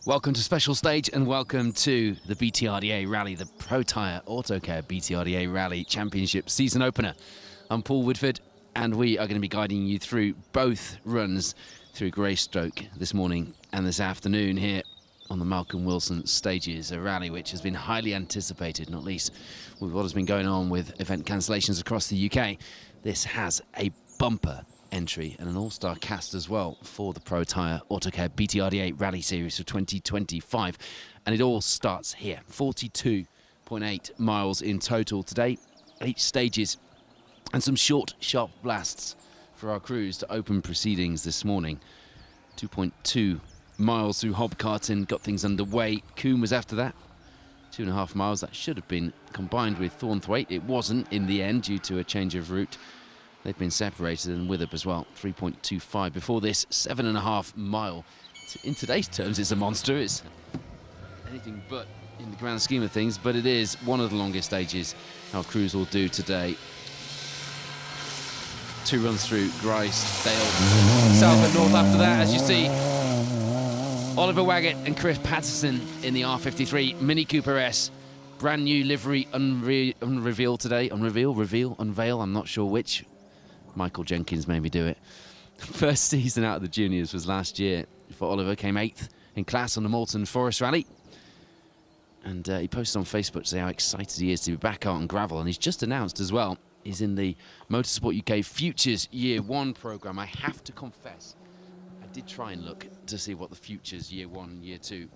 Welcome to Special Stage and welcome to the BTRDA Rally, the Protyre Autocare BTRDA Rally Championship season opener. I'm Paul Woodford and we are going to be guiding you through both runs through Greystoke this morning and this afternoon here on the Malcolm Wilson stages, a rally which has been highly anticipated, not least with what has been going on with event cancellations across the UK. This has a bumper entry and an all-star cast as well for the Protyre Autocare BTRDA Rally Series of 2025, and it all starts here. 42.8 miles in total today, 8 stages and some short sharp blasts for our crews to open proceedings this morning. 2.2 miles through Hobcarton got things underway. Coombe was after that, 2.5 miles. That should have been combined with Thornthwaite. It wasn't in the end due to a change of route. They've been separated, and Witherp as well, 3.25. Before this, 7.5 mile. In today's terms, it's a monster. It's anything but in the grand scheme of things, but it is one of the longest stages our crews will do today. 2 runs through Grysdale, south and north after that, as you see. Oliver Waggett and Chris Patterson in the R53 Mini Cooper S. Brand new livery unrevealed today. Unveil, I'm not sure which. Michael Jenkins made me do it. First season out of the juniors was last year for Oliver. Came 8th in class on the Moulton Forest Rally. And he posted on Facebook to say how excited he is to be back out on gravel. And he's just announced as well, he's in the Motorsport UK Futures Year 1 programme. I have to confess, I did try and look to see what the Futures Year 1 and Year 2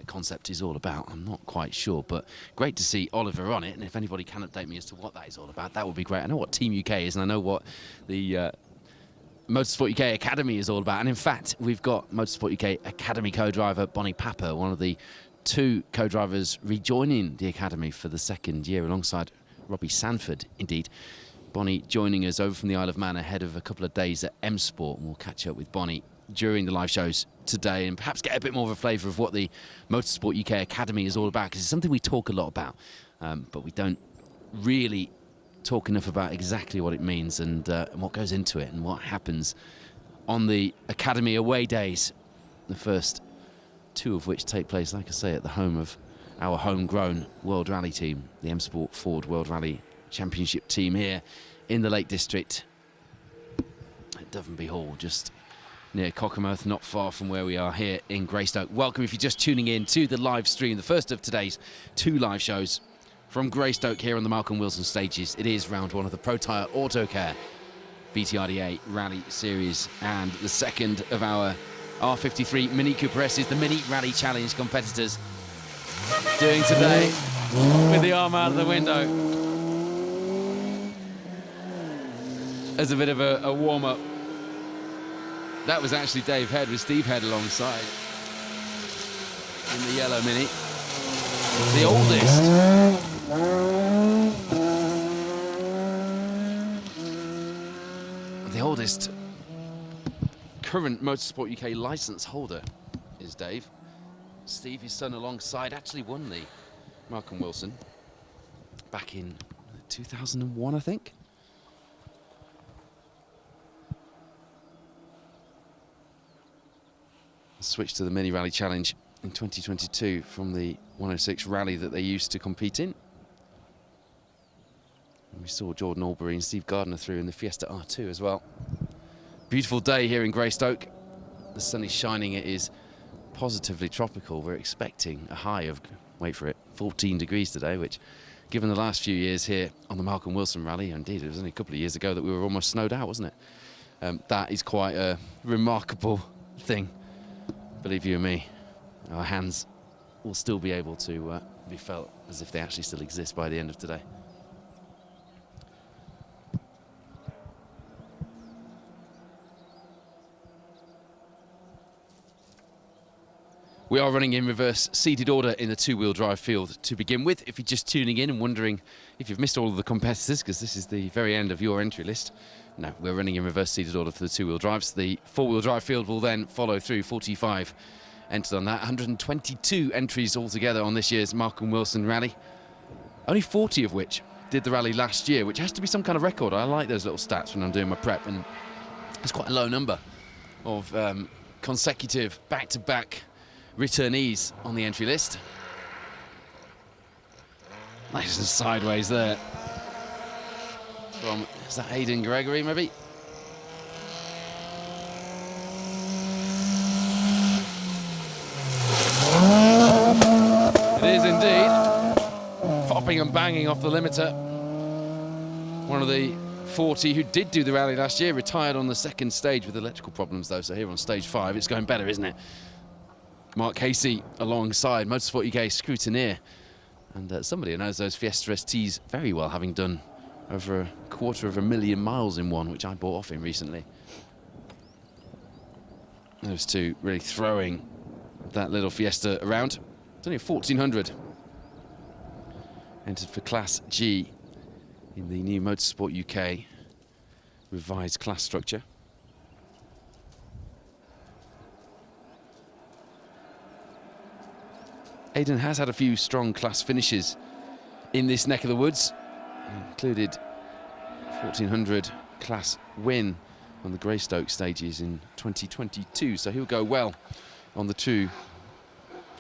concept is all about. I'm not quite sure, but great to see Oliver on it, and if anybody can update me as to what that is all about, that would be great. I know what Team UK is, and I know what the Motorsport UK Academy is all about, and in fact we've got Motorsport UK Academy co-driver Bonnie Papper, one of the 2 co-drivers rejoining the Academy for the 2nd year alongside Robbie Sanford. Indeed, Bonnie joining us over from the Isle of Man ahead of a couple of days at M Sport, and we'll catch up with Bonnie during the live shows today and perhaps get a bit more of a flavour of what the Motorsport UK Academy is all about, because it's something we talk a lot about, but we don't really talk enough about exactly what it means and what goes into it and what happens on the Academy away days, the first 2 of which take place, like I say, at the home of our homegrown World Rally team, the M Sport Ford World Rally Championship team here in the Lake District at Dovenby Hall, just near Cockermouth, not far from where we are here in Greystoke. Welcome if you're just tuning in to the live stream, the first of today's 2 live shows from Greystoke here on the Malcolm Wilson stages. It is round 1 of the Protyre Autocare BTRDA Rally Series and the 2nd of our R53 Mini Cooper S's, the Mini Rally Challenge competitors, doing today with the arm out of the window as a bit of a warm-up. That was actually Dave Head with Steve Head alongside in the yellow Mini. The oldest current Motorsport UK licence holder is Dave. Steve, his son, alongside, actually won the Malcolm Wilson back in 2001, I think. Switched to the Mini Rally Challenge in 2022 from the 106 Rally that they used to compete in. And we saw Jordan Albury and Steve Gardner through in the Fiesta R2 as well. Beautiful day here in Greystoke. The sun is shining. It is positively tropical. We're expecting a high of, wait for it, 14 degrees today, which, given the last few years here on the Malcolm Wilson Rally, indeed it was only a couple of years ago that we were almost snowed out, wasn't it? That is quite a remarkable thing. Believe you me, our hands will still be able to be felt as if they actually still exist by the end of today. We are running in reverse seated order in the 2-wheel drive field to begin with. If you're just tuning in and wondering if you've missed all of the competitors, because this is the very end of your entry list, no, we're running in reverse seated order for the 2-wheel drives. The 4-wheel drive field will then follow through. 45 entered on that. 122 entries altogether on this year's Malcolm Wilson Rally. Only 40 of which did the rally last year, which has to be some kind of record. I like those little stats when I'm doing my prep, and it's quite a low number of consecutive back-to-back returnees on the entry list. Nice and sideways there. From, is that Aidan Gregory, maybe? It is indeed. Popping and banging off the limiter. One of the 40 who did do the rally last year, retired on the second stage with electrical problems though, so here on stage 5 it's going better, isn't it? Mark Casey alongside Motorsport UK scrutineer, and somebody who knows those Fiesta STs very well, having done over 250,000 miles in one, which I bought off him recently. Those two really throwing that little Fiesta around. It's only a 1400. Entered for Class G in the new Motorsport UK revised class structure. Aidan has had a few strong class finishes in this neck of the woods, included 1400 class win on the Greystoke stages in 2022, so he'll go well on the 2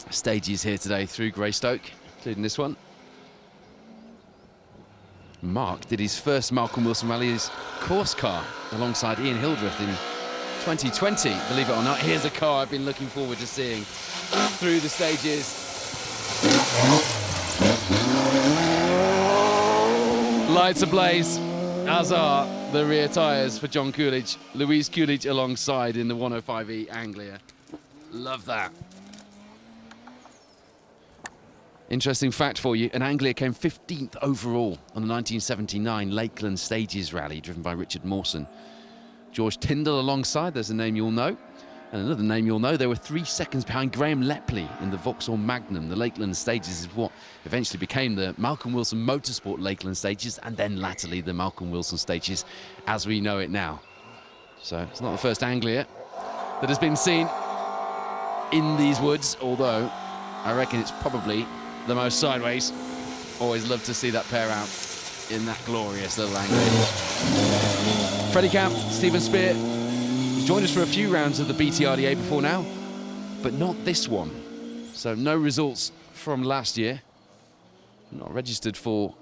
stages here today through Greystoke, including this one. Mark did his first Malcolm Wilson Rally's course car alongside Ian Hildreth in 2020, believe it or not. Here's a car I've been looking forward to seeing through the stages. Lights ablaze, as are the rear tyres for John Coolidge. Louise Coolidge alongside in the 105E Anglia. Love that. Interesting fact for you, an Anglia came 15th overall on the 1979 Lakeland Stages Rally driven by Richard Mawson. George Tyndall alongside, there's a name you'll know. And another name you'll know, they were 3 seconds behind Graham Lepley in the Vauxhall Magnum. The Lakeland Stages is what eventually became the Malcolm Wilson Motorsport Lakeland Stages, and then latterly the Malcolm Wilson Stages as we know it now. So it's not the first Anglia that has been seen in these woods, although I reckon it's probably the most sideways. Always love to see that pair out in that glorious little Anglia. Freddie Camp, Stephen Spear, he's joined us for a few rounds of the BTRDA before now, but not this one. So no results from last year. Not registered for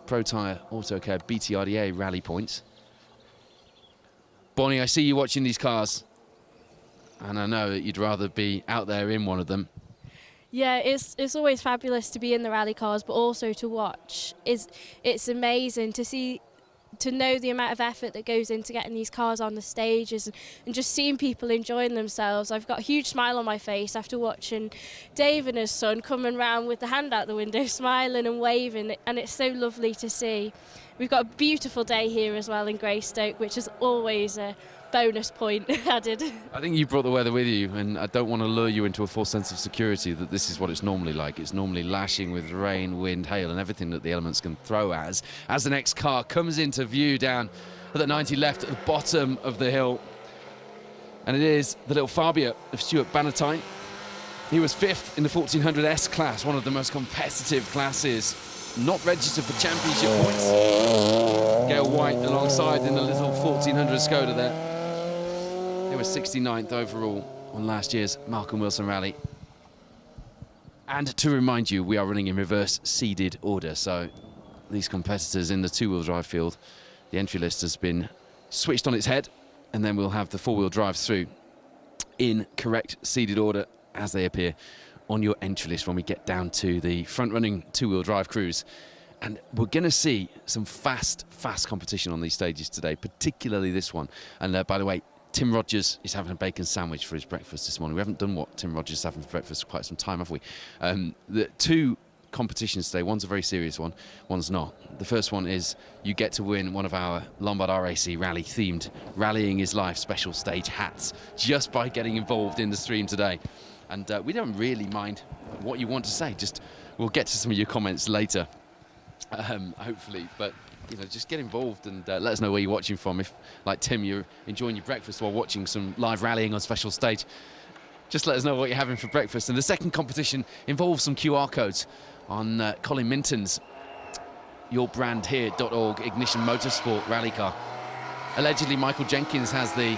Protyre AutoCare BTRDA rally points. Bonnie, I see you watching these cars, and I know that you'd rather be out there in one of them. Yeah, it's always fabulous to be in the rally cars, but also to watch. It's amazing to see, to know the amount of effort that goes into getting these cars on the stages and just seeing people enjoying themselves. I've got a huge smile on my face after watching Dave and his son coming round with the hand out the window, smiling and waving, and it's so lovely to see. We've got a beautiful day here as well in Greystoke, which is always a bonus point added. I think you brought the weather with you, and I don't want to lure you into a false sense of security that this is what it's normally like. It's normally lashing with rain, wind, hail and everything that the elements can throw as the next car comes into view down at the 90 left at the bottom of the hill. And it is the little Fabia of Stuart Bannatyne. He was 5th in the 1400S class, one of the most competitive classes, not registered for championship points. Gail White alongside in the little 1400 Skoda there. He was 69th overall on last year's Malcolm Wilson Rally. And to remind you, we are running in reverse seeded order, so these competitors in the 2-wheel drive field, the entry list has been switched on its head, and then we'll have the 4-wheel drive through in correct seeded order as they appear on your entry list when we get down to the front-running 2-wheel drive crews. And we're going to see some fast competition on these stages today, particularly this one. And by the way, Tim Rogers is having a bacon sandwich for his breakfast this morning. We haven't done what Tim Rogers is having for breakfast for quite some time, have we? The 2 competitions today, one's a very serious one, one's not. The first one is you get to win one of our Lombard RAC Rally themed Rallying is Life special stage hats just by getting involved in the stream today. And we don't really mind what you want to say, just we'll get to some of your comments later, hopefully, but you know, just get involved and let us know where you're watching from. If, like Tim, you're enjoying your breakfast while watching some live rallying on special stage, just let us know what you're having for breakfast. And the second competition involves some QR codes on Colin Minton's yourbrandhere.org Ignition Motorsport rally car. Allegedly, Michael Jenkins has the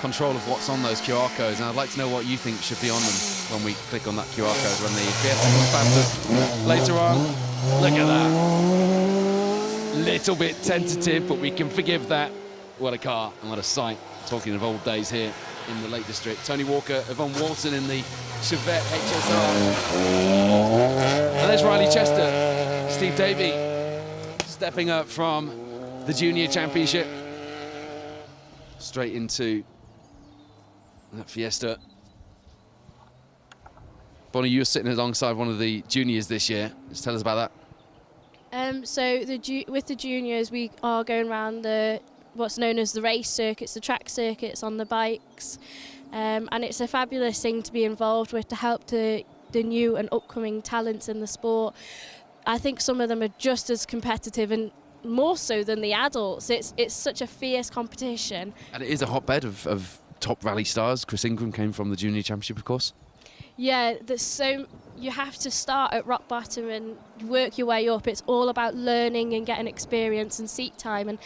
control of what's on those QR codes, and I'd like to know what you think should be on them when we click on that QR code when the Fiesta comes back later on. Look at that. Little bit tentative, but we can forgive that. What a car and what a sight. Talking of old days here in the Lake District. Tony Walker, Yvonne Walton in the Chevette HSR. And there's Riley Chester, Steve Davey stepping up from the Junior Championship straight into that Fiesta. Bonnie, you were sitting alongside one of the juniors this year. Just tell us about that. So with the juniors, we are going around what's known as the race circuits, the track circuits on the bikes, and it's a fabulous thing to be involved with to help the new and upcoming talents in the sport. I think some of them are just as competitive and more so than the adults. It's such a fierce competition. And it is a hotbed of top rally stars. Chris Ingram came from the Junior Championship, of course. Yeah, you have to start at rock bottom and work your way up. It's all about learning and getting experience and seat time, and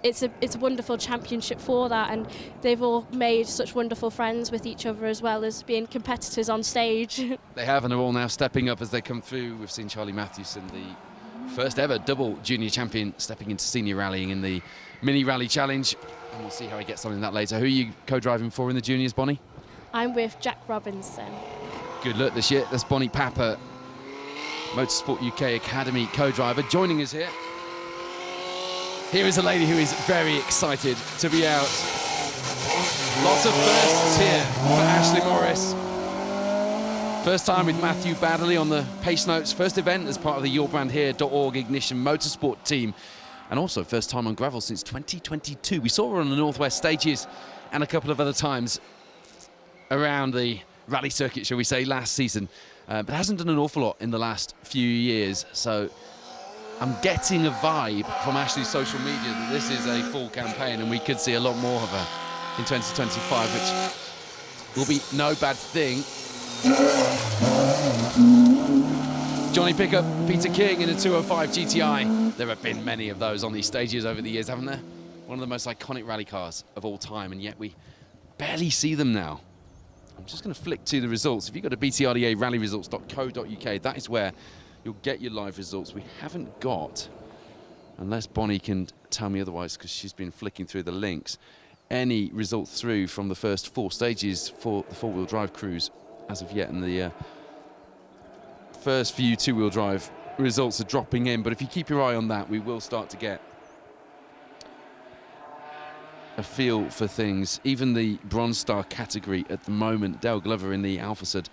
it's a wonderful championship for that, and they've all made such wonderful friends with each other as well as being competitors on stage. They have, and they're all now stepping up as they come through. We've seen Charlie Matthewson, the first ever double junior champion, stepping into senior rallying in the mini rally challenge, and we'll see how he gets on in that later. Who are you co-driving for in the juniors, Bonnie? I'm with Jack Robinson. Good luck this year. That's Bonnie Papper, Motorsport UK Academy co-driver, joining us here. Here is a lady who is very excited to be out. Lots of firsts here for Ashley Morris. First time with Matthew Baddeley on the pace notes. First event as part of the YourBrandHere.org Ignition Motorsport team. And also first time on gravel since 2022. We saw her on the Northwest stages and a couple of other times around the rally circuit, shall we say, last season. But hasn't done an awful lot in the last few years. So I'm getting a vibe from Ashley's social media that this is a full campaign and we could see a lot more of her in 2025, which will be no bad thing. Johnny Pickup, Peter King in a 205 GTI. There have been many of those on these stages over the years, haven't there? One of the most iconic rally cars of all time, and yet we barely see them now. I'm just going to flick to the results. If you go to BTRDA rallyresults.co.uk, that is where you'll get your live results. We haven't got, unless Bonnie can tell me otherwise because she's been flicking through the links, any results through from the first 4 stages for the four-wheel drive crews as of yet. And the first few two-wheel drive results are dropping in. But if you keep your eye on that, we will start to get a feel for things. Even the Bronze Star category at the moment, Dale Glover in the Alphasud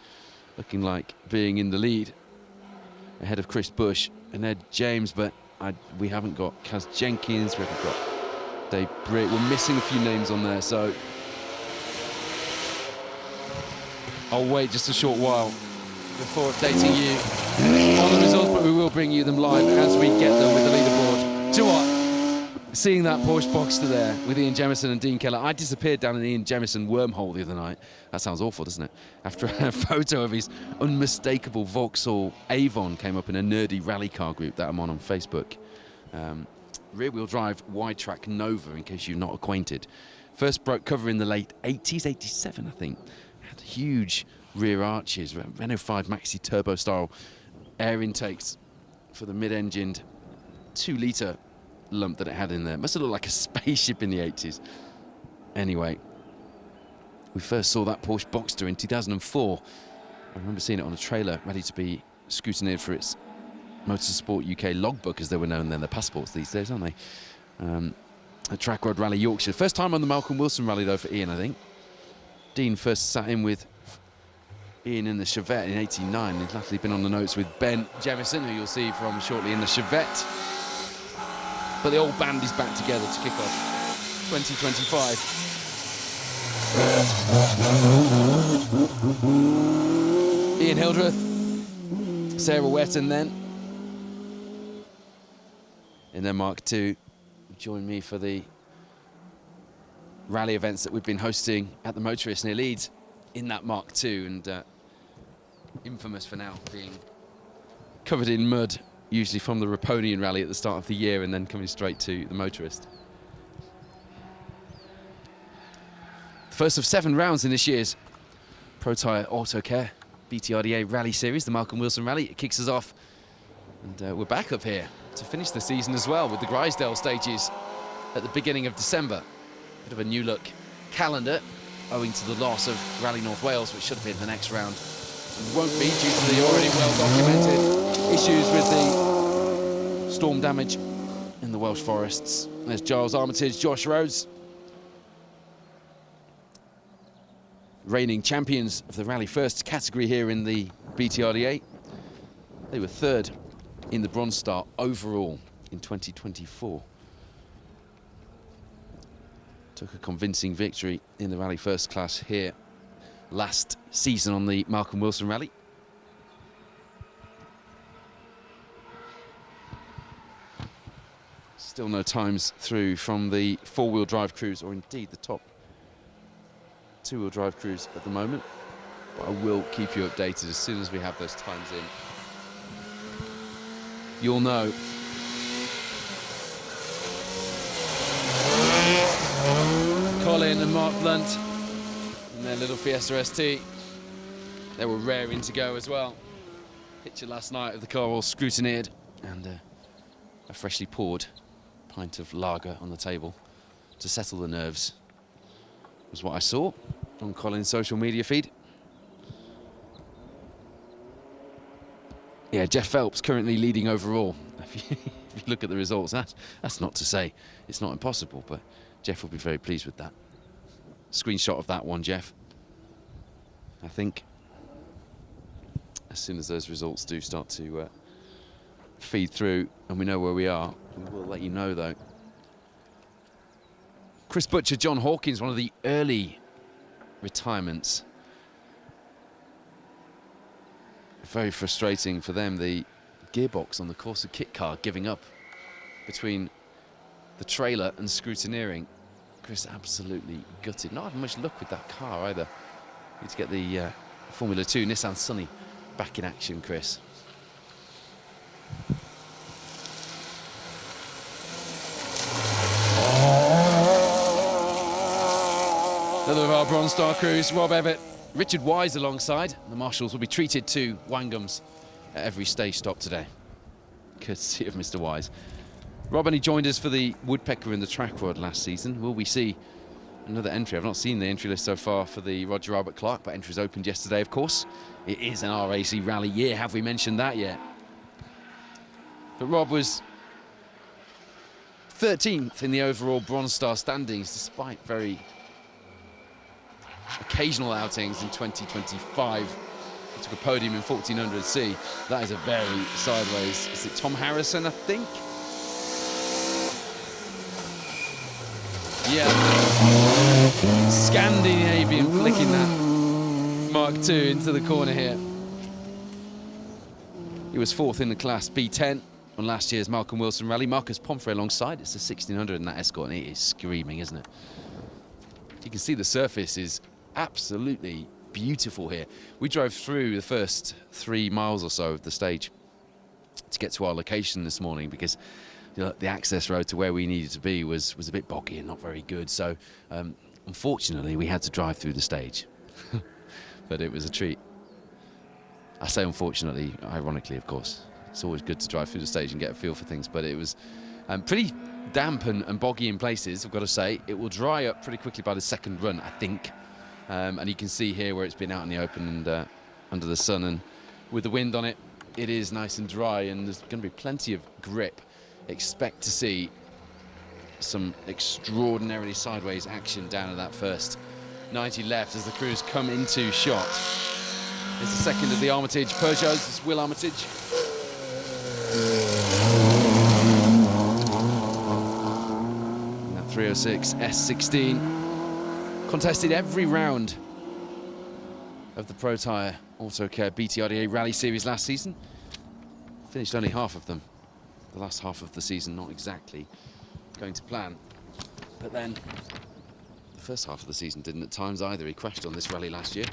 looking like being in the lead ahead of Chris Bush and Ed James, but we haven't got Kaz Jenkins, we haven't got Dave Britt. We're missing a few names on there, so I'll wait just a short while before updating you on the results, but we will bring you them live as we get them with the leaderboard. Do you know what? Seeing that Porsche Boxster there with Ian Jemison and Dean Keller, I disappeared down an Ian Jemison wormhole the other night. That sounds awful, doesn't it? After a photo of his unmistakable Vauxhall Avon came up in a nerdy rally car group that I'm on Facebook. Rear-wheel drive wide track Nova, in case you're not acquainted. First broke cover in the late 80s, 87 I think. Had huge rear arches, Renault 5 Maxi Turbo style air intakes for the mid-engined 2-litre lump that it had in there. Must have looked like a spaceship in the 80s. Anyway, we first saw that Porsche Boxster in 2004. I remember seeing it on a trailer ready to be scrutineered for its Motorsport UK logbook, as they were known then. They're passports these days, aren't they? A Track Rod Rally Yorkshire. First time on the Malcolm Wilson Rally though for Ian, I think. Dean first sat in with Ian in the Chevette in '89. He's latterly been on the notes with Ben Jemison, who you'll see from shortly in the Chevette. But the old band is back together to kick off 2025. Ian Hildreth, Sarah Wetton then. In their Mark II, join me for the rally events that we've been hosting at the Motorist near Leeds in that Mark II, and infamous for now being covered in mud, usually from the Raponian rally at the start of the year and then coming straight to the Motorist. The First of 7 rounds in this year's Protyre Auto Care BTRDA Rally Series, the Malcolm Wilson Rally. It kicks us off, and we're back up here to finish the season as well with the Grisdale stages at the beginning of December. Bit of a new look calendar owing to the loss of Rally North Wales, which should have been the next round. It won't be due to the already well-documented issues with the storm damage in the Welsh forests. There's Giles Armitage, Josh Rhodes, reigning champions of the Rally First category here in the BTRDA. They were 3rd in the Bronze Star overall in 2024. Took a convincing victory in the Rally First class here last season on the Malcolm Wilson Rally. Still no times through from the 4-wheel drive crews, or indeed the top 2-wheel drive crews at the moment, but I will keep you updated as soon as we have those times in. You'll know. Colin and Mark Blunt in their little Fiesta ST. They were raring to go as well. Picture last night of the car all scrutineered, and a freshly poured pint of lager on the table to settle the nerves was what I saw on Colin's social media feed. Yeah, Jeff Phelps currently leading overall. If you look at the results, that's not to say it's not impossible, but Jeff will be very pleased with that. Screenshot of that one, Jeff. I think as soon as those results do start to feed through and we know where we are, we will let you know though. Chris Butcher, John Hawkins, one of the early retirements. Very frustrating for them, the gearbox on the Corsa kit car giving up between the trailer and scrutineering. Chris absolutely gutted. Not having much luck with that car either. Need to get the Formula 2 Nissan Sunny back in action, Chris. Another of our Bronze Star crews, Rob Evett, Richard Wise alongside. The marshals will be treated to Wangums at every stage stop today, courtesy of Mr. Wise. Rob only joined us for the Woodpecker and the Track Rod last season. Will we see another entry? I've not seen the entry list so far for the Roger Albert Clark, but entries opened yesterday, of course. It is an RAC rally year. Have we mentioned that yet? But Rob was 13th in the overall Bronze Star standings, despite very occasional outings in 2025. He took a podium in 1400C. That is a very sideways. Is it Tom Harrison, I think? Yeah. Scandinavian flicking that Mark II into the corner here. He was 4th in the class B10 on last year's Malcolm Wilson Rally. Marcus Pomfrey alongside. It's a 1600 in that Escort, and it is screaming, isn't it? You can see the surface is absolutely beautiful here. We drove through the first 3 miles or so of the stage to get to our location this morning because the access road to where we needed to be was a bit boggy and not very good. So unfortunately, we had to drive through the stage, but it was a treat. I say unfortunately, ironically, of course. It's always good to drive through the stage and get a feel for things, but it was pretty damp and boggy in places, I've got to say. It will dry up pretty quickly by the second run, I think. And you can see here where it's been out in the open and under the sun, and with the wind on it, it is nice and dry, and there's going to be plenty of grip. Expect to see some extraordinarily sideways action down at that first 90 left as the crews come into shot. Here's the second of the Armitage Peugeots. This is Will Armitage. And that 306 S16 contested every round of the Protyre Auto Care BTRDA Rally Series last season. Finished only half of them. The last half of the season not exactly going to plan, but then the first half of the season didn't at times either. He crashed on this rally last year,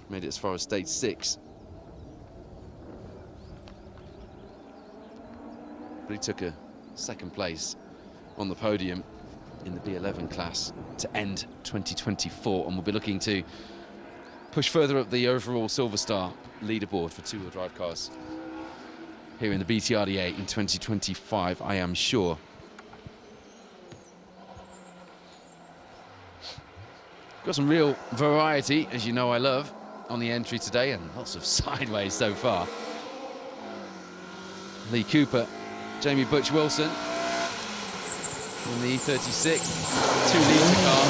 made it as far as stage 6, but he took a second place on the podium in the B11 class to end 2024, and we'll be looking to push further up the overall Silver Star leaderboard for two-wheel drive cars here in the BTRDA in 2025, I am sure. Got some real variety, as you know I love, on the entry today, and lots of sideways so far. Lee Cooper, Jamie Butch Wilson in the E36, 2-litre car.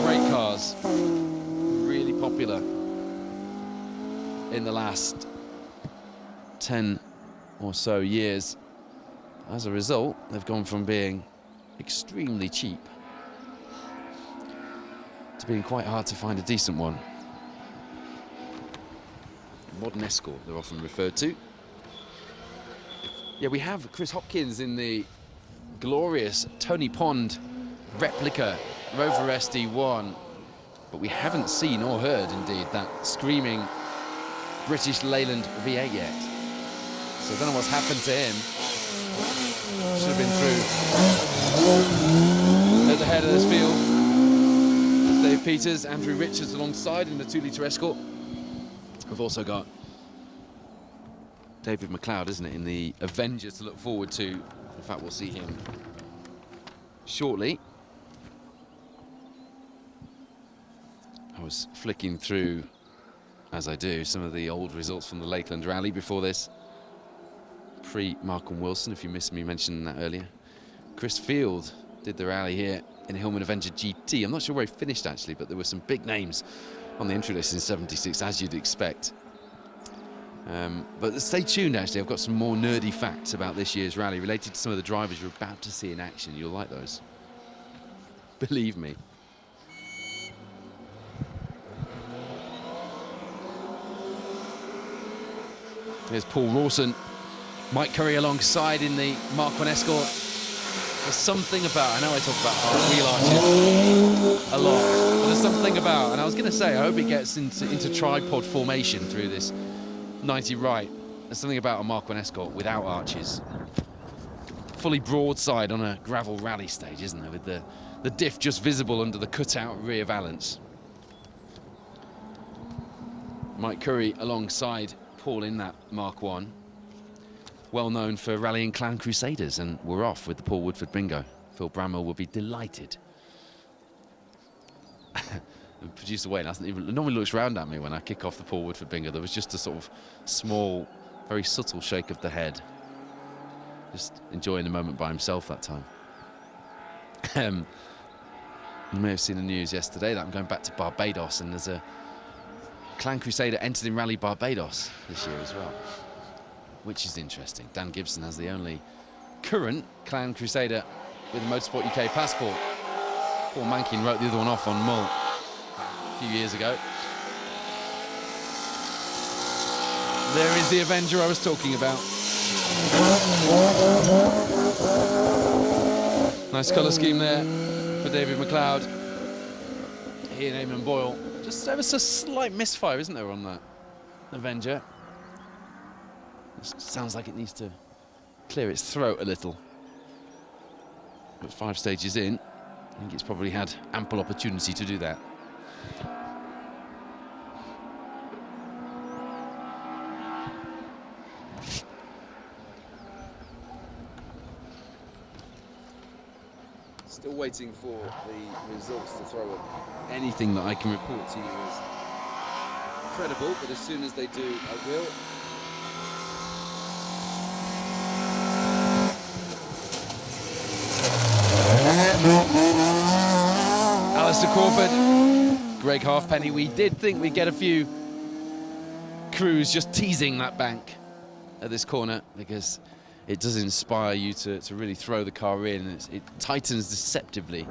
Great cars, really popular in the last 10 or so years. As a result, they've gone from being extremely cheap to being quite hard to find a decent one. Modern escort, they're often referred to. Yeah, we have Chris Hopkins in the glorious Tony Pond replica Rover SD1, but we haven't seen or heard, indeed, that screaming British Leyland V8 yet. So I don't know what's happened to him. Should have been through at the head of this field. Dave Peters, Andrew Richards alongside in the 2-litre Escort. We've also got David McLeod, isn't it, in the Avenger to look forward to. In fact, we'll see him shortly. I was flicking through, as I do, some of the old results from the Lakeland Rally before this. Pre-Markham Wilson, if you missed me mentioning that earlier. Chris Field did the rally here in a Hillman Avenger GT. I'm not sure where he finished, actually, but there were some big names on the entry list in 76, as you'd expect. But stay tuned, actually. I've got some more nerdy facts about this year's rally related to some of the drivers you're about to see in action. You'll like those. Believe me. Here's Paul Rawson. Mike Curry alongside in the Mark 1 Escort. There's something about, I know I talk about wheel arches a lot, but there's something about, and I was going to say, I hope it gets into tripod formation through this 90 right. There's something about a Mark 1 Escort without arches. Fully broadside on a gravel rally stage, isn't there? With the diff just visible under the cutout rear valance. Mike Curry alongside Paul in that Mark 1. Well known for rallying Clan Crusaders, and we're off with the Paul Woodford bingo. Phil Bramwell will be delighted. Producer Wayne normally looks round at me when I kick off the Paul Woodford bingo. There was just a sort of small, very subtle shake of the head. Just enjoying the moment by himself that time. You may have seen the news yesterday that I'm going back to Barbados, and there's a Clan Crusader entered in Rally Barbados this year as well, which is interesting. Dan Gibson has the only current Clan Crusader with a Motorsport UK passport. Paul Mankin wrote the other one off on Mull a few years ago. There is the Avenger I was talking about. Nice colour scheme there for David McLeod. Ian Eamon Boyle. There was a slight misfire, isn't there, on that Avenger? It sounds like it needs to clear its throat a little. But 5 stages in, I think it's probably had ample opportunity to do that. Still waiting for the results to throw up anything that I can report to you as credible, but as soon as they do, I will. Alistair Crawford, Greg Halfpenny. We did think we'd get a few crews just teasing that bank at this corner, because it does inspire you to really throw the car in. It tightens deceptively.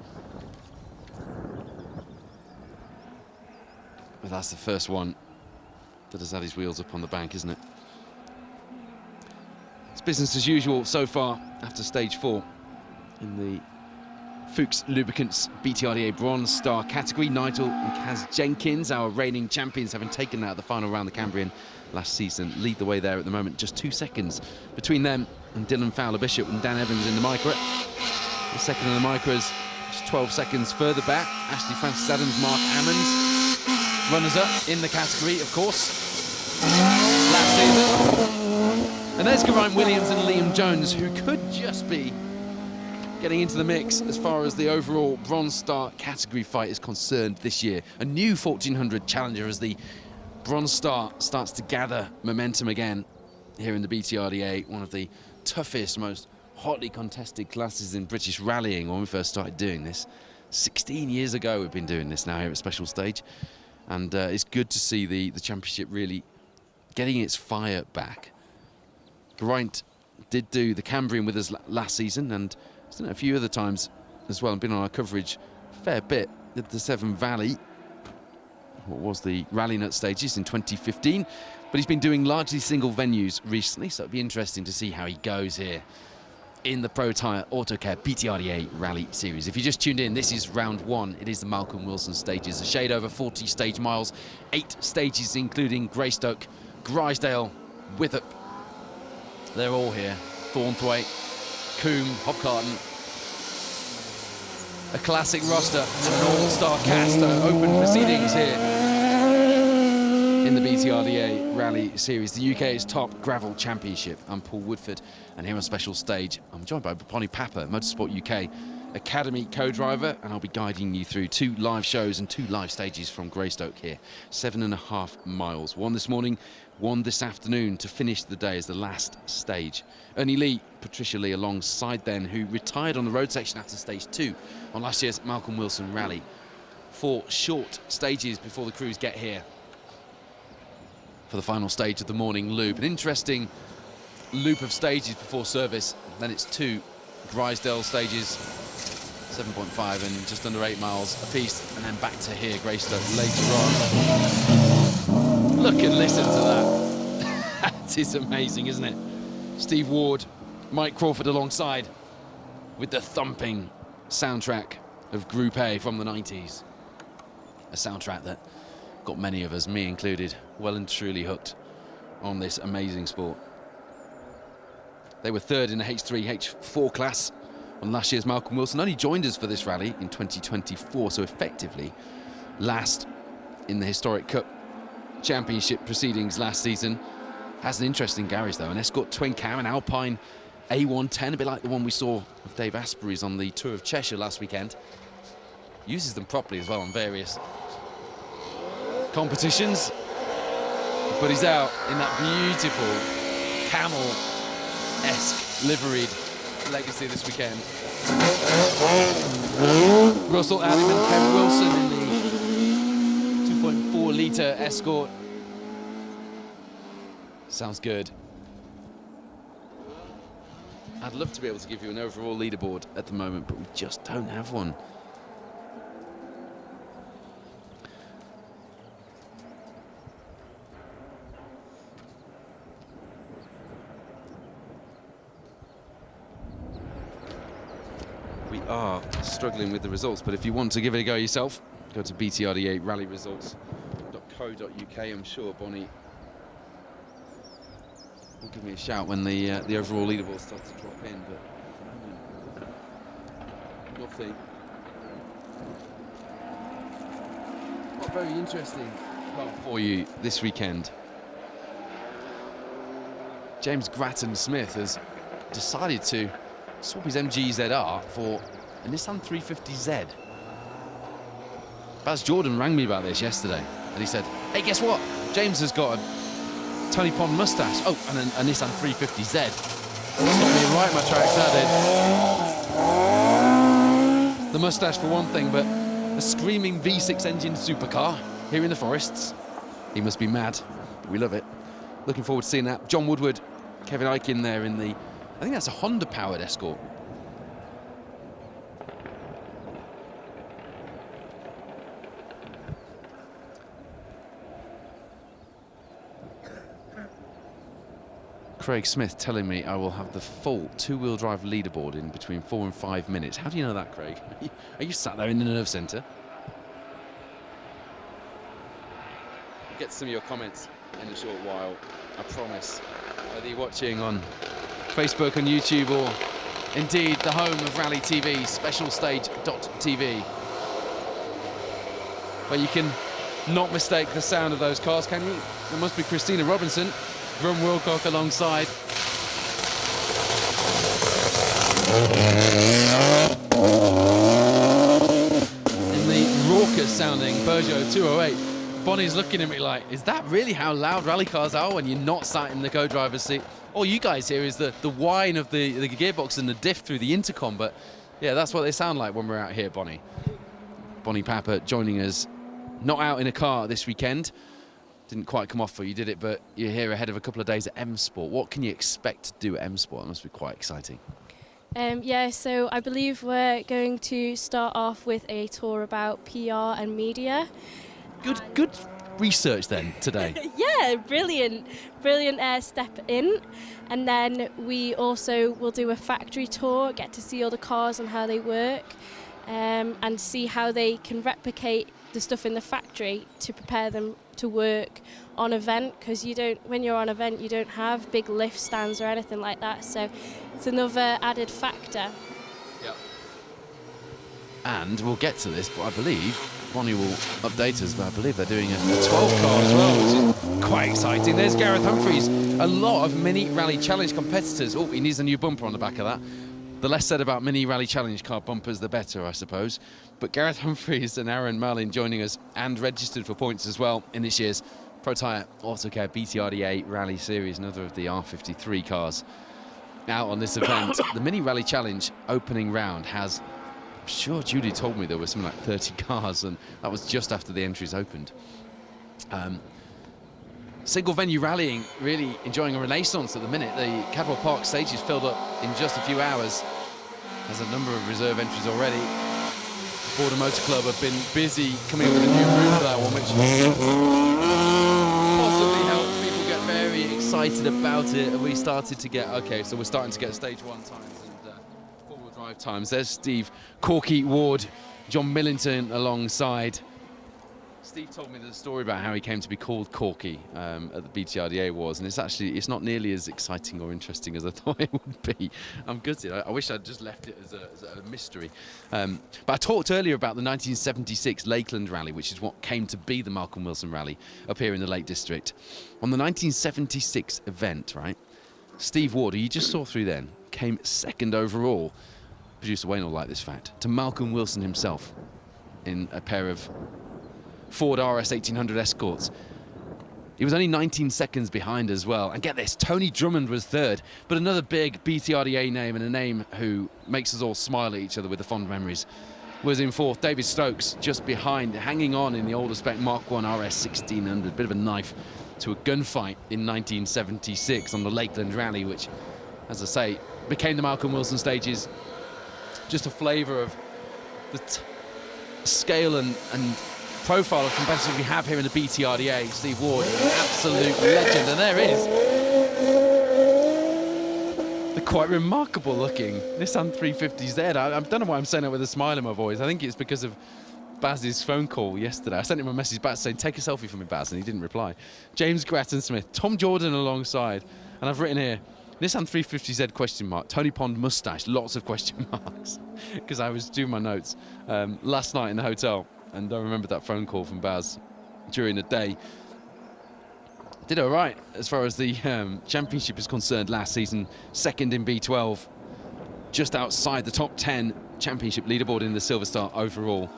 But that's the first one that has had his wheels up on the bank, isn't it? It's business as usual so far after stage 4 in the Fuchs Lubricants BTRDA Bronze Star category. Nigel and Kaz Jenkins, our reigning champions, having taken out the final round the Cambrian last season, lead the way there at the moment. Just 2 seconds between them and Dylan Fowler-Bishop and Dan Evans in the Micra. The second in the Micras, just 12 seconds further back. Ashley Francis Adams, Mark Ammons, runners-up in the category, of course, last season. And there's Geraint Williams and Liam Jones, who could just be getting into the mix as far as the overall Bronze Star category fight is concerned this year. A new 1400 challenger as the Bronze Star starts to gather momentum again here in the BTRDA, one of the toughest, most hotly contested classes in British rallying when we first started doing this. 16 years ago we've been doing this now here at Special Stage, and it's good to see the championship really getting its fire back. Geraint did do the Cambrian with us last season, and he's done it a few other times as well, and been on our coverage a fair bit. Did the Severn Valley, what was the Rally Nut stages in 2015, but he's been doing largely single venues recently, so it'll be interesting to see how he goes here in the Protyre Autocare BTRDA Rally Series. If you just tuned in, this is round one. It is the Malcolm Wilson stages, a shade over 40 stage miles, 8 stages including Greystoke, Grisdale, Withup. They're all here. Thornthwaite, Coombe, Hopcarton. A classic roster and an all-star cast. Open proceedings here in the BTRDA Rally Series, the UK's top gravel championship. I'm Paul Woodford, and here on Special Stage, I'm joined by Bonnie Papper, Motorsport UK Academy co-driver, and I'll be guiding you through 2 live shows and 2 live stages from Greystoke here. 7.5 miles. One this morning, one this afternoon to finish the day as the last stage. Ernie Lee, Patricia Lee alongside then, who retired on the road section after stage 2 on last year's Malcolm Wilson Rally. 4 short stages before the crews get here for the final stage of the morning loop. An interesting loop of stages before service. Then it's 2 Grisdale stages, 7.5 and just under 8 miles apiece, and then back to here, Greystoke, later on. Look and listen to that. That is amazing, isn't it? Steve Ward, Mike Crawford alongside with the thumping soundtrack of Group A from the 90s. A soundtrack that got many of us, me included, well and truly hooked on this amazing sport. They were third in the H3, H4 class on last year's Malcolm Wilson. Only joined us for this rally in 2024, so effectively last in the Historic Cup Championship proceedings last season. Has an interesting garage though, an Escort twin cam, an Alpine A110, a bit like the one we saw of Dave Asprey's on the Tour of Cheshire last weekend. Uses them properly as well on various competitions, but he's out in that beautiful camel-esque liveried Legacy this weekend. Russell Adam and Kev Wilson in the 2.4 litre Escort. Sounds good. I'd love to be able to give you an overall leaderboard at the moment, but we just don't have one. We are struggling with the results, but if you want to give it a go yourself, go to BTRDA rallyresults.co.uk. I'm sure Bonnie will give me a shout when the overall leaderboard starts to drop in, but nothing. Not very interesting car for you this weekend. James Grattan Smith has decided to swap his MG ZR for a Nissan 350Z. Baz Jordan rang me about this yesterday, and he said, hey, guess what? James has got a Tony Pond mustache. Oh, and a Nissan 350Z. Stopped me right in my tracks, that did. The mustache for one thing, but a screaming V6 engine supercar here in the forests. He must be mad, but we love it. Looking forward to seeing that. John Woodward, Kevin Eichen there in the, I think that's a Honda-powered Escort. Craig Smith telling me I will have the full two-wheel drive leaderboard in between 4 and 5 minutes. How do you know that, Craig? Are you sat there in the nerve centre? We'll get some of your comments in a short while, I promise. Whether you're watching on Facebook and YouTube or indeed the home of Rally TV, specialstage.tv, where you can not mistake the sound of those cars, can you? There must be Christina Robinson, Ron Wilcock alongside. In the raucous sounding Peugeot 208, Bonnie's looking at me like, is that really how loud rally cars are when you're not sat in the co-driver's seat? All you guys hear is the whine of the gearbox and the diff through the intercom, but yeah, that's what they sound like when we're out here, Bonnie. Bonnie Papper joining us, not out in a car this weekend. Didn't quite come off for you, did it? But you're here ahead of a couple of days at M Sport. What can you expect to do at M Sport? It must be quite exciting. Yeah, so I believe we're going to start off with a tour about PR and media. Good research then today. Yeah, brilliant step in. And then we also will do a factory tour, get to see all the cars and how they work, and see how they can replicate the stuff in the factory to prepare them to work on event, because when you're on event you don't have big lift stands or anything like that, so it's another added factor. Yep. And we'll get to this, but I believe Bonnie will update us, but I believe they're doing a 12 car as well, which is quite exciting. There's Gareth Humphries. A lot of Mini Rally Challenge competitors. Oh, he needs a new bumper on the back of that. The less said about Mini Rally Challenge car bumpers, the better, I suppose. But Gareth Humphries and Aaron Marlin joining us and registered for points as well in this year's Protyre Autocare BTRDA Rally Series, another of the R53 cars out on this event. The Mini Rally Challenge opening round has, I'm sure Judy told me there were something like 30 cars, and that was just after the entries opened. Single venue rallying really enjoying a renaissance at the minute. The Cadwell Park stage is filled up in just a few hours. There's a number of reserve entries already. The Border Motor Club have been busy coming up with a new route for that one, which possibly helped people get very excited about it. And we started to get, okay, so we're starting to get stage 1 times and four-wheel drive times. There's Steve Corky Ward, John Millington alongside. Steve told me the story about how he came to be called Corky at the BTRDA Awards, and it's not nearly as exciting or interesting as I thought it would be. I'm gutted. I wish I'd just left it as a mystery. But I talked earlier about the 1976 Lakeland Rally, which is what came to be the Malcolm Wilson Rally up here in the Lake District. On the 1976 event, right, Steve Ward, who you just saw through then, came second overall. Producer Wayne will like this fact, to Malcolm Wilson himself in a pair of Ford RS 1800 Escorts. He was only 19 seconds behind as well. And get this, Tony Drummond was third, but another big BTRDA name, and a name who makes us all smile at each other with the fond memories, was in fourth. David Stokes just behind, hanging on in the older spec Mark 1 RS 1600. Bit of a knife to a gunfight in 1976 on the Lakeland Rally, which, as I say, became the Malcolm Wilson stages. Just a flavour of the scale and profile of competitors we have here in the BTRDA. Steve Ward, an absolute legend, and there is the quite remarkable looking Nissan 350Z. I don't know why I'm saying that with a smile in my voice. I think it's because of Baz's phone call yesterday. I sent him a message back saying, take a selfie for me, Baz, and he didn't reply. James Grattan Smith, Tom Jordan alongside, and I've written here, Nissan 350Z question mark, Tony Pond mustache, lots of question marks, because I was doing my notes last night in the hotel. And I remember that phone call from Baz during the day. Did all right as far as the championship is concerned last season. Second in B12, just outside the top 10 championship leaderboard in the Silver Star overall.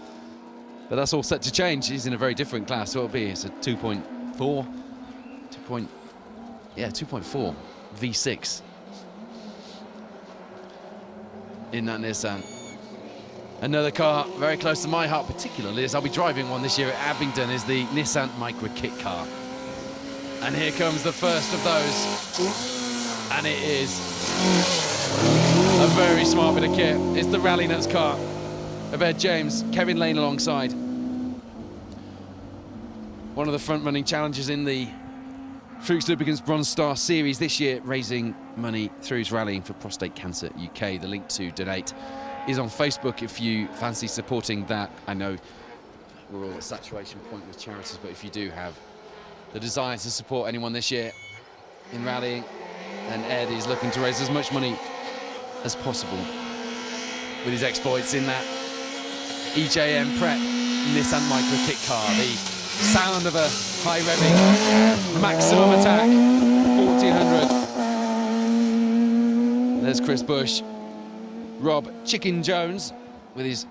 But that's all set to change. He's in a very different class. So it's a 2.4 V6 in that Nissan. Another car very close to my heart, particularly as I'll be driving one this year at Abingdon, is the Nissan Micra kit car. And here comes the first of those. And it is a very smart bit of kit. It's the Rally Nuts car of Ed James, Kevin Lane alongside. One of the front-running challengers in the Fuchs Lubricants Bronze Star Series this year, raising money through his Rallying for Prostate Cancer UK. The link to donate is on Facebook if you fancy supporting that. I know we're all at saturation point with charities, but if you do have the desire to support anyone this year in rallying, and Ed is looking to raise as much money as possible with his exploits in that EJM Prep Nissan Micro Kit car. The sound of a high revving maximum attack, 1400. There's Chris Bush. Rob Chicken Jones with his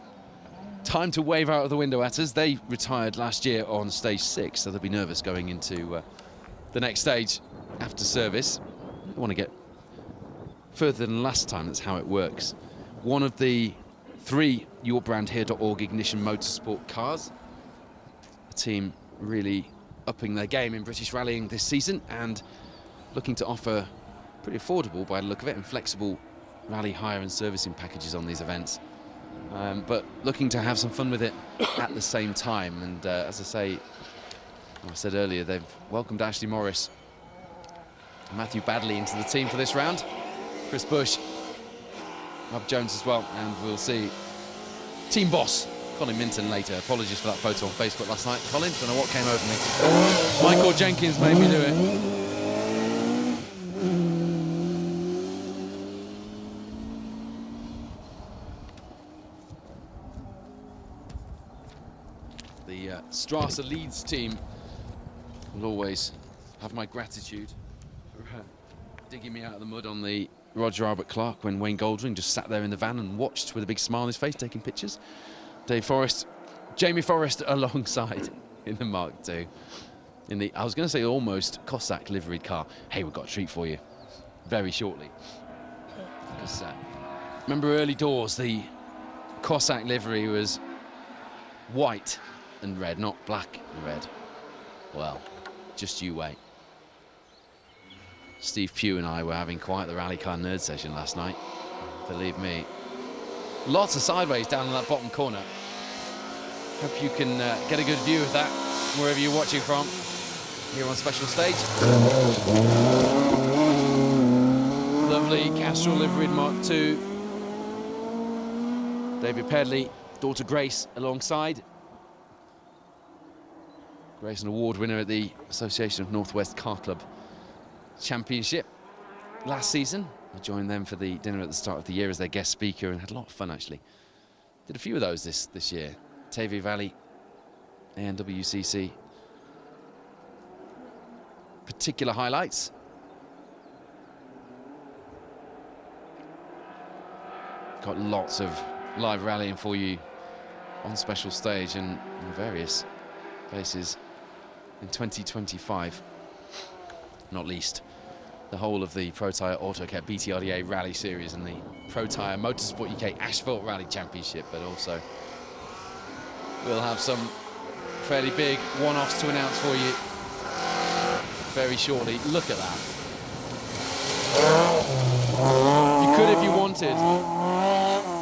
time to wave out of the window at us. They retired last year on stage 6, so they'll be nervous going into the next stage after service. They want to get further than last time. That's how it works. One of the 3 yourbrandhere.org Ignition Motorsport cars. A team really upping their game in British rallying this season and looking to offer pretty affordable, by the look of it, and flexible rally hire and servicing packages on these events. But looking to have some fun with it at the same time. And as I say, I said earlier, they've welcomed Ashley Morris and Matthew Badley into the team for this round. Chris Bush, Rob Jones as well, and we'll see team boss Colin Minton later. Apologies for that photo on Facebook last night. Colin, don't know what came over me. Michael Jenkins made me do it. The Strasser Leeds team will always have my gratitude for digging me out of the mud on the Roger Albert Clark when Wayne Goldring just sat there in the van and watched with a big smile on his face, taking pictures. Dave Forrest, Jamie Forrest alongside in the Mark II. In the, I was going to say almost Cossack liveried car. Hey, we've got a treat for you very shortly. Because, remember early doors, the Cossack livery was white and red, not black and red. Well, just you wait. Steve Pugh and I were having quite the rally car nerd session last night, believe me. Lots of sideways down in that bottom corner. Hope you can get a good view of that wherever you're watching from here on special stage. Lovely Castrol liveried Mark II. David Pedley, daughter Grace alongside. Grace, an award winner at the Association of Northwest Car Club Championship last season. I joined them for the dinner at the start of the year as their guest speaker and had a lot of fun, actually. Did a few of those this year. Tavy Valley, ANWCC. Particular highlights. Got lots of live rallying for you on special stage and in various places in 2025. Not least the whole of the Protyre AutoCare BTRDA Rally Series and the Protyre Motorsport UK Asphalt Rally Championship, but also we'll have some fairly big one-offs to announce for you very shortly. Look at that. You could, if you wanted,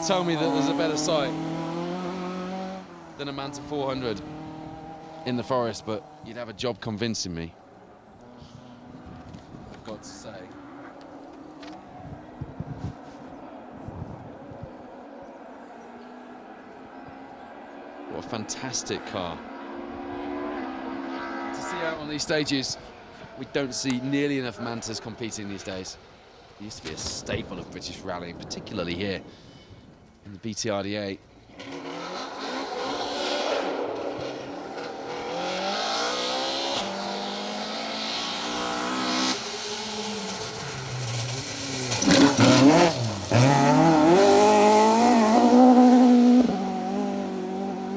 tell me that there's a better sight than a Manta 400 in the forest, but you'd have a job convincing me, I've got to say. What a fantastic car. To see out on these stages, we don't see nearly enough Mantas competing these days. It used to be a staple of British rallying, particularly here in the BTRDA.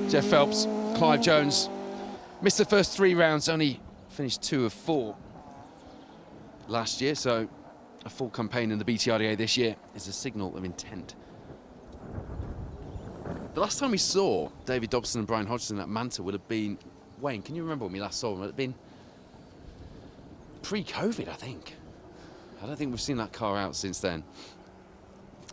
Jeff Phelps, Clive Jones, missed the first 3 rounds, only finished 2 of 4 last year, so a full campaign in the BTRDA this year is a signal of intent. The last time we saw David Dobson and Brian Hodgson at Manta would have been, Wayne, can you remember when we last saw them? It would have been pre-COVID, I think. I don't think we've seen that car out since then.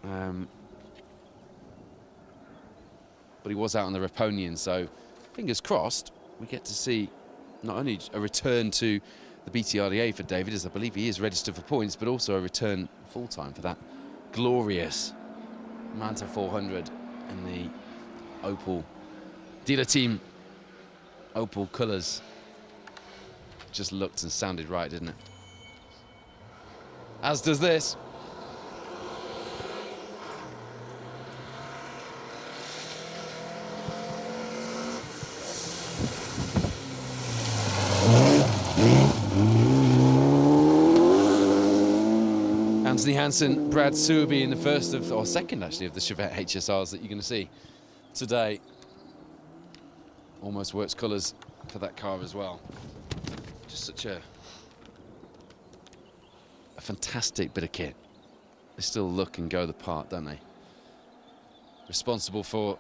But he was out on the Raponian, so fingers crossed we get to see not only a return to the BTRDA for David, as I believe he is registered for points, but also a return full-time for that glorious Manta 400 in the Opel dealer team Opel colours. Just looked and sounded right, didn't it? As does this. Anthony Hansen, Brad Suerby in the first of, or second actually, of the Chevette HSRs that you're going to see today. Almost works colours for that car as well. Just such a fantastic bit of kit. They still look and go the part, don't they? Responsible for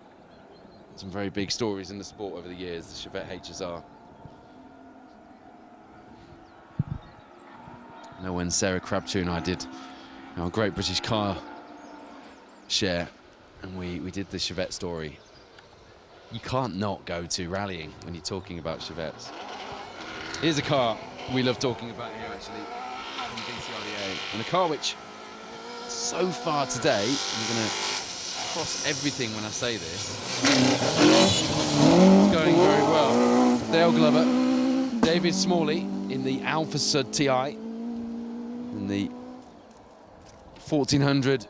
some very big stories in the sport over the years, the Chevette HSR. I know when Sarah Crabtree and I did our Great British Car share, and we did the Chevette story. You can't not go to rallying when you're talking about Chevettes. Here's a car we love talking about here, actually, from BTRDA. And a car which, so far today, I'm going to cross everything when I say this, it's going very well. Dale Glover, David Smalley in the Alfa Sud TI, in the 1400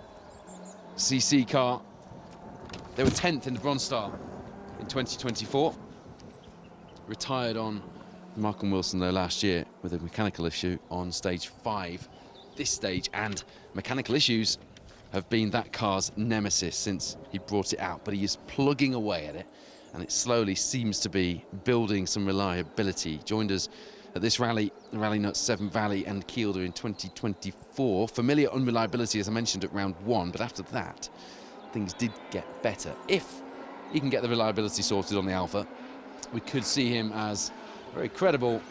cc car. They were 10th in the Bronze Star in 2024. Retired on Malcolm Wilson though last year with a mechanical issue on stage 5. This stage and mechanical issues have been that car's nemesis since he brought it out, but he is plugging away at it, and it slowly seems to be building some reliability. Joined us at this rally, the Rally Nuts Severn Valley and Kielder in 2024. Familiar unreliability, as I mentioned, at round 1, but after that, things did get better. If he can get the reliability sorted on the Alfa, we could see him as a very credible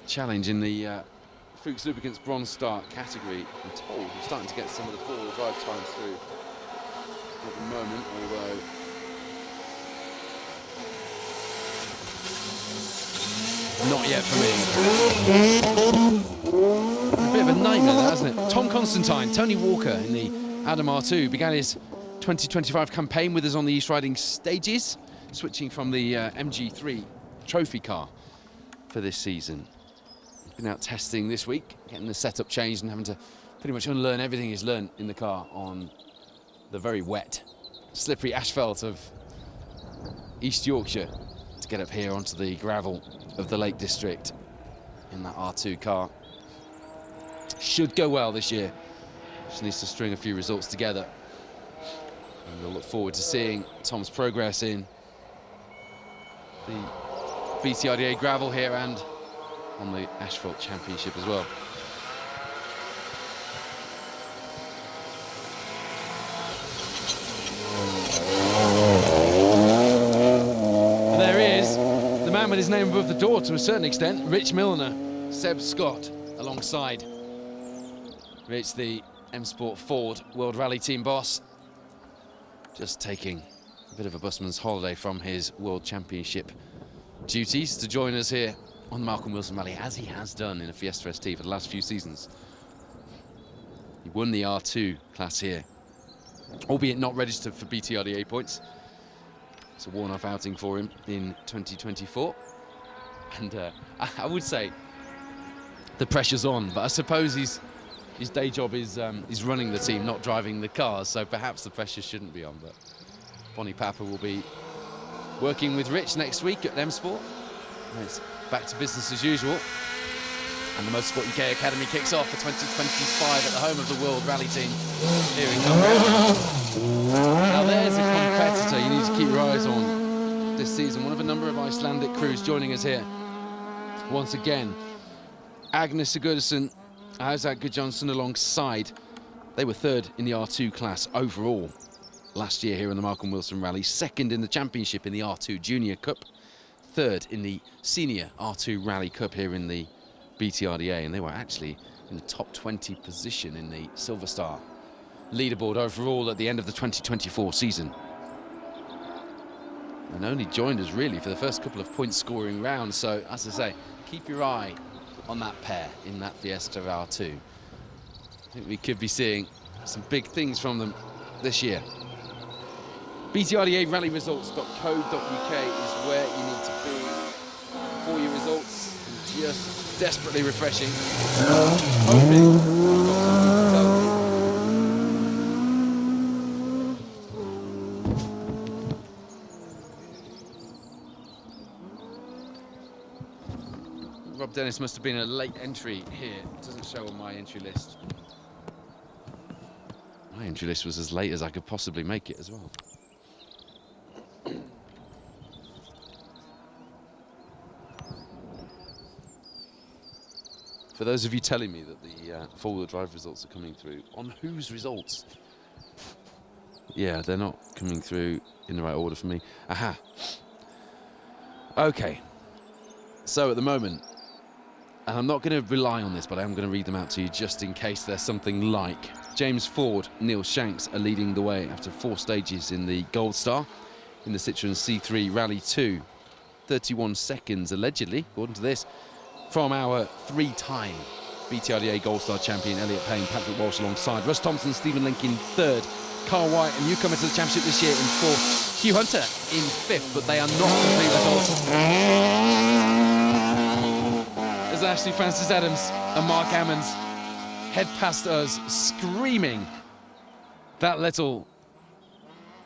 challenge in the Fuchs Lubricants Bronze Star category. I'm told we're starting to get some of the four-wheel drive times through at the moment, although not yet for me. A bit of a nightmare, that, hasn't it? Tom Constantine, Tony Walker in the Adam R2 began his 2025 campaign with us on the East Riding stages, switching from the MG3 trophy car for this season. Been out testing this week, getting the setup changed and having to pretty much unlearn everything he's learned in the car on the very wet, slippery asphalt of East Yorkshire to get up here onto the gravel of the Lake District in that R2 car. Should go well this year. Just needs to string a few results together. And we'll look forward to seeing Tom's progress in the BTRDA gravel here and on the Asphalt Championship as well. And there he is, the man with his name above the door to a certain extent, Rich Milner, Seb Scott alongside Rich, the M Sport Ford World Rally Team boss, just taking a bit of a busman's holiday from his World Championship duties to join us here on the Malcolm Wilson Rally, as he has done in a Fiesta ST for the last few seasons. He won the R2 class here, albeit not registered for BTRDA points. It's a worn-off outing for him in 2024. And I would say the pressure's on, but I suppose his day job is running the team, not driving the cars, so perhaps the pressure shouldn't be on. But Bonnie Papa will be working with Rich next week at M Sport. It's back to business as usual. And the Motorsport UK Academy kicks off for 2025 at the home of the World Rally Team here in Cumbria. Now there's a competitor you need to keep your eyes on this season. One of a number of Icelandic crews joining us here once again. Agnes Sigurðsson, Isaac Gudjonsson alongside. They were third in the R2 class overall last year here in the Malcolm Wilson Rally, second in the championship in the R2 Junior Cup, third in the Senior R2 Rally Cup here in the BTRDA, and they were actually in the top 20 position in the Silver Star leaderboard overall at the end of the 2024 season. and only joined us really for the first couple of point scoring rounds. So as I say, keep your eye on that pair in that Fiesta R2. I think we could be seeing some big things from them this year. BTRDA rallyresults.co.uk is where you need to be for your results. Just desperately refreshing. Hoping Rob Dennis must have been a late entry here. It doesn't show on my entry list. My entry list was as late as I could possibly make it as well. For those of you telling me that the four-wheel drive results are coming through, on whose results? Yeah, they're not coming through in the right order for me. Aha. Okay. So at the moment, and I'm not going to rely on this, but I am going to read them out to you just in case there's something like. James Ford, Neil Shanks are leading the way after 4 stages in the Gold Star. In the Citroën C3 Rally 2, 31 seconds allegedly, according to this, from our 3-time BTRDA Gold Star champion Elliot Payne, Patrick Walsh alongside Russ Thompson, Stephen Link in 3rd, Carl White, a newcomer to the championship this year, in 4th, Hugh Hunter in 5th, but they are not complete results. As Ashley Francis Adams and Mark Ammons head past us screaming that little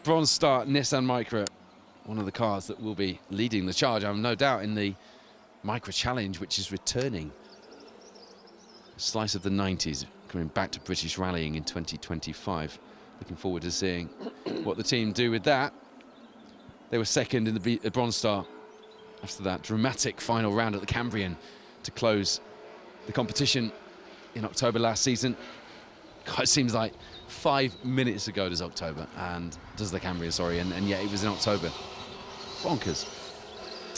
Bronze Star Nissan Micra, one of the cars that will be leading the charge, I'm no doubt, in the Micra Challenge, which is returning. A slice of the 90s, coming back to British rallying in 2025. Looking forward to seeing what the team do with that. They were second in the Bronze Star after that dramatic final round at the Cambrian to close the competition in October last season. God, it seems like 5 minutes ago does October, and does the Cambrian, sorry, and yet it was in October. Bonkers.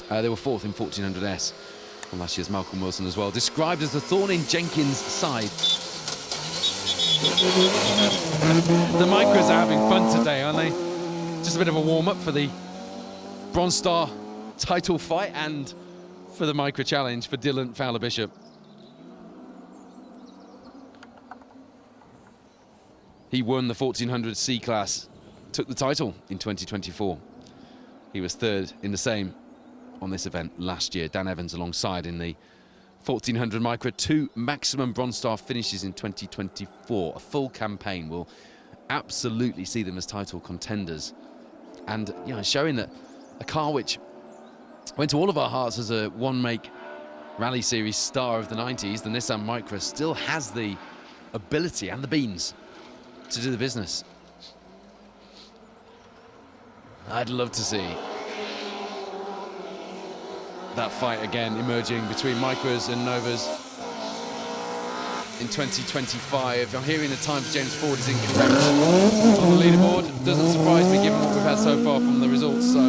They were 4th in 1400S on last year's Malcolm Wilson as well. Described as the thorn in Jenkins' side. The Micras are having fun today, aren't they? Just a bit of a warm-up for the Bronze Star title fight and for the Micra Challenge for Dylan Fowler-Bishop. He won the 1400 C class, took the title in 2024. He was 3rd in the same on this event last year. Dan Evans alongside in the 1400 Micra. 2 maximum Bronze Star finishes in 2024. A full campaign will absolutely see them as title contenders. And, you know, showing that a car which went to all of our hearts as a one-make rally series star of the 90s, the Nissan Micra, still has the ability and the beans to do the business. I'd love to see that fight again emerging between Micras and Novas in 2025. I'm hearing the time for James Ford is incorrect on the leaderboard. Doesn't surprise me given what we've had so far from the results, so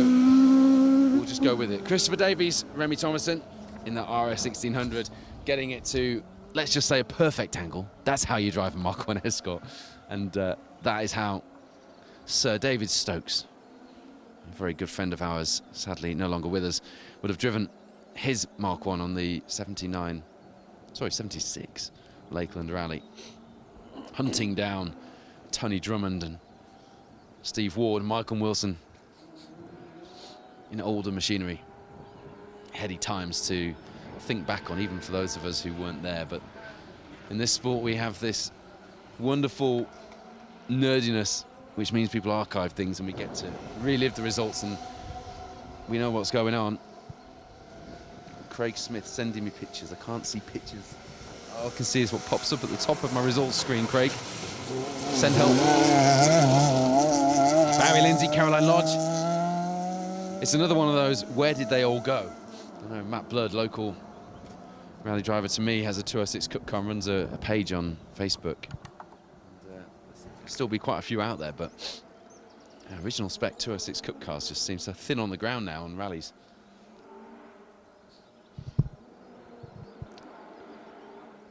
we'll just go with it. Christopher Davies, Remy Thomason in the RS 1600, getting it to, let's just say, a perfect angle. That's how you drive a Mark 1 Escort. And that is how Sir David Stokes, a very good friend of ours, sadly no longer with us, would have driven his Mark 1 on the 76 Lakeland Rally, hunting down Tony Drummond and Steve Ward and Michael Wilson in older machinery. Heady times to think back on, even for those of us who weren't there. But in this sport we have this wonderful nerdiness, which means people archive things and we get to relive the results and we know what's going on. Craig Smith sending me pictures. I can't see pictures. All I can see is what pops up at the top of my results screen, Craig. Send help. Barry Lindsay, Caroline Lodge. It's another one of those, where did they all go? I know Matt Blood, local rally driver to me, has a 206 Cup car and runs a page on Facebook. There'll still be quite a few out there, but original spec 206 Cup cars just seem so thin on the ground now on rallies.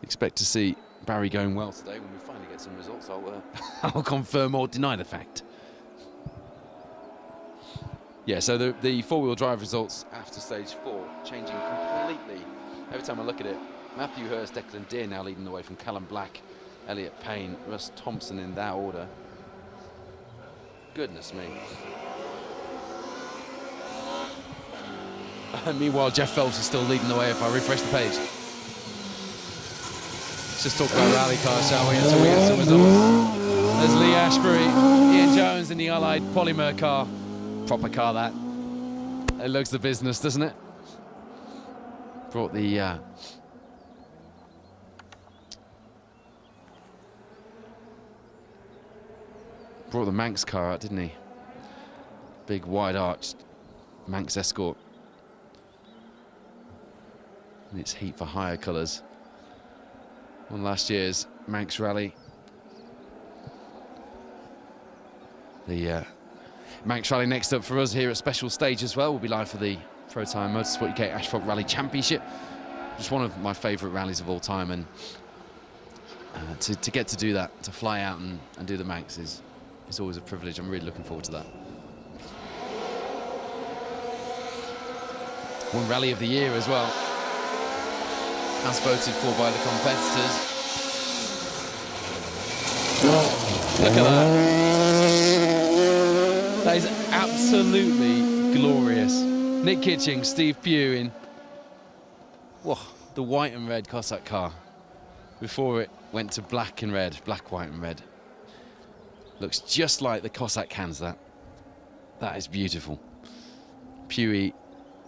Expect to see Barry going well today. When we finally get some results, I'll confirm or deny the fact. Yeah, so the four-wheel drive results after stage 4 changing completely. Every time I look at it, Matthew Hurst, Declan Deere now leading the way from Callum Black, Elliot Payne, Russ Thompson in that order. Goodness me. Meanwhile, Jeff Phelps is still leading the way if I refresh the page. Let's just talk about rally cars, shall we, until we get some results. There's Lee Ashbury, Ian Jones in the Allied Polymer car. Proper car, that. It looks the business, doesn't it? Brought the Manx car out, didn't he? Big wide-arched Manx Escort. And its heat for hire colours. On last year's Manx Rally. The Manx Rally next up for us here at Special Stage as well. We'll be live for the Protyre Motorsport UK Asphalt Rally Championship. Just one of my favourite rallies of all time, and to get to do that, to fly out and do the Manx is always a privilege. I'm really looking forward to that. One Rally of the Year as well, as voted for by the competitors. Look at that. That is absolutely glorious. Nick Kitching, Steve Pugh in the white and red Cossack car before it went to black and red, black, white and red. Looks just like the Cossack cans, that. That is beautiful. Pughy,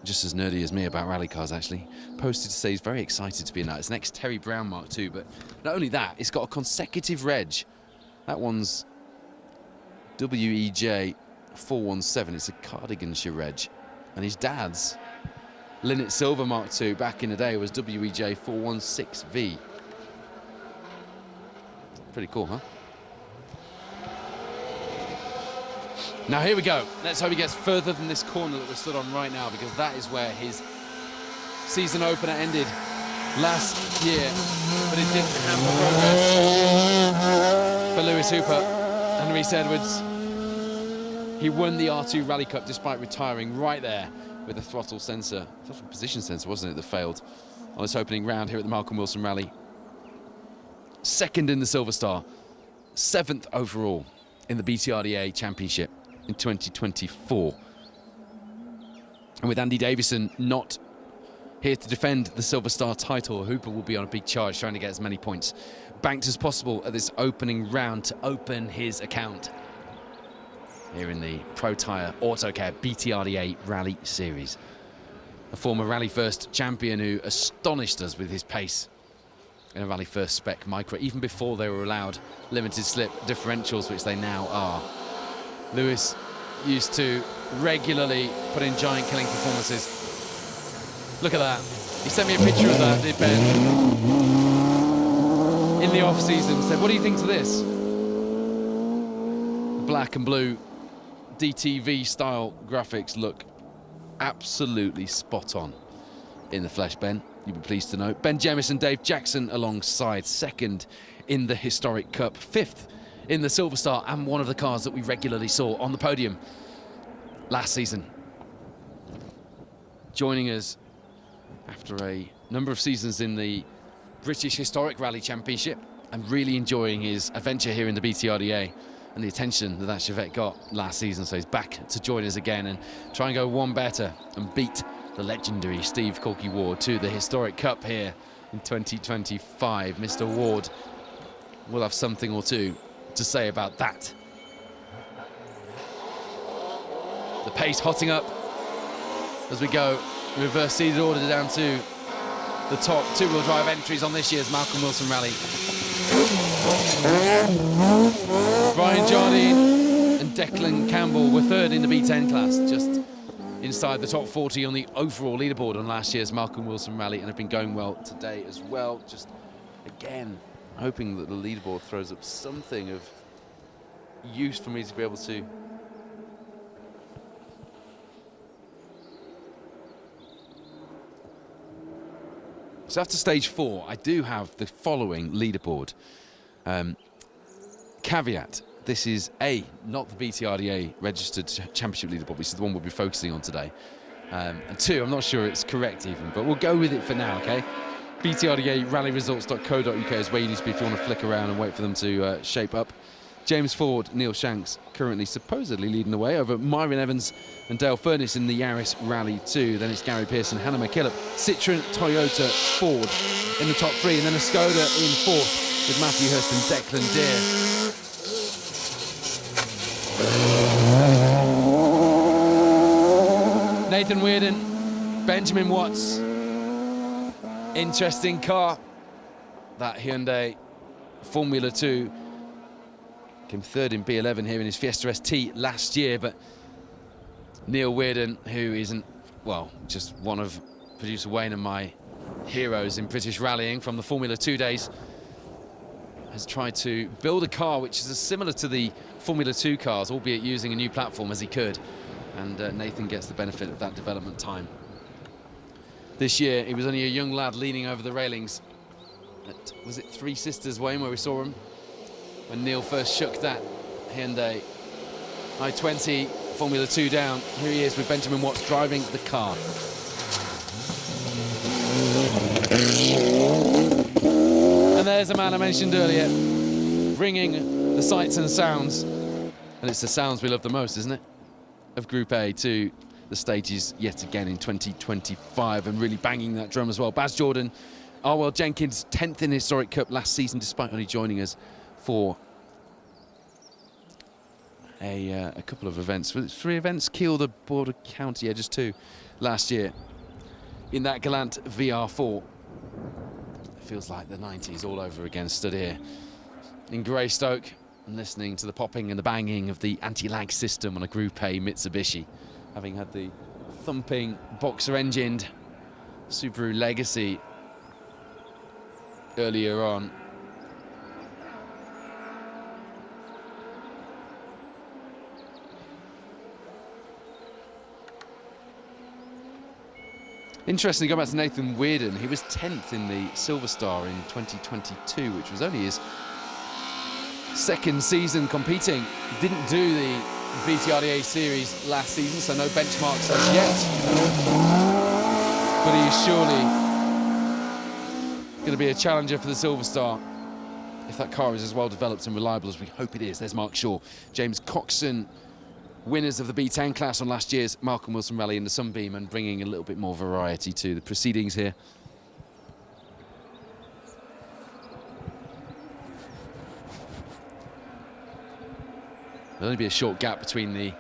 just as nerdy as me about rally cars actually, posted to say he's very excited to be in that. It's an ex-Terry Brown Mark II, but not only that, it's got a consecutive reg. That one's WEJ 417, it's a Cardiganshire reg. And his dad's Linnet Silver Mark II back in the day was WEJ 416V. Pretty cool, huh? Now here we go. Let's hope he gets further than this corner that we're stood on right now, because that is where his season opener ended last year. But it didn't hamper progress for Lewis Hooper and Rhys Edwards. He won the R2 Rally Cup despite retiring right there with a throttle sensor, throttle position sensor, wasn't it, that failed on this opening round here at the Malcolm Wilson Rally. Second in the Silver Star, 7th overall in the BTRDA Championship in 2024. And with Andy Davison not here to defend the Silver Star title, Hooper will be on a big charge, trying to get as many points banked as possible at this opening round to open his account here in the Protyre AutoCare BTRDA Rally Series. A former Rally First champion who astonished us with his pace in a Rally First spec micro, even before they were allowed limited slip differentials, which they now are. Lewis used to regularly put in giant killing performances. Look at that. He sent me a picture of that, did Ben, in the off-season. Said, what do you think of this? The black and blue DTV style graphics look absolutely spot on in the flesh, Ben. You'll be pleased to know. Ben Jemison, Dave Jackson alongside, 2nd in the Historic Cup, 5th in the Silver Star, and one of the cars that we regularly saw on the podium last season. Joining us after a number of seasons in the British Historic Rally Championship and really enjoying his adventure here in the BTRDA and the attention that Chevette got last season. So he's back to join us again and try and go one better and beat the legendary Steve Corky Ward to the Historic Cup here in 2025. Mr. Ward will have something or two to say about that. The pace hotting up as we go reverse seated order down to the top 2-wheel drive entries on this year's Malcolm Wilson Rally. Brian Jardine and Declan Campbell were 3rd in the B10 class, just inside the top 40 on the overall leaderboard on last year's Malcolm Wilson Rally, and have been going well today as well. Just again hoping that the leaderboard throws up something of use for me to be able to So after stage 4, I do have the following leaderboard. Caveat, this is not the BTRDA registered championship leaderboard, which is the one we'll be focusing on today. And 2, I'm not sure it's correct even, but we'll go with it for now, okay? BTRDA rallyresults.co.uk is where you need to be if you want to flick around and wait for them to shape up. James Ford, Neil Shanks currently supposedly leading the way over Myron Evans and Dale Furness in the Yaris Rally 2. Then it's Gary Pearson, Hannah McKillop, Citroen, Toyota, Ford in the top 3, and then a Skoda in 4th with Matthew Hurst and Declan Deere. Nathan Weirden, Benjamin Watts. Interesting car, that Hyundai Formula 2. Came 3rd in B11 here in his Fiesta ST last year, but Neil Weirden, who isn't, well, just one of producer Wayne and my heroes in British rallying from the Formula 2 days, has tried to build a car which is as similar to the Formula 2 cars, albeit using a new platform as he could. And Nathan gets the benefit of that development time. This year, he was only a young lad leaning over the railings at, was it Three Sisters, Wayne, where we saw him? When Neil first shook that Hyundai i20 Formula 2 down. Here he is with Benjamin Watts driving the car. And there's the man I mentioned earlier, bringing the sights and sounds, and it's the sounds we love the most, isn't it? Of Group A to the stages yet again in 2025, and really banging that drum as well. Baz Jordan, Arwell Jenkins, 10th in Historic Cup last season, despite only joining us for a couple of events. Was it 3 events? Kielder, Border County, just 2 last year in that Galant VR4. It feels like the 90s all over again, stood here in Greystoke and listening to the popping and the banging of the anti-lag system on a Group A Mitsubishi, having had the thumping boxer-engined Subaru Legacy earlier on. Interestingly, go back to Nathan Weirden, he was 10th in the Silver Star in 2022, which was only his 2nd season competing. He didn't do the BTRDA series last season, so no benchmarks as yet. But he is surely going to be a challenger for the Silver Star if that car is as well developed and reliable as we hope it is. There's Mark Shaw, James Coxon, winners of the B10 class on last year's Malcolm Wilson Rally in the Sunbeam, and bringing a little bit more variety to the proceedings here. There'll only be a short gap between the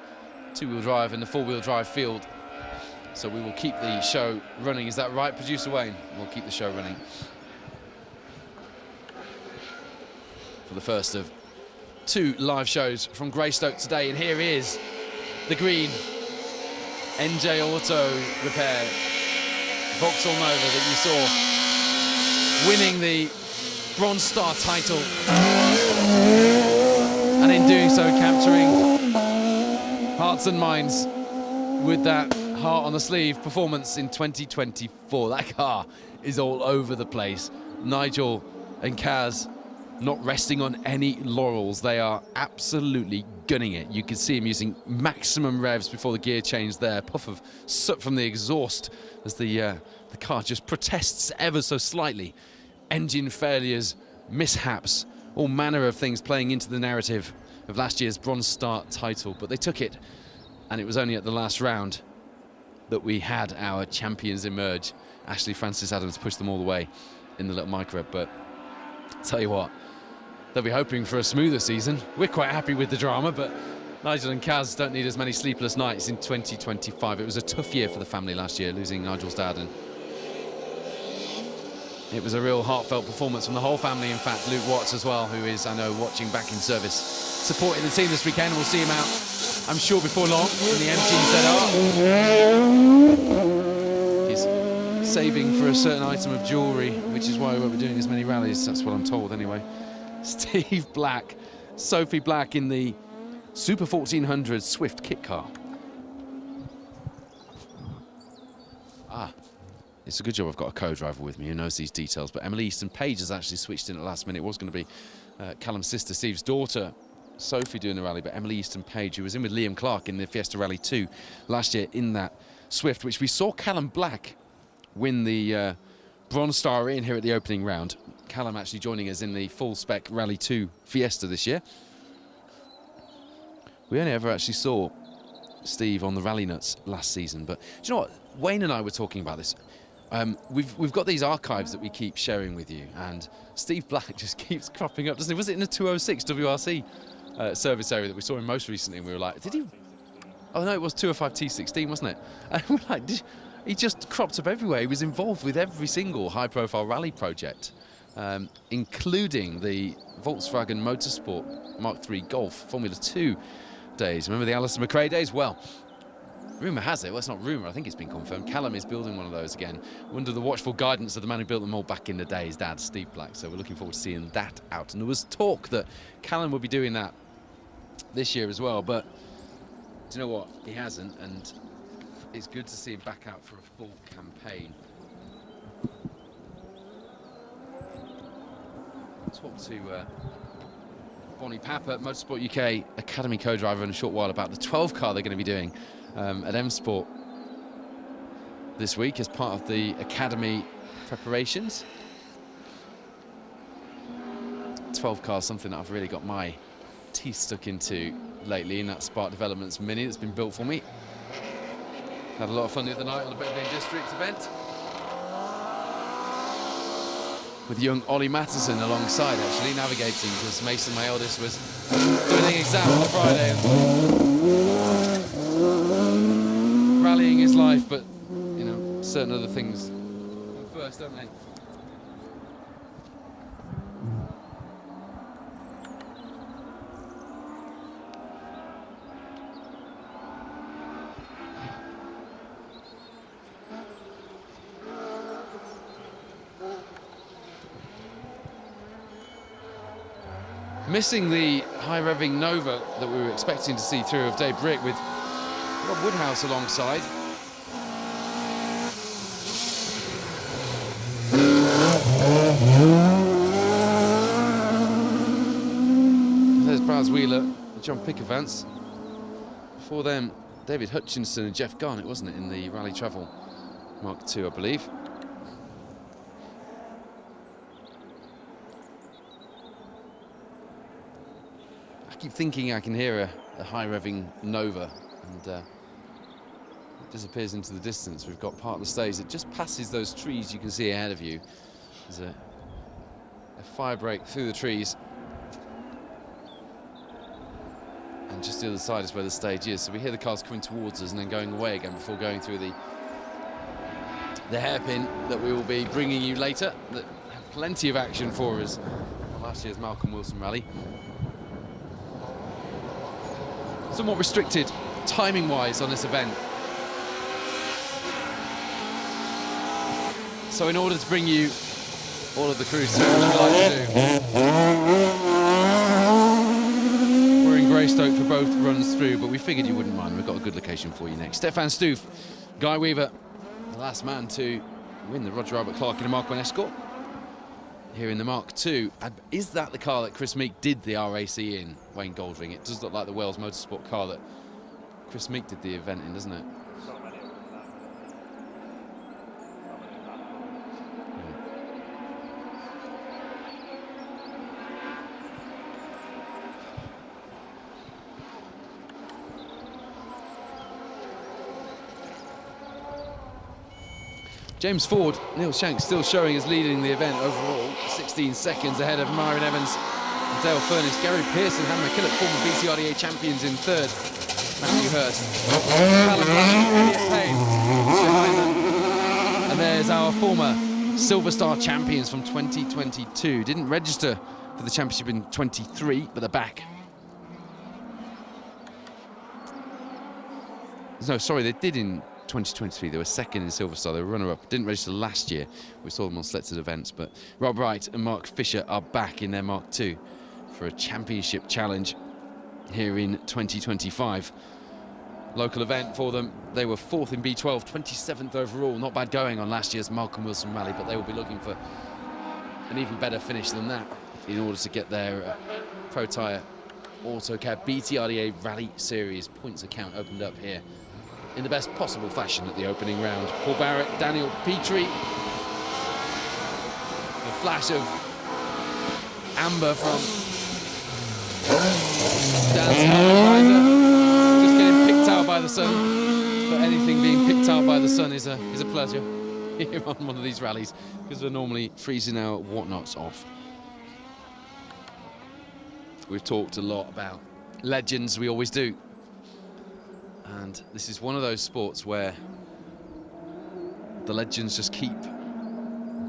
2-wheel drive and the 4-wheel drive field, so we will keep the show running. Is that right, producer Wayne? We'll keep the show running for the first of 2 live shows from Greystoke today, and here is the green NJ Auto Repair Vauxhall Nova that you saw winning the Bronze Star title, and in doing so capturing hearts and minds with that heart on the sleeve performance in 2024. That car is all over the place. Nigel and Kaz not resting on any laurels. They are absolutely gunning it. You can see him using maximum revs before the gear change there. Puff of soot from the exhaust as the car just protests ever so slightly. Engine failures, mishaps, all manner of things playing into the narrative of last year's Bronze Star title. But they took it, and it was only at the last round that we had our champions emerge. Ashley Francis Adams pushed them all the way in the little micro, but I'll tell you what, they'll be hoping for a smoother season. We're quite happy with the drama, but Nigel and Kaz don't need as many sleepless nights in 2025. It was a tough year for the family last year, losing Nigel's dad, and it was a real heartfelt performance from the whole family. In fact, Luke Watts as well, who is, I know, watching back in service, supporting the team this weekend. We'll see him out, I'm sure, before long in the M Team setup. He's saving for a certain item of jewellery, which is why we won't be doing as many rallies. That's what I'm told anyway. Steve Black, Sophie Black in the Super 1400 Swift kit car. It's a good job I've got a co-driver with me who knows these details, but Emily Easton Page has actually switched in at the last minute. It was going to be Callum's sister, Steve's daughter, Sophie doing the rally, but Emily Easton-Page, who was in with Liam Clark in the Fiesta Rally 2 last year in that Swift, which we saw Callum Black win the Bronze Star in here at the opening round. Callum actually joining us in the full spec Rally 2 Fiesta this year. We only ever actually saw Steve on the Rally Nuts last season, but do you know what? Wayne and I were talking about this. We've got these archives that we keep sharing with you, and Steve Black just keeps cropping up, doesn't he? Was it in the 206 WRC service area that we saw him most recently, and we were like, did he? Oh no, it was 205 T16, wasn't it? And we're like, he just cropped up everywhere. He was involved with every single high-profile rally project, including the Volkswagen Motorsport Mark III Golf Formula 2 days. Remember the Alison McRae days? Well, rumour has it, well, it's not rumour, I think it's been confirmed, Callum is building one of those again under the watchful guidance of the man who built them all back in the day, his dad, Steve Black. So we're looking forward to seeing that out. And there was talk that Callum will be doing that this year as well, but do you know what? He hasn't, and it's good to see him back out for a full campaign. Talk to Bonnie Papper, Motorsport UK Academy co-driver, in a short while about the 12 car they're going to be doing at M Sport this week as part of the Academy preparations. 12 car, something that I've really got my teeth stuck into lately, in that Spark Developments Mini that's been built for me. Had a lot of fun the other night on the Bedford Districts event with young Ollie Matteson alongside, actually navigating, because Mason, my eldest, was doing the exam on Friday and rallying his life, but you know, certain other things come first, don't they? Missing the high-revving Nova that we were expecting to see through of Dave Brick, with Rob Woodhouse alongside. There's Braz Wheeler and John Pickavance. Before them, David Hutchinson and Jeff Garnett, wasn't it, in the Rally Travel Mark II, I believe. I keep thinking I can hear a high-revving Nova, and it disappears into the distance. We've got part of the stage that just passes those trees you can see ahead of you. There's a fire break through the trees, and just the other side is where the stage is. So we hear the cars coming towards us and then going away again before going through the hairpin that we will be bringing you later, that had plenty of action for us on last year's Malcolm Wilson Rally. Somewhat restricted timing-wise on this event. So in order to bring you all of the crews through, which we'd like to do, we're in Greystoke for both runs through, but we figured you wouldn't mind. We've got a good location for you next. Stefan Stoof, Guy Weaver, the last man to win the Roger Albert Clark in a Mark I Escort. Here in the Mark II. Is that the car that Chris Meek did the RAC in, Wayne Goldring? It does look like the Wales Motorsport car that Chris Meek did the event in, doesn't it? James Ford, Neil Shanks still showing as leading the event overall, 16 seconds ahead of Myron Evans and Dale Furness. Gary Pearson, Hannah McKillop, former BTRDA champions in third. Matthew Hurst, Callum Black, Elliot Payne behind them. And there's our former Silver Star champions from 2022. Didn't register for the championship in 23, but they're back. No, sorry, they did in 2023. They were second in Silver Star. They were runner-up. Didn't register last year. We saw them on selected events. But Rob Wright and Mark Fisher are back in their Mark II for a championship challenge here in 2025. Local event for them. They were 4th in B12, 27th overall. Not bad going on last year's Malcolm Wilson Rally, but they will be looking for an even better finish than that in order to get their Protyre AutoCAD BTRDA Rally Series points account opened up here in the best possible fashion at the opening round. Paul Barrett, Daniel Petrie. The flash of amber from Dan's helmet visor. Just getting picked out by the sun. But anything being picked out by the sun is a pleasure here on one of these rallies, because we're normally freezing our whatnots off. We've talked a lot about legends, we always do. And this is one of those sports where the legends just keep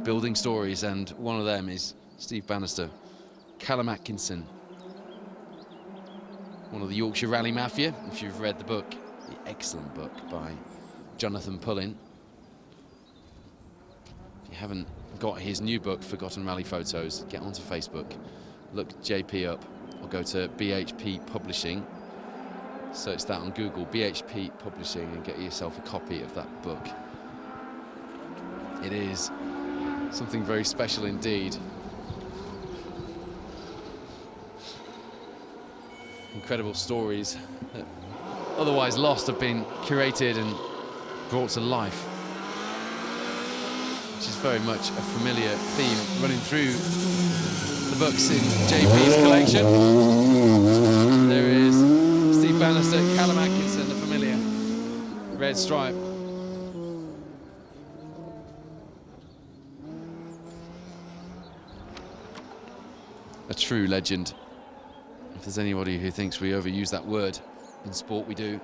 building stories, and one of them is Steve Bannister, Callum Atkinson, one of the Yorkshire Rally Mafia, if you've read the book, the excellent book by Jonathan Pullin. If you haven't got his new book, Forgotten Rally Photos, get onto Facebook, look JP up, or go to BHP Publishing. Search that on Google, BHP Publishing, and get yourself a copy of that book. It is something very special indeed. Incredible stories that otherwise lost have been curated and brought to life, which is very much a familiar theme running through the books in JP's collection. There is Steve Bannister, Callum Atkinson, the familiar red stripe. A true legend. If there's anybody who thinks we overuse that word in sport, we do.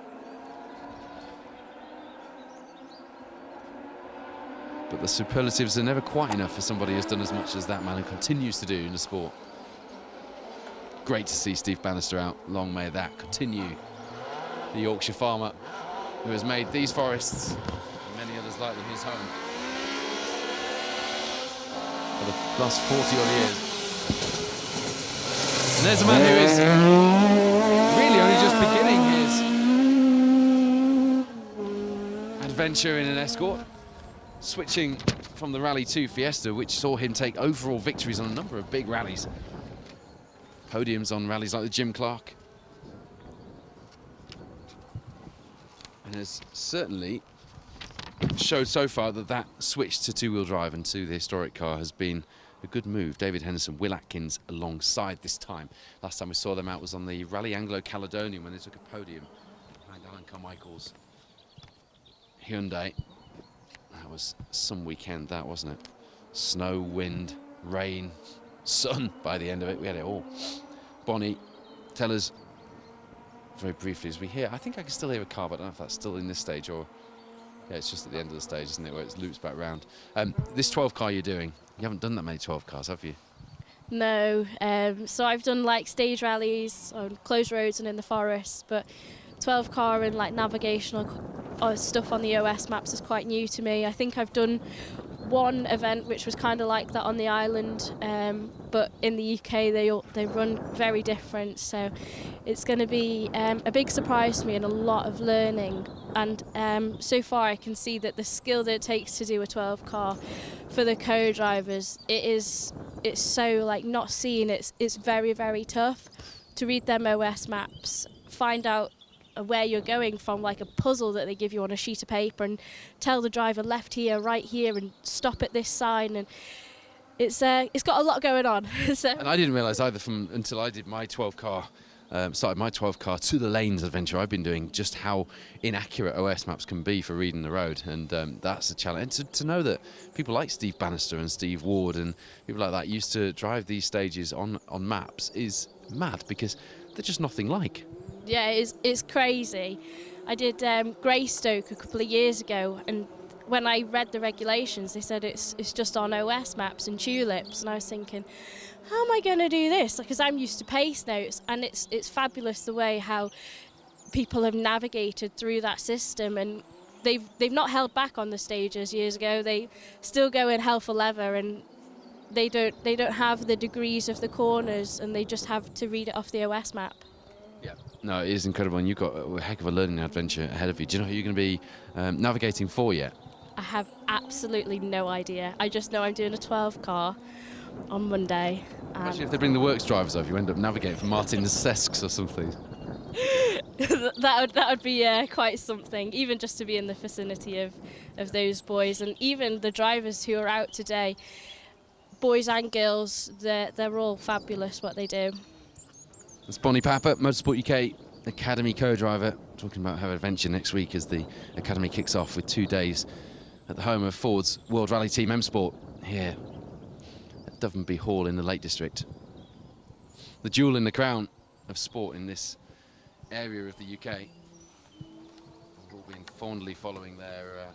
But the superlatives are never quite enough for somebody who's done as much as that man and continues to do in the sport. Great to see Steve Bannister out. Long may that continue. The Yorkshire farmer who has made these forests and many others like them his home for the last 40 odd years. And there's a man who is really only just beginning his adventure in an escort, switching from the Rally 2 Fiesta, which saw him take overall victories on a number of big rallies. Podiums on rallies like the Jim Clark. And has certainly showed so far that that switch to two-wheel drive and to the historic car has been a good move. David Henderson, Will Atkins alongside this time. Last time we saw them out was on the Rally Anglo-Caledonian when they took a podium behind Alan Carmichael's Hyundai. That was some weekend, that, wasn't it? Snow, wind, rain, sun by the end of it. We had it all. Bonnie, tell us very briefly as we hear. I think I can still hear a car, but I don't know if that's still in this stage or... Yeah, it's just at the end of the stage, isn't it, where it loops back round. This 12 car you're doing, you haven't done that many 12 cars, have you? No, so I've done like stage rallies on closed roads and in the forest, but 12 car and like navigational stuff on the OS maps is quite new to me. I think I've done one event which was kind of like that on the island, but in the UK they run very different, so it's going to be a big surprise to me and a lot of learning. And so far I can see that the skill that it takes to do a 12 car for the co-drivers, it's so like not seen. It's very, very tough to read them OS maps, find out where you're going from, like a puzzle that they give you on a sheet of paper, and tell the driver left here, right here, and stop at this sign. And it's got a lot going on. So. And I didn't realise either until I did my 12 car. Started my 12 car to the lanes adventure I've been doing, just how inaccurate OS maps can be for reading the road, and that's a challenge. And to know that people like Steve Bannister and Steve Ward and people like that used to drive these stages on maps is mad, because they're just nothing like. Yeah, it's crazy. I did Greystoke a couple of years ago, and when I read the regulations, they said it's just on OS maps and tulips, and I was thinking, how am I going to do this? Because I'm used to pace notes, and it's fabulous the way how people have navigated through that system, and they've not held back on the stages years ago. They still go in hell for leather, and they don't have the degrees of the corners, and they just have to read it off the OS map. Yeah, no, it is incredible, and you've got a heck of a learning adventure ahead of you. Do you know who you're going to be navigating for yet? I have absolutely no idea. I just know I'm doing a 12 car. on Monday. Imagine if they bring the works drivers over, you end up navigating for Martin's Sesks or something. that would be quite something, even just to be in the vicinity of those boys, and even the drivers who are out today, boys and girls, they're all fabulous what they do. That's Bonnie Papper, Motorsport UK Academy co-driver, talking about her adventure next week as the Academy kicks off with 2 days at the home of Ford's World Rally Team M Sport here at Dovenby Hall in the Lake District. The jewel in the crown of sport in this area of the UK. We've all been fondly following their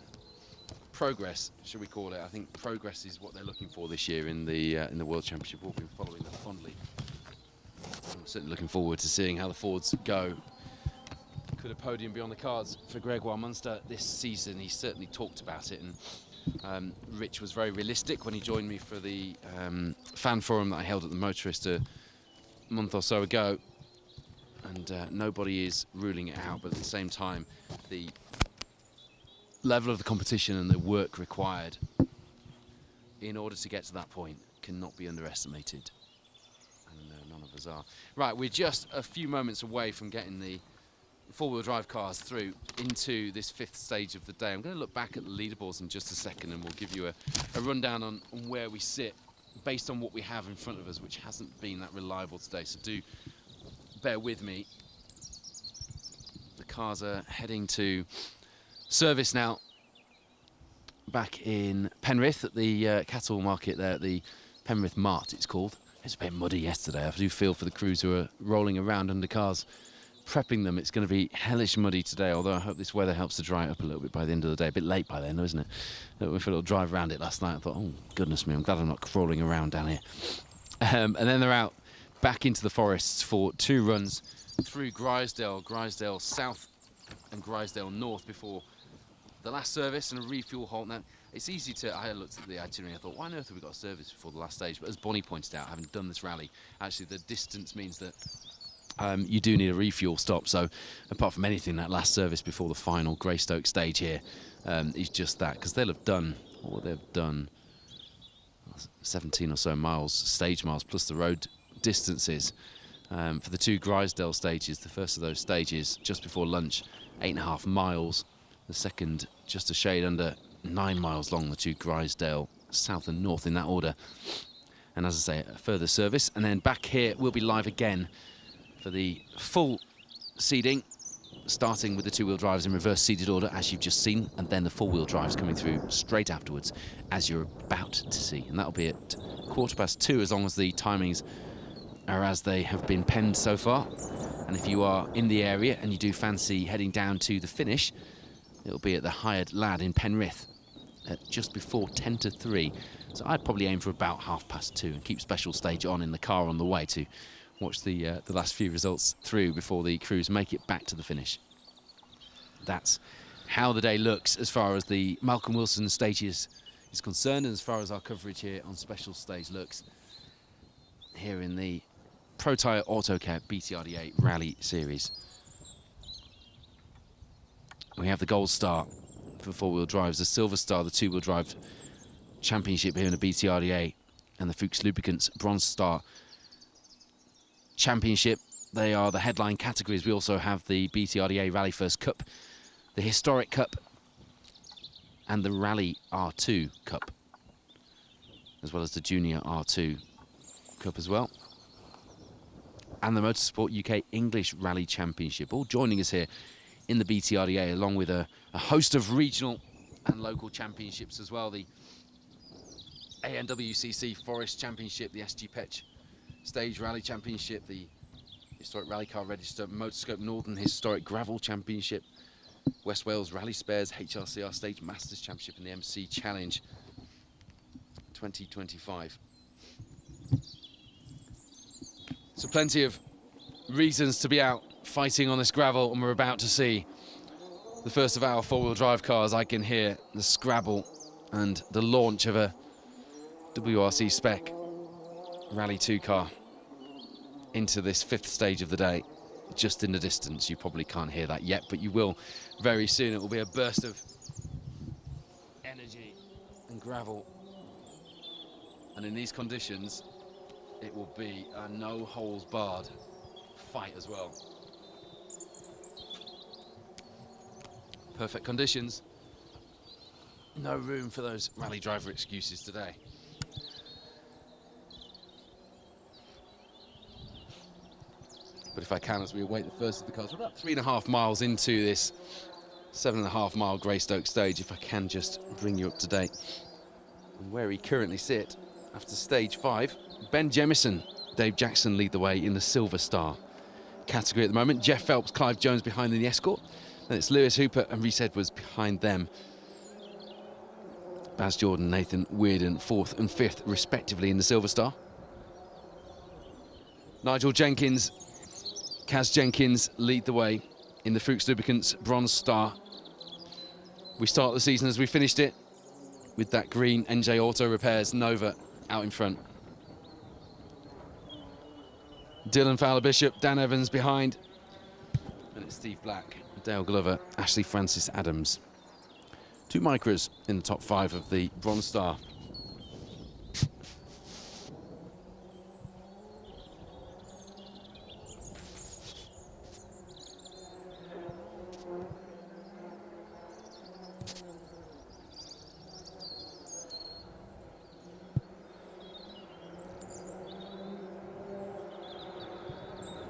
progress, should we call it. I think progress is what they're looking for this year in the World Championship. We've all been following them fondly. I'm certainly looking forward to seeing how the Fords go. Could a podium be on the cards for Gregoire Munster this season? He certainly talked about it, and Rich was very realistic when he joined me for the fan forum that I held at the Motorist a month or so ago. And nobody is ruling it out, but at the same time, the level of the competition and the work required in order to get to that point cannot be underestimated. And none of us are. Right, we're just a few moments away from getting the four-wheel drive cars through into this fifth stage of the day. I'm going to look back at the leaderboards in just a second, and we'll give you a rundown on where we sit based on what we have in front of us, which hasn't been that reliable today. So do bear with me. The cars are heading to service now back in Penrith at the cattle market there at the Penrith Mart, it's called. It was a bit muddy yesterday. I do feel for the crews who are rolling around under cars, prepping them. It's going to be hellish muddy today, although I hope this weather helps to dry it up a little bit by the end of the day. A bit late by then, though, isn't it? We went for a little drive around it last night. I thought, oh, goodness me, I'm glad I'm not crawling around down here. And then they're out back into the forests for 2 runs through Grisdale South and Grisdale North before the last service and a refuel halt. Now, it's easy to, I looked at the itinerary, I thought, why on earth have we got a service before the last stage? But as Bonnie pointed out, having done this rally, actually the distance means that you do need a refuel stop. So apart from anything, that last service before the final Greystoke stage here is just that, because they'll have done, or they've done 17 or so miles, stage miles, plus the road distances for the 2 Grisdale stages. The first of those stages just before lunch, 8.5 miles. The second just a shade under 9 miles long, the 2 Grisdale South and North in that order. And as I say, a further service. And then back here, we'll be live again for the full seeding, starting with the 2-wheel drives in reverse seeded order, as you've just seen, and then the 4-wheel drives coming through straight afterwards, as you're about to see. And that'll be at 2:15, as long as the timings are as they have been penned so far. And if you are in the area and you do fancy heading down to the finish, it'll be at the Hired Lad in Penrith at just before 2:50. So I'd probably aim for about 2:30 and keep special stage on in the car on the way to watch the last few results through before the crews make it back to the finish. That's how the day looks as far as the Malcolm Wilson stages is concerned, and as far as our coverage here on special stage looks here in the Protyre AutoCare BTRDA Rally Series. We have the Gold Star for 4-wheel drives, the Silver Star, the 2-wheel drive championship here in the BTRDA, and the Fuchs Lubricants Bronze Star Championship. They are the headline categories. We also have the BTRDA Rally First Cup, the Historic Cup, and the Rally R2 Cup, as well as the Junior R2 Cup as well, and the Motorsport UK English Rally Championship, all joining us here in the BTRDA, along with a host of regional and local championships as well. The ANWCC Forest Championship, the SG Petch Stage Rally Championship, the Historic Rally Car Register Motorscope Northern Historic Gravel Championship, West Wales Rally Spares HRCR Stage Masters Championship, and the MC Challenge 2025. So plenty of reasons to be out fighting on this gravel, and we're about to see the first of our 4-wheel drive cars. I can hear the scrabble and the launch of a WRC spec Rally 2 car into this 5th stage of the day. Just in the distance, you probably can't hear that yet, but you will very soon. It will be a burst of energy and gravel And in these conditions, it will be a no holes barred fight as well. Perfect conditions. No room for those rally driver excuses today. But if I can, as we await the first of the cars, we're about 3.5 miles into this 7.5 mile Greystoke stage. If I can just bring you up to date on where he currently sit after stage 5. Ben Jemison, Dave Jackson lead the way in the Silver Star category at the moment. Jeff Phelps, Clive Jones behind in the Escort. Then it's Lewis Hooper and Rhys Edwards behind them. Baz Jordan, Nathan Weirden, 4th and 5th respectively in the Silver Star. Nigel Jenkins, Kaz Jenkins lead the way in the Fuchs Lubricants Bronze Star. We start the season as we finished it with that green NJ Auto Repairs Nova out in front. Dylan Fowler-Bishop, Dan Evans behind. And it's Steve Black, Dale Glover, Ashley Francis Adams. 2 Micras in the top 5 of the Bronze Star.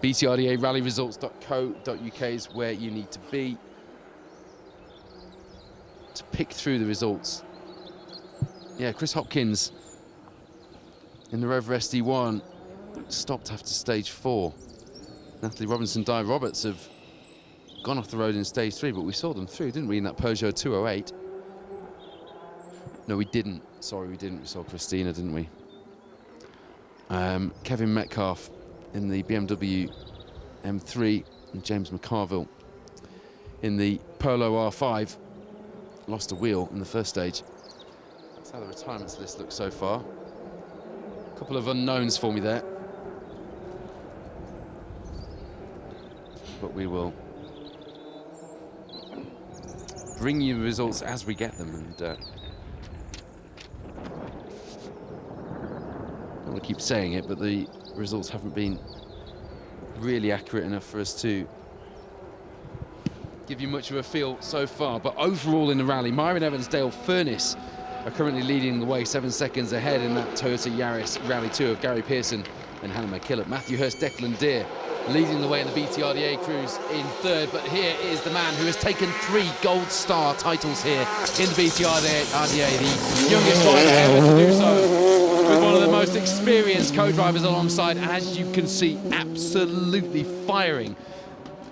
BTRDA rallyresults.co.uk is where you need to be to pick through the results. Yeah, Chris Hopkins in the Rover SD1 stopped after stage 4. Natalie Robinson, Di Roberts have gone off the road in stage 3, but we saw them through, didn't we, in that Peugeot 208? No, we didn't. Sorry, we didn't. We saw Christina, didn't we? Kevin Metcalf in the BMW M3 and James McCarville in the Polo R5. Lost a wheel in the first stage. That's how the retirements list looks so far. A couple of unknowns for me there. But we will bring you the results as we get them. And I don't want to keep saying it, but the results haven't been really accurate enough for us to give you much of a feel so far. But overall in the rally, Myron Evans, Dale Furness are currently leading the way, 7 seconds ahead in that Toyota Yaris Rally 2 of Gary Pearson and Hannah McKillop. Matthew Hurst, Declan Deere leading the way in the BTRDA crews in 3rd. But here is the man who has taken 3 Gold Star titles here in the BTRDA, the youngest driver ever to do so, with one of the most experienced co-drivers alongside, and as you can see, absolutely firing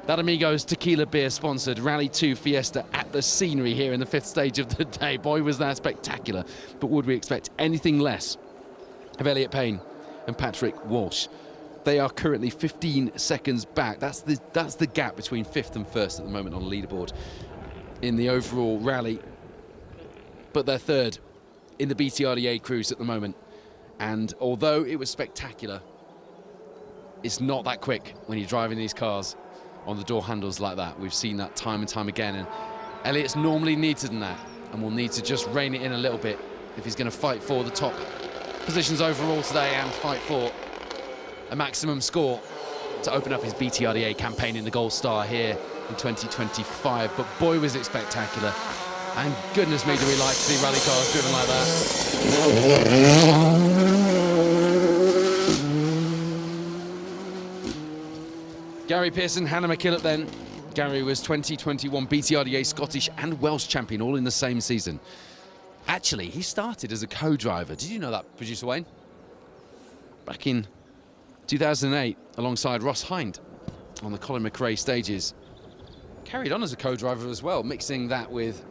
that Amigos Tequila Beer sponsored Rally 2 Fiesta at the Scenery here in the 5th stage of the day. Boy, was that spectacular. But would we expect anything less of Elliot Payne and Patrick Walsh? They are currently 15 seconds back. That's the gap between 5th and 1st at the moment on the leaderboard in the overall rally. But they're 3rd in the BTRDA crews at the moment. And although it was spectacular, it's not that quick when you're driving these cars on the door handles like that. We've seen that time and time again, and Elliot's normally neater than that and will need to just rein it in a little bit if he's going to fight for the top positions overall today and fight for a maximum score to open up his BTRDA campaign in the Gold Star here in 2025. But boy, was it spectacular, and goodness me, do we like to see rally cars driven like that. Gary Pearson, Hannah McKillop then. Gary was 2021 BTRDA Scottish and Welsh champion all in the same season. Actually, he started as a co-driver. Did you know that, Producer Wayne? Back in 2008, alongside Ross Hind on the Colin McRae stages. Carried on as a co-driver as well, mixing that with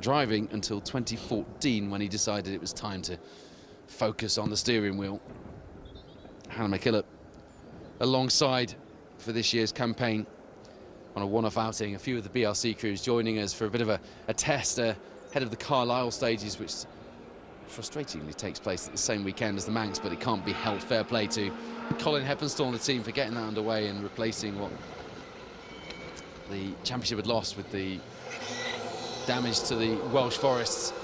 driving until 2014 when he decided it was time to focus on the steering wheel. Hannah McKillop alongside for this year's campaign on a one-off outing. A few of the BRC crews joining us for a bit of a test ahead of the Carlisle stages, which frustratingly takes place at the same weekend as the Manx, but it can't be held. Fair play to Colin Heppenstall and the team for getting that underway and replacing what the championship had lost with the damage to the Welsh forests.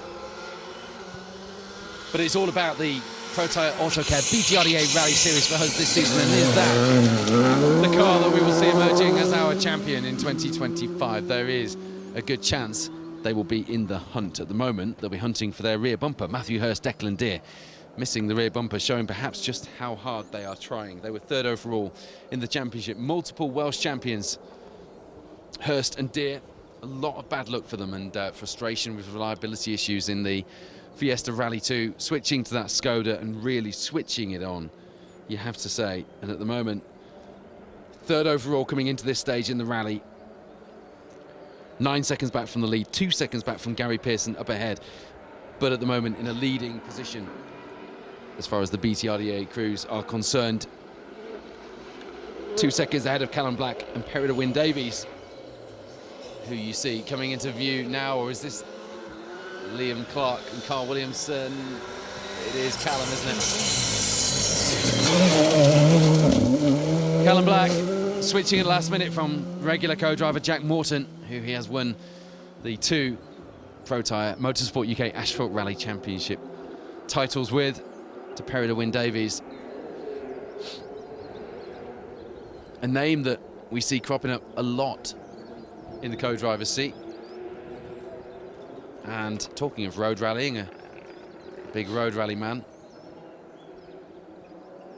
But it's all about the Protyre AutoCare BTRDA Rally Series for us this season, and is that the car that we will see emerging as our champion in 2025? There is a good chance they will be in the hunt. At the moment, they'll be hunting for their rear bumper. Matthew Hurst, Declan Deere missing the rear bumper, showing perhaps just how hard they are trying. They were third overall in the championship, multiple Welsh champions, Hurst and Deere. A lot of bad luck for them, and frustration with reliability issues in the Fiesta Rally 2, switching to that Skoda and really switching it on, you have to say. And at the moment, third overall coming into this stage in the rally. 9 seconds back from the lead, 2 seconds back from Gary Pearson up ahead, but at the moment in a leading position as far as the BTRDA crews are concerned. 2 seconds ahead of Callum Black and Protyre Wyn Davies, who you see coming into view now. Or is this Liam Clark and Carl Williamson? It is Callum, isn't it? Callum Black switching at the last minute from regular co-driver Jack Morton, who he has won the 2 Protyre Motorsport UK Asphalt Rally Championship titles with, to Protyre Wyn Davies. A name that we see cropping up a lot in the co-driver's seat. And talking of road rallying, a big road rally man,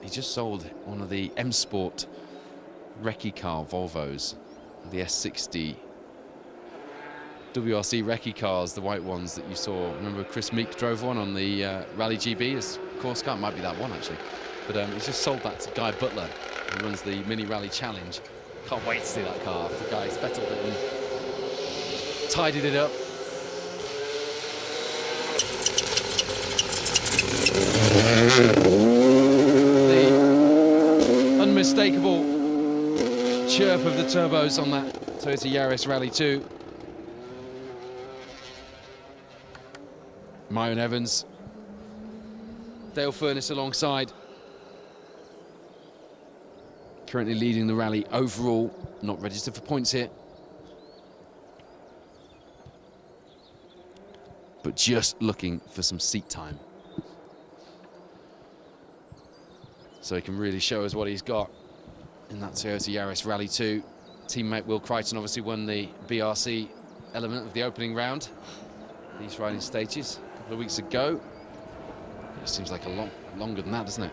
he just sold one of the M Sport recce car Volvos, the S60 WRC recce cars, the white ones that you saw. Remember Chris Meek drove one on the Rally GB as course car? Might be that one actually. But he's just sold that to Guy Butler, who runs the Mini Rally Challenge. Can't wait to see that car after Guy's fettled it and tidied it up. The unmistakable chirp of the turbos on that Toyota Yaris Rally 2. Myron Evans, Dale Furness alongside. Currently leading the rally overall, not registered for points here. But just looking for some seat time, so he can really show us what he's got in that Toyota Yaris Rally 2. Teammate Will Crichton obviously won the BRC element of the opening round, these riding stages, a couple of weeks ago. It seems like a lot longer than that, doesn't it?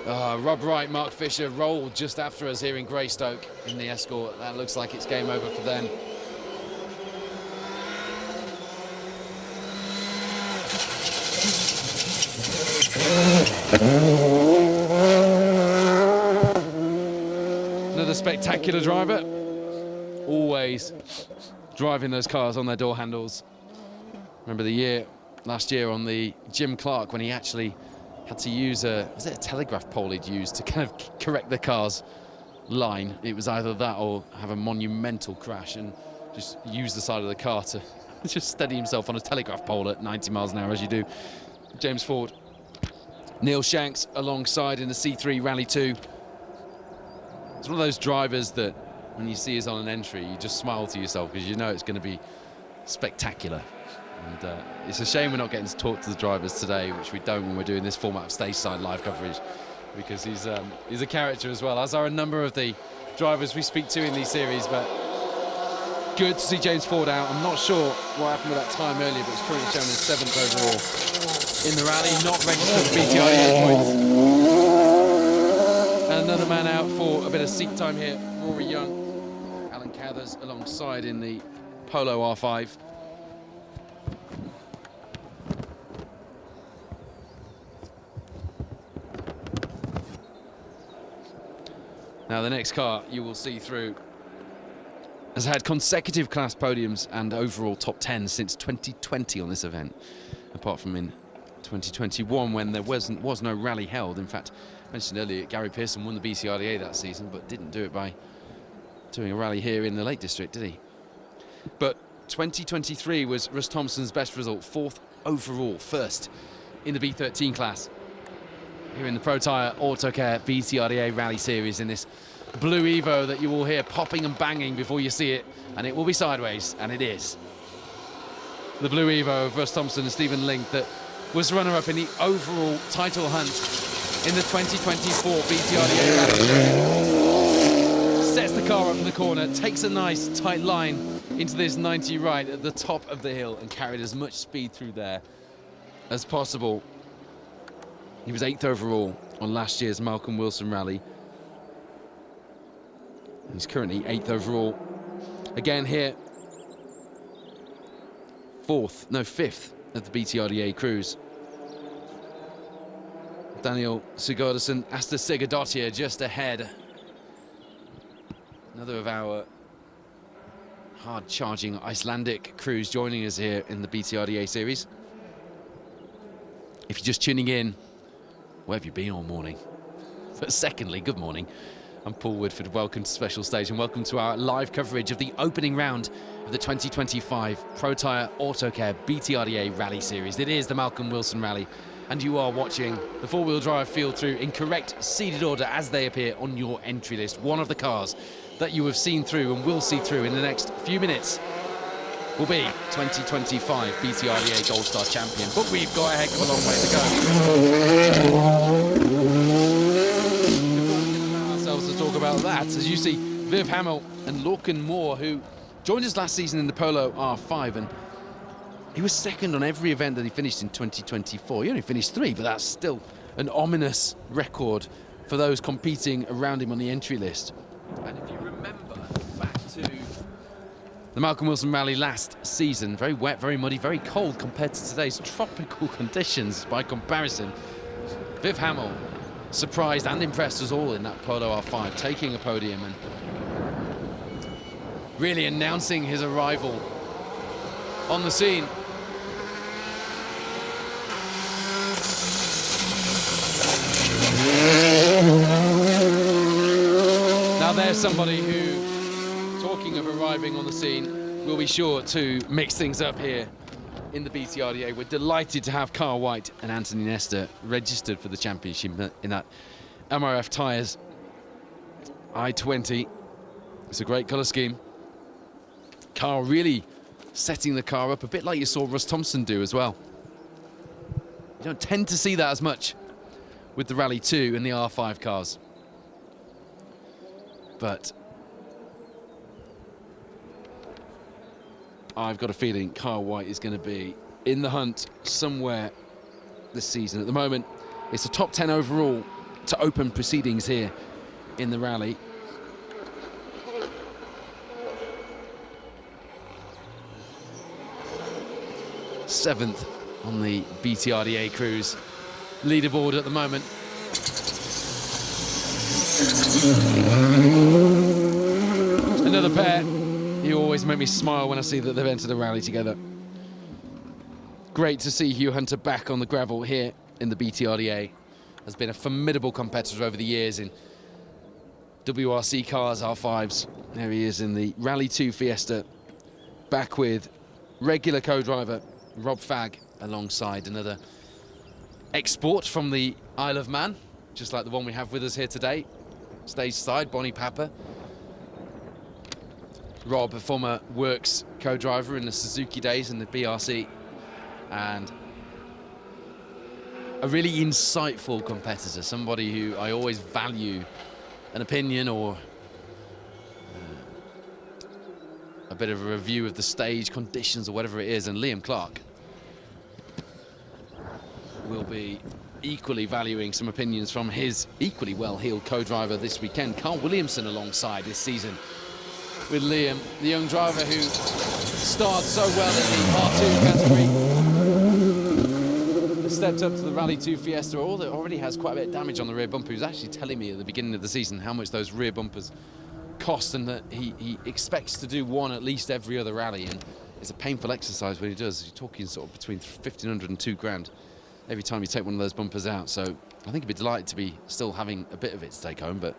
Rob Wright, Mark Fisher rolled just after us here in Greystoke in the Escort. That looks like it's game over for them. Another spectacular driver, always driving those cars on their door handles. Remember last year on the Jim Clark, when he actually had to use was it a telegraph pole he'd used to kind of correct the car's line? It was either that or have a monumental crash and just use the side of the car to just steady himself on a telegraph pole at 90 miles an hour, as you do. James Ford. Neil Shanks alongside in the C3 Rally 2. It's one of those drivers that when you see us on an entry, you just smile to yourself because you know it's going to be spectacular. And it's a shame we're not getting to talk to the drivers today, which we don't when we're doing this format of stage side live coverage, because he's a character as well, as are a number of the drivers we speak to in these series. But good to see James Ford out. I'm not sure what happened with that time earlier, but it's currently shown as 7th overall in the rally, not registered for BTRDA points. And another man out for a bit of seat time here, Rory Young. Alan Cathers alongside in the Polo R5. Now the next car you will see through has had consecutive class podiums and overall top 10 since 2020 on this event, apart from in 2021 when there was no rally held. In fact, I mentioned earlier, Gary Pearson won the BTRDA that season, but didn't do it by doing a rally here in the Lake District, did he? But 2023 was Russ Thompson's best result, 4th overall, first in the B13 class here in the Protyre AutoCare BTRDA Rally Series in this blue Evo that you will hear popping and banging before you see it, and it will be sideways, and it is. the Blue Evo of Russ Thompson and Stephen Link, that was runner-up in the overall title hunt in the 2024 BTRDA Rally. Sets the car up in the corner, takes a nice tight line into this 90 right at the top of the hill and carried as much speed through there as possible. He was 8th overall on last year's Malcolm Wilson Rally. He's currently 8th overall. Again here, 5th at the BTRDA Cruise. Daniel Sigurdarsson, Asta Sigurdardottir just ahead. Another of our hard-charging Icelandic crews joining us here in the BTRDA series. If you're just tuning in, where have you been all morning? But secondly, good morning. I'm Paul Woodford. Welcome to Special Stage and welcome to our live coverage of the opening round of the 2025 Protyre Autocare BTRDA Rally Series. It is the Malcolm Wilson Rally, and you are watching the four-wheel drive field through in correct seeded order as they appear on your entry list. One of the cars that you have seen through and will see through in the next few minutes will be 2025 BTRDA Gold Star champion, but we've got a heck of a long way to go. Before we can allow ourselves to talk about that, as you see Viv Hamill and Lorcan Moore, who joined us last season in the Polo R5, and he was second on every event that he finished in 2024. He only finished 3, but that's still an ominous record for those competing around him on the entry list. And if you remember back to the Malcolm Wilson Rally last season, very wet, very muddy, very cold compared to today's tropical conditions by comparison. Viv Hamill surprised and impressed us all in that Polo R5, taking a podium and really announcing his arrival on the scene. Now there's somebody who, talking of arriving on the scene, will be sure to mix things up here in the BTRDA. We're delighted to have Carl White and Anthony Nestor registered for the championship in that MRF Tyres I-20. It's a great colour scheme. Carl really setting the car up a bit like you saw Russ Thompson do as well. You don't tend to see that as much with the Rally 2 and the R5 cars. But I've got a feeling Carl White is going to be in the hunt somewhere this season. At the moment, it's a top 10 overall to open proceedings here in the rally. Seventh on the BTRDA Cruise leaderboard at the moment. Another pair. You always make me smile when I see that they've entered a rally together. Great to see Hugh Hunter back on the gravel here in the BTRDA. Has been a formidable competitor over the years in WRC cars, R5s. There he is in the Rally 2 Fiesta, back with regular co-driver Rob Fagg alongside another export from the Isle of Man, just like the one we have with us here today. Stage side, Bonnie Papa. Rob, a former Works co-driver in the Suzuki days in the BRC, and a really insightful competitor, somebody who I always value an opinion or a bit of a review of the stage conditions or whatever it is. And Liam Clark will be equally valuing some opinions from his equally well-heeled co-driver this weekend, Carl Williamson, alongside this season with Liam, the young driver who starred so well in the R2 category. Stepped up to the Rally 2 Fiesta, although already has quite a bit of damage on the rear bumper. He was actually telling me at the beginning of the season how much those rear bumpers cost, and that he expects to do one at least every other rally, and it's a painful exercise when he does. You're talking sort of between 1,500 and 2 grand every time you take one of those bumpers out. So I think he'd be delighted to be still having a bit of it to take home, but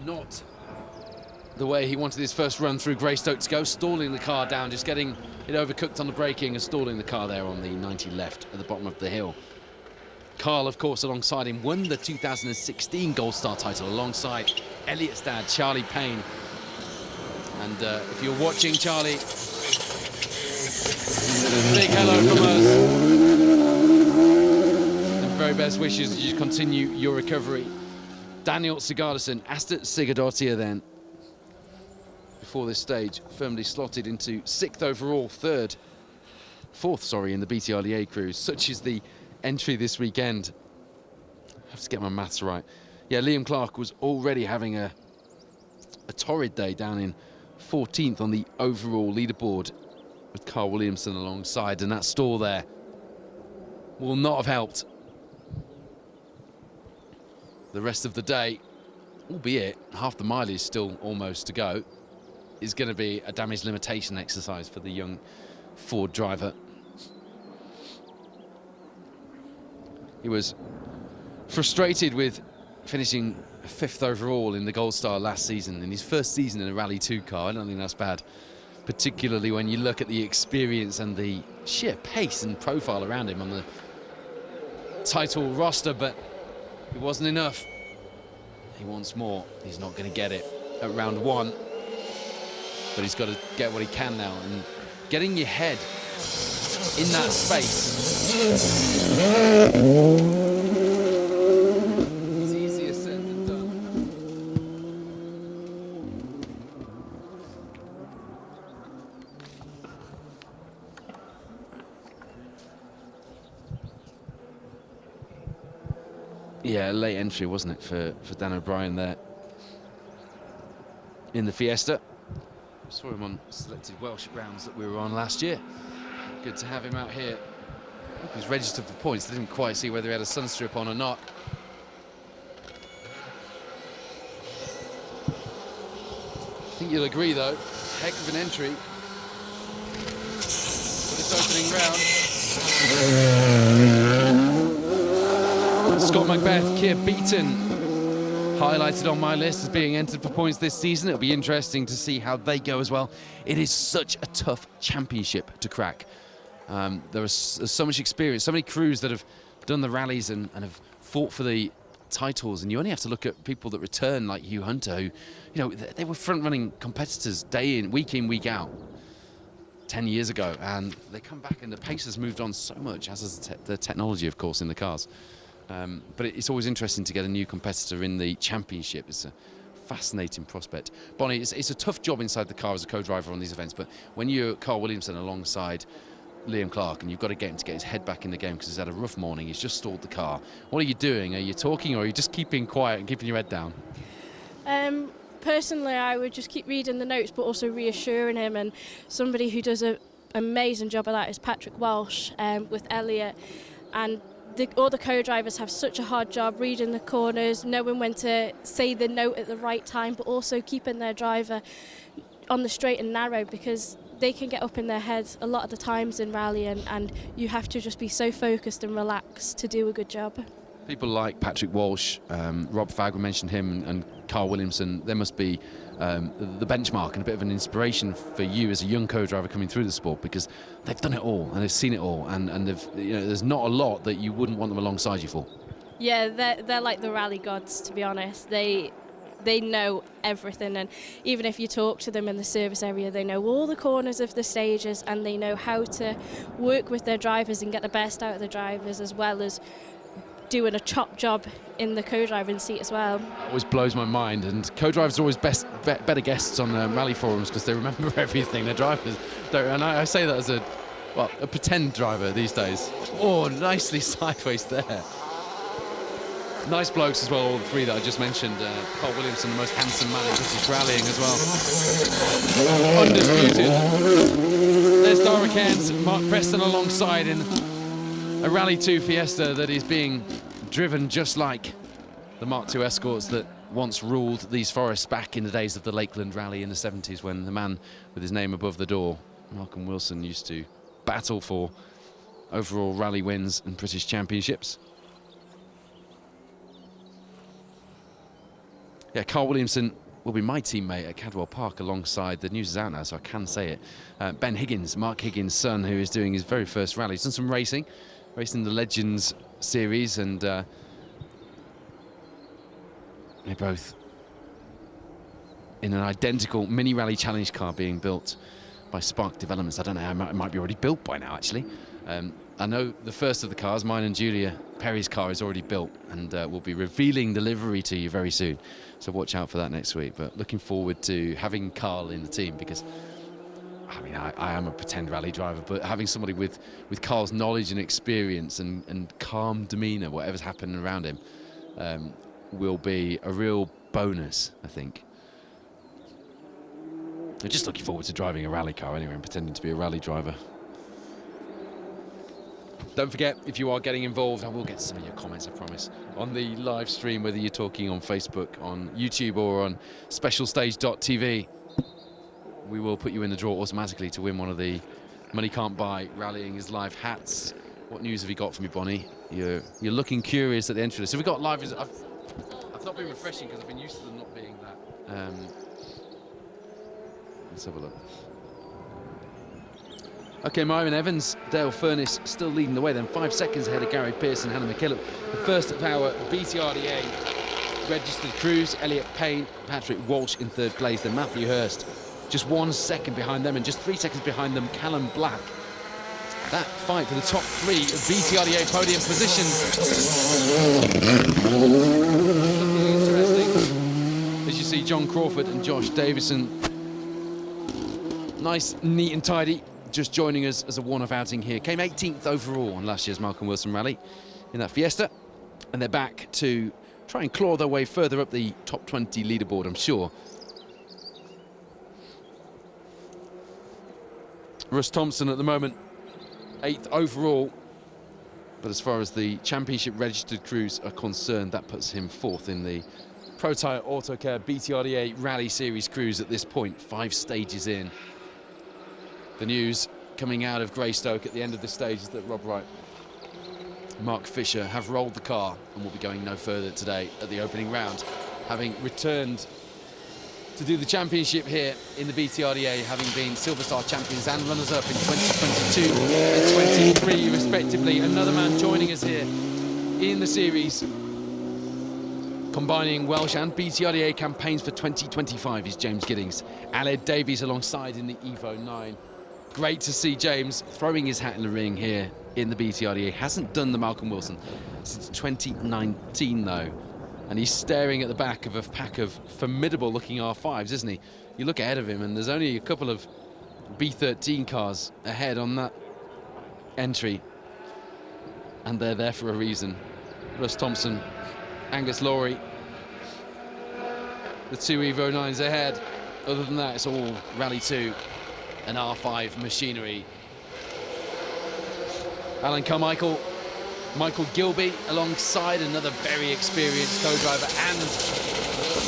not the way he wanted his first run through Greystoke to go, stalling the car down, just getting it overcooked on the braking and stalling the car there on the 90 left at the bottom of the hill. Carl, of course, alongside him, won the 2016 Gold Star title alongside Elliot's dad, Charlie Payne. And if you're watching Charlie, best wishes as you continue your recovery. Daniel Sigurdsson, Asta Sigurdardottir then, before this stage, firmly slotted into 6th overall, 4th in the BTRDA crew. Such is the entry this weekend. I have to get my maths right. Yeah, Liam Clark was already having a torrid day down in 14th on the overall leaderboard with Carl Williamson alongside, and that stall there will not have helped the rest of the day, albeit half the mileage still almost to go, is going to be a damage limitation exercise for the young Ford driver. He was frustrated with finishing 5th overall in the Gold Star last season, in his first season in a Rally 2 car. I don't think that's bad, particularly when you look at the experience and the sheer pace and profile around him on the title roster, but it wasn't enough. He wants more. He's not going to get it at round 1, but he's got to get what he can now, and getting your head in that space is easier said than done. Yeah, a late entry, wasn't it, for Dan O'Brien there in the Fiesta. Saw him on selected Welsh rounds that we were on last year. Good to have him out here. He was registered for points. I didn't quite see whether he had a sun strip on or not. I think you'll agree, though, heck of an entry for this opening round. Scott Macbeth, Keir Beaton, highlighted on my list as being entered for points this season. It'll be interesting to see how they go as well. It is such a tough championship to crack. There's so much experience, so many crews that have done the rallies and have fought for the titles, and you only have to look at people that return like Hugh Hunter, who, you know, they were front-running competitors day in, week out 10 years ago, and they come back and the pace has moved on so much, as has the technology, of course, in the cars. But it's always interesting to get a new competitor in the championship. It's a fascinating prospect. Bonnie, it's a tough job inside the car as a co-driver on these events, but when you're Carl Williamson alongside Liam Clark and you've got to get him to get his head back in the game because he's had a rough morning, he's just stalled the car, what are you doing? Are you talking, or are you just keeping quiet and keeping your head down? Personally, I would just keep reading the notes, but also reassuring him, and somebody who does an amazing job of that is Patrick Walsh with Elliot, and all the co-drivers have such a hard job reading the corners, knowing when to say the note at the right time, but also keeping their driver on the straight and narrow, because they can get up in their heads a lot of the times in rally, and you have to just be so focused and relaxed to do a good job. People like Patrick Walsh, Rob Fagg, we mentioned him, and Carl Williamson, there must be the benchmark and a bit of an inspiration for you as a young co-driver coming through the sport, because they've done it all and they've seen it all, and they've, you know, there's not a lot that you wouldn't want them alongside you for. Yeah, they're like the rally gods, to be honest. They know everything, and even if you talk to them in the service area, they know all the corners of the stages, and they know how to work with their drivers and get the best out of the drivers, as well as doing a top job in the co-driving seat as well. It always blows my mind, and co-drivers are always better guests on rally forums because they remember everything. Their drivers don't, and I say that as a pretend driver these days. Oh, nicely sideways there. Nice blokes as well, all the three that I just mentioned. Carl Williamson, the most handsome man in British rallying as well. Undisputed. There's Dara Cairns, Mark Preston alongside in a Rally 2 Fiesta that is being driven just like the Mark II Escorts that once ruled these forests back in the days of the Lakeland Rally in the 70s, when the man with his name above the door, Malcolm Wilson, used to battle for overall rally wins and British championships. Yeah, Carl Williamson will be my teammate at Cadwell Park alongside, the news is out now so I can say it, Ben Higgins, Mark Higgins' son, who is doing his very first rally. He's done some racing the Legends series, and they're both in an identical mini rally challenge car being built by Spark Developments. I don't know, it might be already built by now actually. I know the first of the cars, mine and Julia Perry's car, is already built, and we'll be revealing the livery to you very soon. So watch out for that next week. But looking forward to having Carl in the team, because I mean, I am a pretend rally driver, but having somebody with Carl's knowledge and experience and calm demeanour, whatever's happening around him, will be a real bonus, I think. I'm just looking forward to driving a rally car anyway and pretending to be a rally driver. Don't forget, if you are getting involved, I will get some of your comments, I promise, on the live stream, whether you're talking on Facebook, on YouTube, or on specialstage.tv. We will put you in the draw automatically to win one of the Money Can't Buy Rallying is Live hats. What news have you got for me, Bonnie? You're looking curious at the entry list. So we've got live. I've not been refreshing because I've been used to them not being that. Let's have a look. Okay, Myron Evans, Dale Furness still leading the way then, 5 seconds ahead of Gary Pearce and Hannah McKillop. The first of our BTRDA registered crews, Elliot Payne, Patrick Walsh in third place, then Matthew Hurst just 1 second behind them, and just 3 seconds behind them, Callum Black. That fight for the top 3 of BTRDA podium positions. Interesting. As you see, John Crawford and Josh Davison, nice, neat and tidy, just joining us as a one-off outing here. Came 18th overall on last year's Malcolm Wilson Rally in that Fiesta, and they're back to try and claw their way further up the top 20 leaderboard, I'm sure. Russ Thompson at the moment, 8th overall, but as far as the championship registered crews are concerned, that puts him 4th in the Protyre Autocare BTRDA Rally Series crews at this point, 5 stages in. The news coming out of Greystoke at the end of the stage is that Rob Wright, Mark Fisher have rolled the car and will be going no further today at the opening round, having returned to do the championship here in the BTRDA, having been Silver Star champions and runners-up in 2022 and 23 respectively. Another man joining us here in the series, combining Welsh and BTRDA campaigns for 2025, is James Giddings. Aled Davies alongside in the Evo 9. Great to see James throwing his hat in the ring here in the BTRDA. Hasn't done the Malcolm Wilson since 2019 though. And he's staring at the back of a pack of formidable looking R5s, isn't he? You look ahead of him and there's only a couple of B13 cars ahead on that entry. And they're there for a reason. Russ Thompson, Angus Laurie, the 2 Evo 9s ahead. Other than that, it's all Rally 2 and R5 machinery. Alan Carmichael, Michael Gilby alongside another very experienced co-driver and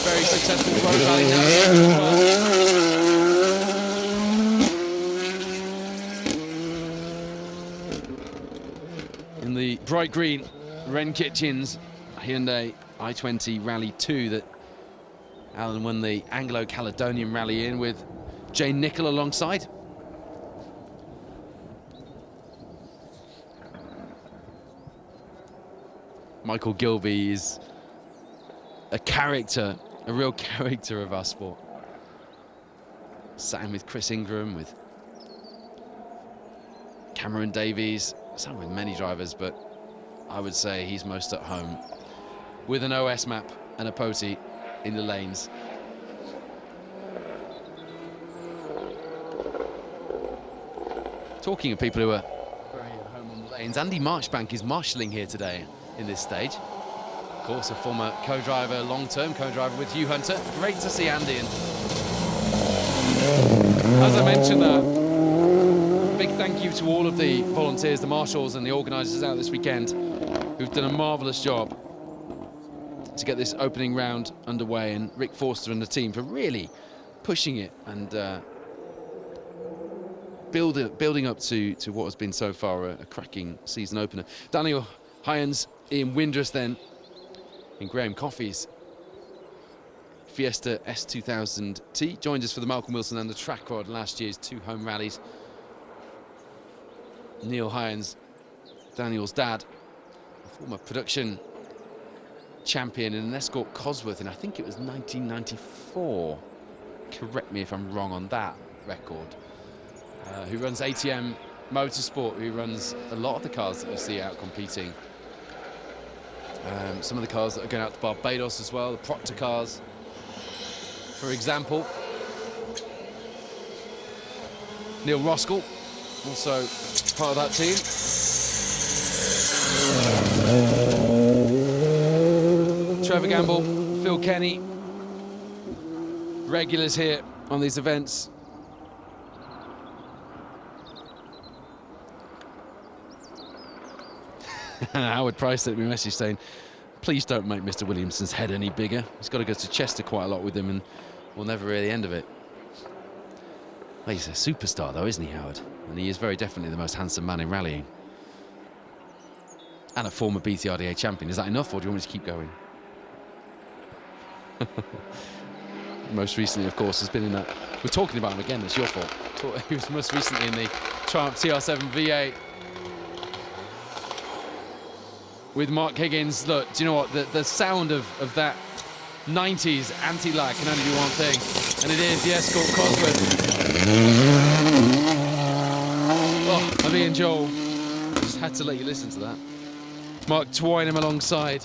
very successful road rally navigator as well. In the bright green Ren Kitchens Hyundai i20 Rally 2 that Alan won the Anglo-Caledonian Rally in with Jane Nichol alongside. Michael Gilby is a character, a real character of our sport. Sat with Chris Ingram, with Cameron Davies, sat with many drivers, but I would say he's most at home with an OS map and a potty in the lanes. Talking of people who are very at home on the lanes, Andy Marchbank is marshalling here today in this stage. Of course, a former co-driver, long-term co-driver with Hugh Hunter. Great to see Andy. And as I mentioned there, big thank you to all of the volunteers, the marshals and the organisers out this weekend who've done a marvellous job to get this opening round underway, and Rick Forster and the team for really pushing it and building up to what has been so far a cracking season opener. Daniel Hyans, Ian Windrus then in Graham Coffey's Fiesta S2000T joined us for the Malcolm Wilson and the Track Rod, last year's 2 home rallies. Neil Hyans, Daniel's dad, a former production champion in an Escort Cosworth, and I think it was 1994. Correct me if I'm wrong on that record. Who runs ATM Motorsport, who runs a lot of the cars that you see out competing. Some of the cars that are going out to Barbados as well, the Protyre cars, for example. Neil Roskell, also part of that team. Trevor Gamble, Phil Kenny, regulars here on these events. Howard Price sent me a message saying, please don't make Mr. Williamson's head any bigger. He's got to go to Chester quite a lot with him and we'll never hear the end of it. Well, he's a superstar though, isn't he, Howard? And he is very definitely the most handsome man in rallying. And a former BTRDA champion. Is that enough, or do you want me to keep going? Most recently, of course, has been in that... We're talking about him again, it's your fault. He was most recently in the Triumph TR7 V8. With Mark Higgins. Look, do you know what? The sound of that 90s anti-lag can only do one thing. And it is the Escort Cosworth. Oh, Abby and Joel. I just had to let you listen to that. Mark Twynham alongside.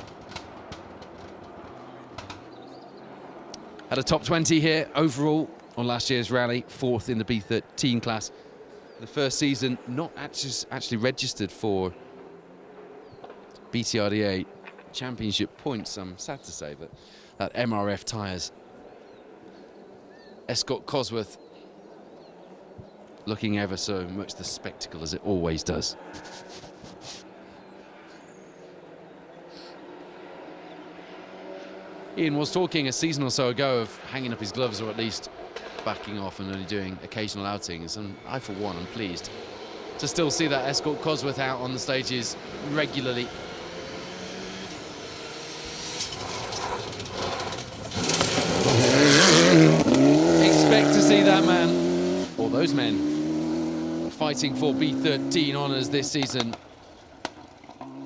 Had a top 20 here overall on last year's rally, 4th in the B13 class. The first season not actually registered for BTRDA championship points. I'm sad to say, but that MRF tyres. Escort Cosworth looking ever so much the spectacle as it always does. Ian was talking a season or so ago of hanging up his gloves, or at least backing off and only doing occasional outings, and I for one am pleased to still see that Escort Cosworth out on the stages regularly. Expect to see that man, or those men, fighting for B13 honours this season.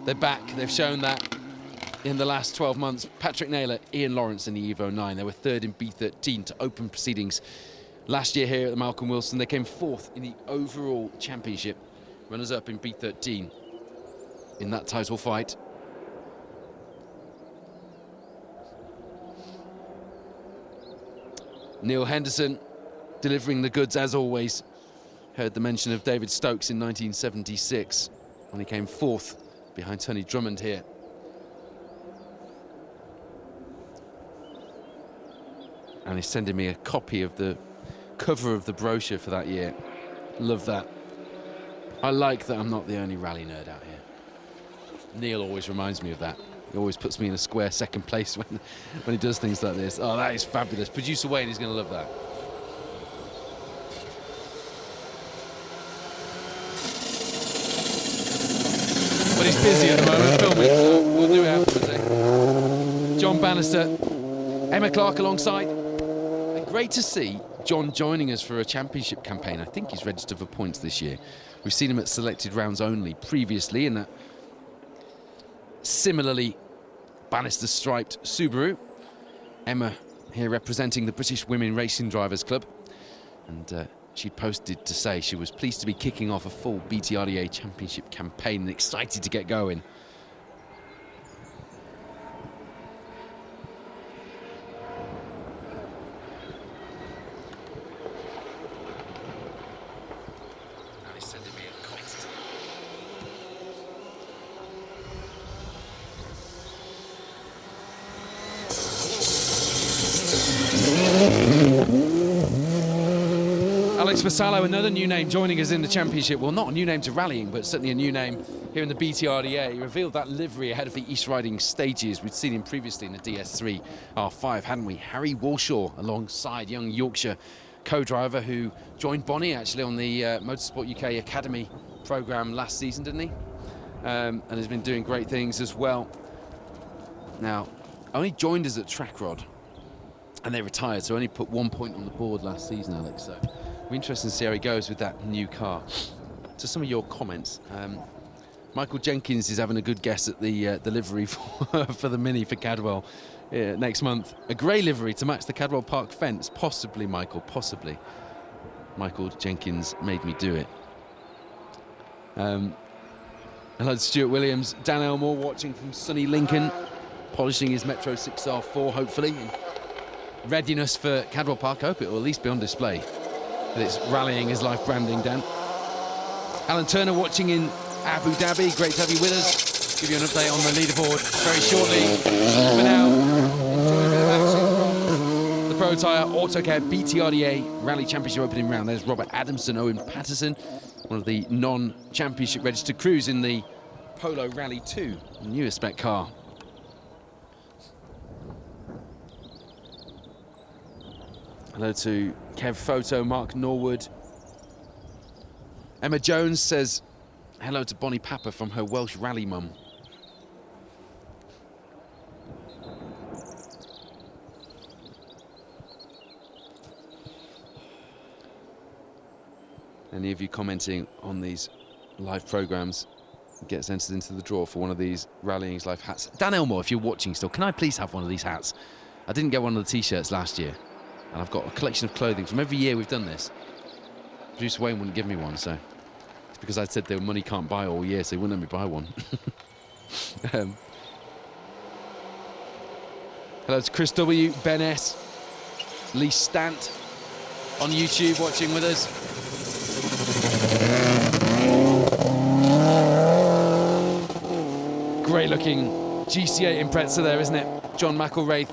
They're back, they've shown that in the last 12 months. Patrick Naylor, Ian Lawrence in the Evo 9. They were 3rd in B13 to open proceedings last year here at the Malcolm Wilson. They came 4th in the overall championship, runners-up in B13 in that title fight. Neil Henderson delivering the goods as always. Heard the mention of David Stokes in 1976 when he came 4th behind Tony Drummond here. And he's sending me a copy of the cover of the brochure for that year. Love that. I like that I'm not the only rally nerd out here. Neil always reminds me of that. He always puts me in a square second place when he does things like this. Oh, that is fabulous. Producer Wayne is going to love that. But he's busy at the moment filming, so we'll do it afterwards, eh? John Bannister, Emma Clark alongside. And great to see John joining us for a championship campaign. I think he's registered for points this year. We've seen him at selected rounds only previously in that similarly Bannister striped Subaru. Emma here representing the British Women Racing Drivers Club, and she posted to say she was pleased to be kicking off a full BTRDA championship campaign and excited to get going. Alex Vassallo, another new name joining us in the championship. Well, not a new name to rallying, but certainly a new name here in the BTRDA. He revealed that livery ahead of the East Riding stages. We'd seen him previously in the DS3 R5, hadn't we? Harry Walshaw alongside young Yorkshire co-driver who joined Bonnie actually on the Motorsport UK Academy programme last season, didn't he? And has been doing great things as well. Now, only joined us at Track Rod and they retired, so only put 1 point on the board last season, Alex. So we're interested to see how he goes with that new car. To some of your comments, Michael Jenkins is having a good guess at the livery for the Mini for Cadwell next month. A grey livery to match the Cadwell Park fence, possibly, Michael, possibly. Michael Jenkins made me do it. Hello to Stuart Williams. Dan Elmore watching from sunny Lincoln, polishing his Metro 6R4, hopefully, in readiness for Cadwell Park. I hope it will at least be on display with its Rallying His Life branding, Dan. Alan Turner watching in Abu Dhabi. Great to have you with us. Give you an update on the leaderboard very shortly. For now, enjoy a bit of action from the Protyre Autocare BTRDA Rally Championship opening round. There's Robert Adamson, Owen Patterson, one of the non-championship registered crews in the Polo Rally 2, newest spec car. Hello to Kev Photo, Mark Norwood. Emma Jones says hello to Bonnie Papa from her Welsh rally mum. Any of you commenting on these live programmes gets entered into the draw for one of these Rallying His Life hats. Dan Elmore, if you're watching still, can I please have one of these hats? I didn't get one of the t-shirts last year, and I've got a collection of clothing from every year we've done this. Producer Wayne wouldn't give me one, so it's because I said the money can't buy all year, so he wouldn't let me buy one. Hello to Chris W, Ben S, Lee Stant on YouTube watching with us. Great looking GC8 Impreza there, isn't it? John McElwraith,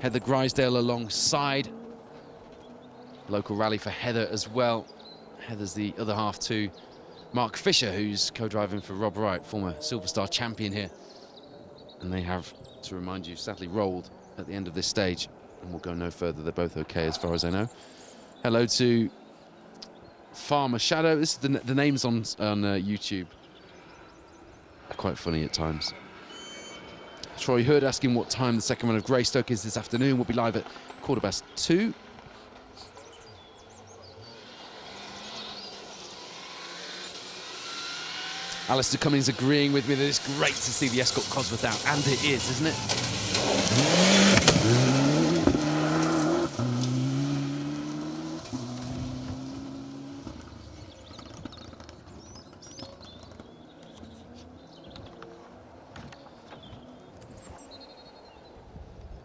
Heather Grisdale alongside. Local rally for Heather as well. Heather's the other half to Mark Fisher, who's co-driving for Rob Wright, former Silver Star champion here. And they have, to remind you, sadly rolled at the end of this stage. And we'll go no further. They're both okay as far as I know. Hello to Farmer Shadow. This is the names on YouTube are quite funny at times. Troy Hood asking what time the second run of Greystoke is this afternoon. We'll be live at 2:15. Alistair Cummings agreeing with me that it's great to see the Escort Cosworth out, and it is, isn't it?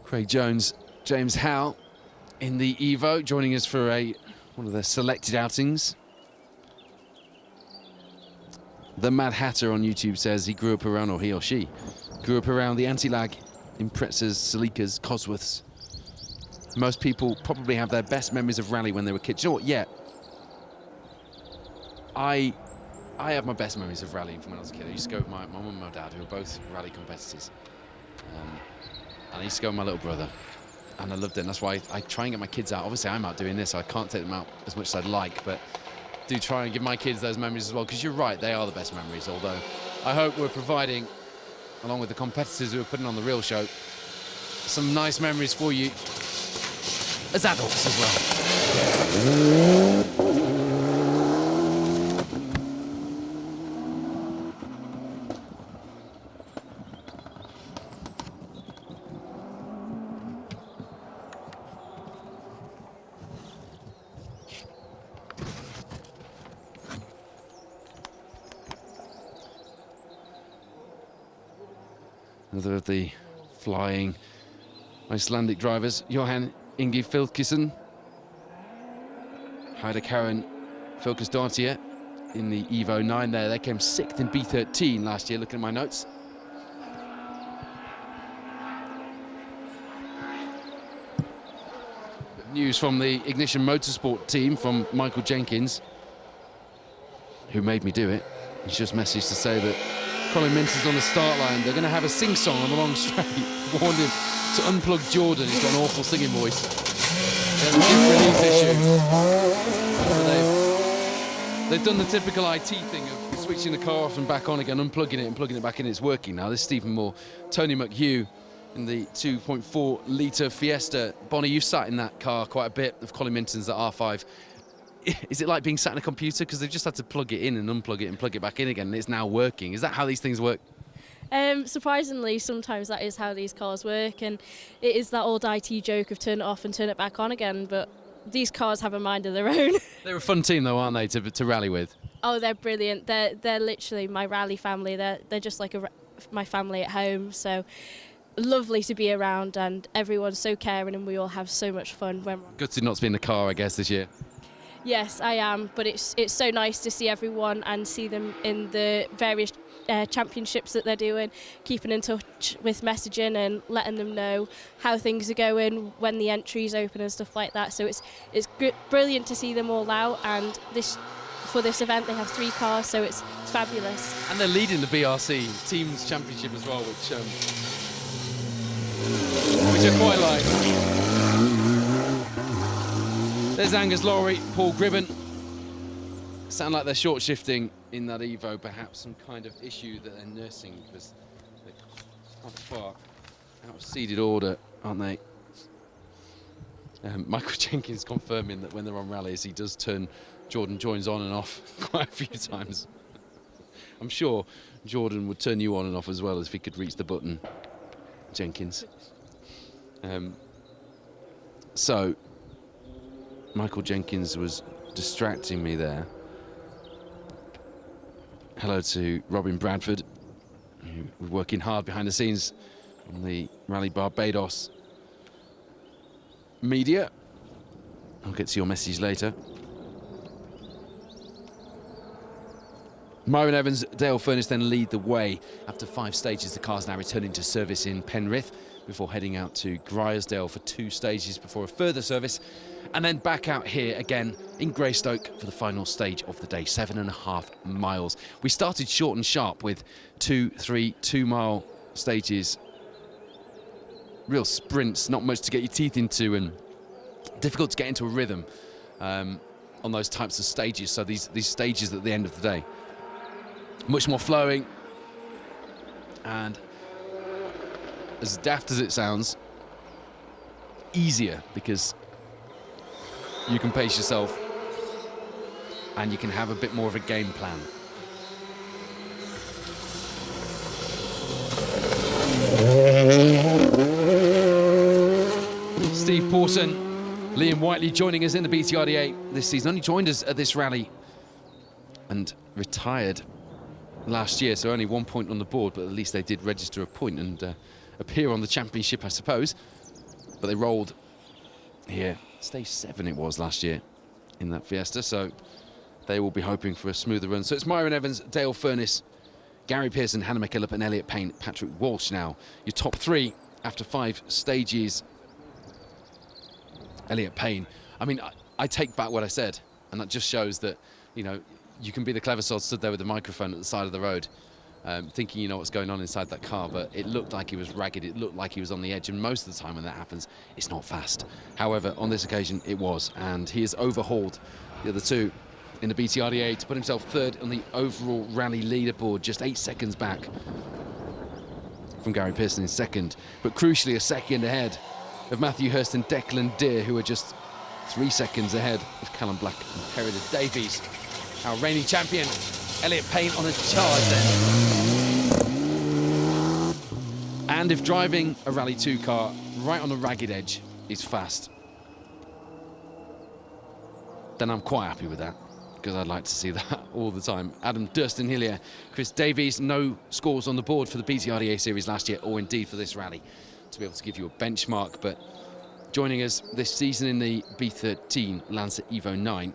Craig Jones, James Howe in the Evo, joining us for one of the selected outings. The Mad Hatter on YouTube says he grew up around, or he or she, grew up around the anti-lag, Imprezas, Celicas, Cosworths. Most people probably have their best memories of rally when they were kids. You know what, yeah. I have my best memories of rallying from when I was a kid. I used to go with my mum and my dad, who were both rally competitors. And I used to go with my little brother, and I loved it. And that's why I try and get my kids out. Obviously, I'm out doing this, so I can't take them out as much as I'd like, but do try and give my kids those memories as well, because you're right, they are the best memories. Although I hope we're providing, along with the competitors who are putting on the real show, some nice memories for you as adults as well. Another of the flying Icelandic drivers, Johan Ingi Filkisson. Heide Karen Filkisdottir in the Evo 9 there. They came 6th in B13 last year, looking at my notes. News from the Ignition Motorsport team from Michael Jenkins, who made me do it. He's just messaged to say that Colin Minton's on the start line. They're going to have a sing-song on the long straight. Warned him to unplug Jordan. He's got an awful singing voice. There's a gift release issue. They've done the typical IT thing of switching the car off and back on again, unplugging it and plugging it back in. It's working now. This is Stephen Moore, Tony McHugh in the 2.4 litre Fiesta. Bonnie, you've sat in that car quite a bit of Colin Minton's at R5. Is it like being sat in a computer? Because they've just had to plug it in and unplug it and plug it back in again, and it's now working. Is that how these things work? Surprisingly, sometimes that is how these cars work, and it is that old IT joke of turn it off and turn it back on again, but these cars have a mind of their own. They're a fun team, though, aren't they, to rally with? Oh, they're brilliant. They're literally my rally family. They're just like my family at home. So lovely to be around, and everyone's so caring, and we all have so much fun when. Good to not be in the car, I guess, this year. Yes, I am, but it's so nice to see everyone and see them in the various championships that they're doing, keeping in touch with messaging and letting them know how things are going when the entries open and stuff like that. So it's brilliant to see them all out, and for this event they have 3 cars, so it's fabulous. And they're leading the BRC Teams Championship as well, which I quite like. There's Angus Lowry, Paul Gribben. Sound like they're short shifting in that Evo, perhaps some kind of issue that they're nursing, because they're quite far out of seeded order, aren't they? Michael Jenkins confirming that when they're on rallies, he does turn Jordan Joins on and off quite a few times. I'm sure Jordan would turn you on and off as well if he could reach the button, Jenkins. So, Michael Jenkins was distracting me there. Hello to Robin Bradford, who was working hard behind the scenes on the Rally Barbados media. I'll get to your message later. Myron Evans, Dale Furness then lead the way. After 5 stages, the car's now returning to service in Penrith before heading out to Gryersdale for 2 stages before a further service, and then back out here again in Greystoke for the final stage of the day, 7.5 miles. We started short and sharp with 2, 3, 2-mile stages. Real sprints, not much to get your teeth into, and difficult to get into a rhythm on those types of stages. So these stages at the end of the day, much more flowing, and as daft as it sounds, easier, because you can pace yourself and you can have a bit more of a game plan. Steve Pawson, Liam Whiteley joining us in the BTRDA this season. Only joined us at this rally and retired last year, so only 1 point on the board, but at least they did register a point and appear on the championship, I suppose. But they rolled here. Stage 7 it was last year in that Fiesta, so they will be hoping for a smoother run. So it's Myron Evans, Dale Furness, Gary Pearson, Hannah McKillop and Elliot Payne, Patrick Walsh now. Your top 3 after 5 stages. Elliot Payne, I mean, I take back what I said, and that just shows that, you know, you can be the clever sod stood there with the microphone at the side of the road, thinking you know what's going on inside that car, but it looked like he was ragged, it looked like he was on the edge, and most of the time when that happens, it's not fast. However, on this occasion, it was, and he has overhauled the other 2 in the BTRDA to put himself 3rd on the overall rally leaderboard, just 8 seconds back from Gary Pearson in 2nd, but crucially a 2nd ahead of Matthew Hurst and Declan Deere, who are just 3 seconds ahead of Callum Black and Perry Davies. Our reigning champion, Elliot Payne, on a charge then. And if driving a Rally 2 car right on the ragged edge is fast, then I'm quite happy with that, because I'd like to see that all the time. Adam Durston Hillier, Chris Davies, no scores on the board for the BTRDA series last year, or indeed for this rally, to be able to give you a benchmark. But joining us this season in the B13 Lancer Evo 9,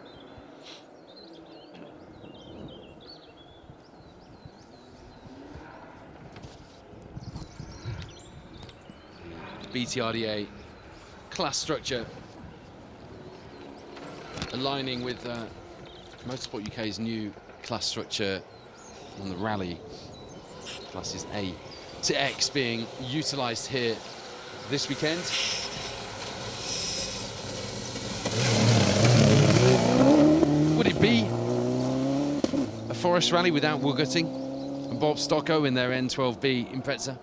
BTRDA class structure aligning with Motorsport UK's new class structure on the rally, classes A to X, being utilised here this weekend. Would it be a forest rally without Woogutting and Bob Stocko in their N12B Impreza?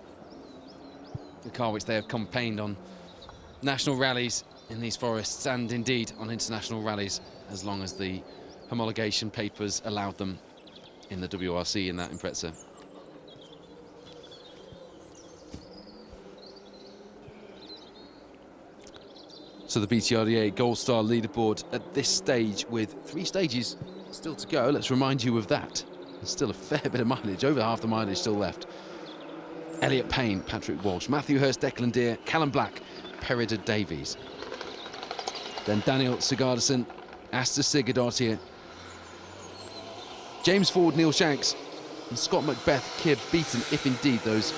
The car which they have campaigned on national rallies in these forests, and indeed on international rallies, as long as the homologation papers allowed them in the WRC in that Impreza. So the BTRDA Gold Star leaderboard at this stage with 3 stages still to go. Let's remind you of that. There's still a fair bit of mileage, over half the mileage still left. Elliot Payne, Patrick Walsh, Matthew Hurst, Declan Deere, Callum Black, Perida Davies. Then Daniel Sigurdsson, Asta Sigurdardottir, James Ford, Neil Shanks, and Scott Macbeth, Keir Beaton, if indeed those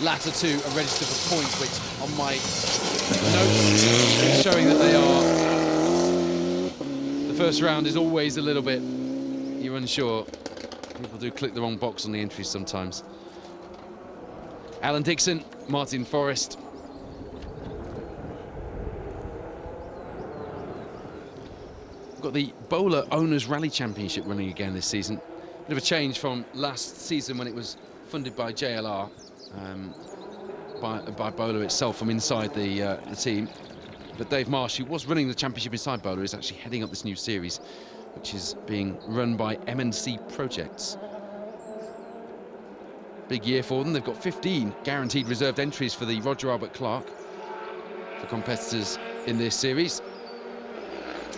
latter 2 are registered for points, which on my notes showing that they are. The first round is always a little bit, you're unsure. People do click the wrong box on the entries sometimes. Alan Dixon, Martin Forrest. We've got the Bowler Owners Rally Championship running again this season. Bit of a change from last season when it was funded by JLR, by Bowler itself from inside the team. But Dave Marsh, who was running the championship inside Bowler, is actually heading up this new series, which is being run by M&C Projects. Big year for them. They've got 15 guaranteed reserved entries for the Roger Albert Clark for competitors in this series.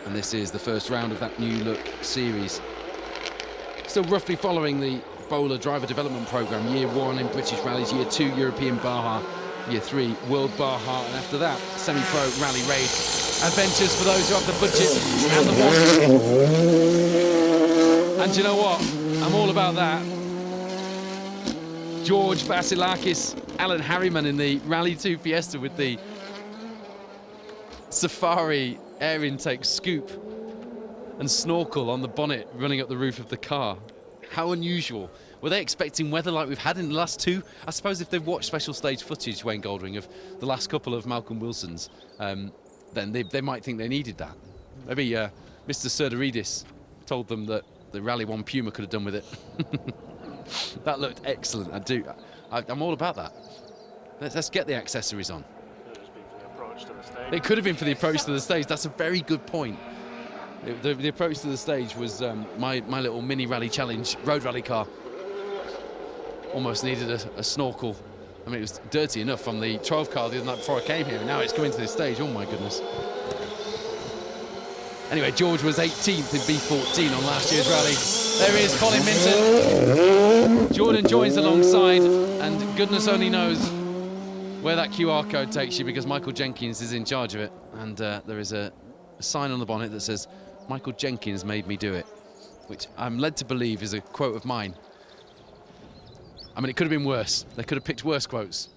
And this is the first round of that new look series. Still roughly following the Bowler driver development programme. Year 1 in British rallies, Year 2 European Baja, Year 3 World Baja, and after that semi-pro rally raid adventures for those who have the budget and the want. And you know what? I'm all about that. George Vasilakis, Alan Harriman in the Rally 2 Fiesta with the Safari air intake scoop and snorkel on the bonnet running up the roof of the car. How unusual. Were they expecting weather like we've had in the last 2? I suppose if they've watched special stage footage, Wayne Goldring, of the last couple of Malcolm Wilsons, then they might think they needed that. Maybe Mr. Serdaridis told them that the Rally 1 Puma could have done with it. That looked excellent. I'm all about that. Let's get the accessories on. It could have been for the approach to the stage. That's a very good point. The approach to the stage was my little mini rally challenge road rally car. Almost needed a snorkel. I mean, it was dirty enough from the 12 car the other night before I came here. Now it's coming to this stage. Oh my goodness. Anyway, George was 18th in B14 on last year's rally. There he is, Colin Minton. Jordan joins alongside, and goodness only knows where that QR code takes you, because Michael Jenkins is in charge of it. And there is a sign on the bonnet that says, "Michael Jenkins made me do it," which I'm led to believe is a quote of mine. I mean, it could have been worse. They could have picked worse quotes.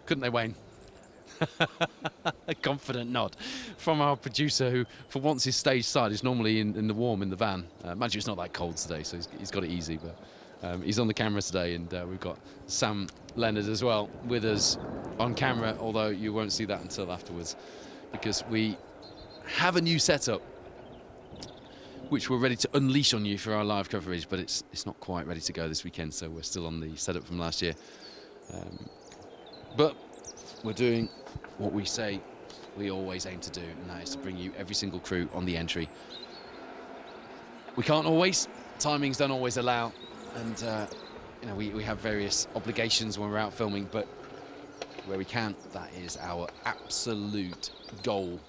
Couldn't they, Wayne? A confident nod from our producer, who for once is stage side. Is normally in the warm in the van. Imagine it's not that cold today, so he's got it easy, but he's on the camera today, and we've got Sam Leonard as well with us on camera, although you won't see that until afterwards, because we have a new setup which we're ready to unleash on you for our live coverage, but it's not quite ready to go this weekend, so we're still on the setup from last year. But we're doing what we say we always aim to do, and that is to bring you every single crew on the entry. We can't always, timings don't always allow, and you know, we have various obligations when we're out filming, but where we can, that is our absolute goal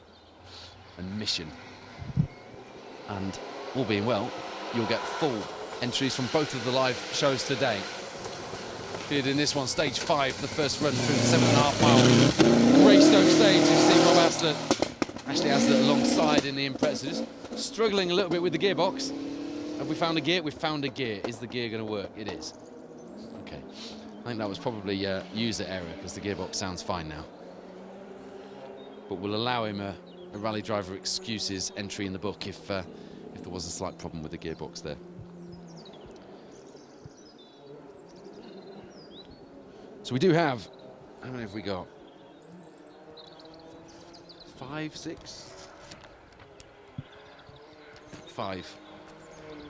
and mission. And all being well, you'll get full entries from both of the live shows today. In this one, stage 5, the first run through the 7.5 mile Greystoke stage. You see Rob Aslett, Ashley Aslett alongside in the Imprezas, struggling a little bit with the gearbox. Have we found a gear? We've found a gear. Is the gear going to work? It is. Okay. I think that was probably user error, because the gearbox sounds fine now. But we'll allow him a rally driver excuses entry in the book if there was a slight problem with the gearbox there. So we do have, how many have we got? 5, 6? 5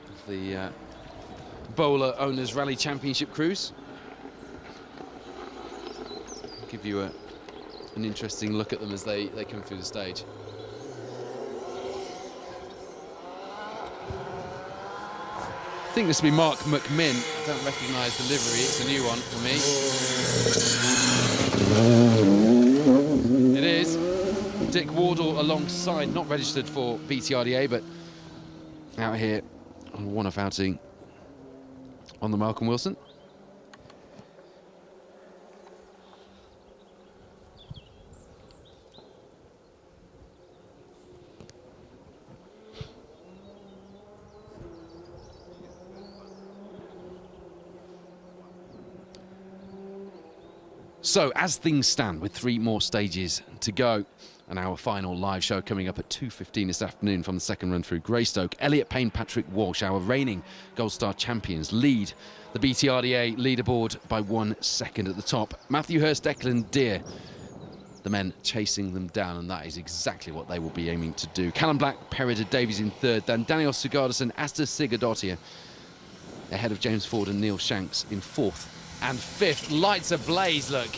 of the Bowler Owners Rally Championship crews. I'll give you an interesting look at them as they come through the stage. I think this will be Mark McMinn. I don't recognise the livery, it's a new one for me. It is. Dick Wardle alongside, not registered for BTRDA, but out here on a one-off outing on the Malcolm Wilson. So, as things stand, with 3 more stages to go, and our final live show coming up at 2:15 this afternoon from the second run through Greystoke, Elliot Payne, Patrick Walsh, our reigning Gold Star champions, lead the BTRDA leaderboard by 1 second at the top. Matthew Hurst, Declan Deer, the men chasing them down, and that is exactly what they will be aiming to do. Callum Black, Perida Davies in third, then Daniel Sugardason, Asta Sigurdottir, ahead of James Ford and Neil Shanks in fourth and fifth. Lights ablaze, look,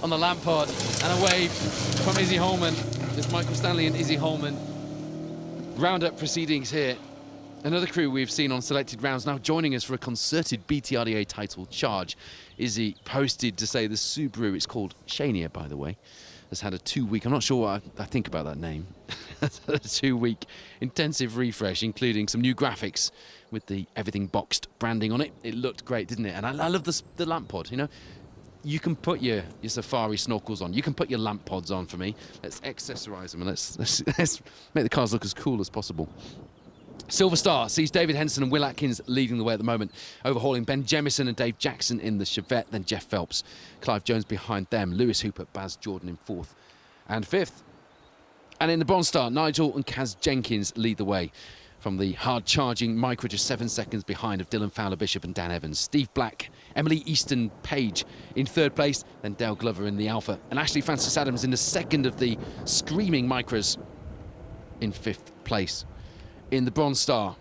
on the lamp pod, and a wave from Izzy Holman. There's Michael Stanley and Izzy Holman. Roundup proceedings here. Another crew we've seen on selected rounds now joining us for a concerted BTRDA title charge. Izzy posted to say the Subaru, it's called Shania, by the way, has had a 2-week, I'm not sure what I think about that name, a 2-week intensive refresh, including some new graphics with the everything boxed branding on it. It looked great, didn't it? And I love the lamp pod, you know. You can put your safari snorkels on. You can put your lamp pods on for me. Let's accessorize them and let's make the cars look as cool as possible. Silver Star sees David Henson and Will Atkins leading the way at the moment, overhauling Ben Jemison and Dave Jackson in the Chevette, then Jeff Phelps, Clive Jones behind them, Lewis Hooper, Baz Jordan in fourth and fifth. And in the Bronze Star, Nigel and Kaz Jenkins lead the way from the hard-charging Micra, just 7 seconds behind of Dylan Fowler-Bishop and Dan Evans. Steve Black, Emily Easton Page in third place, then Dale Glover in the Alpha, and Ashley Francis Adams in the second of the screaming Micras in fifth place. In the Bronze Star,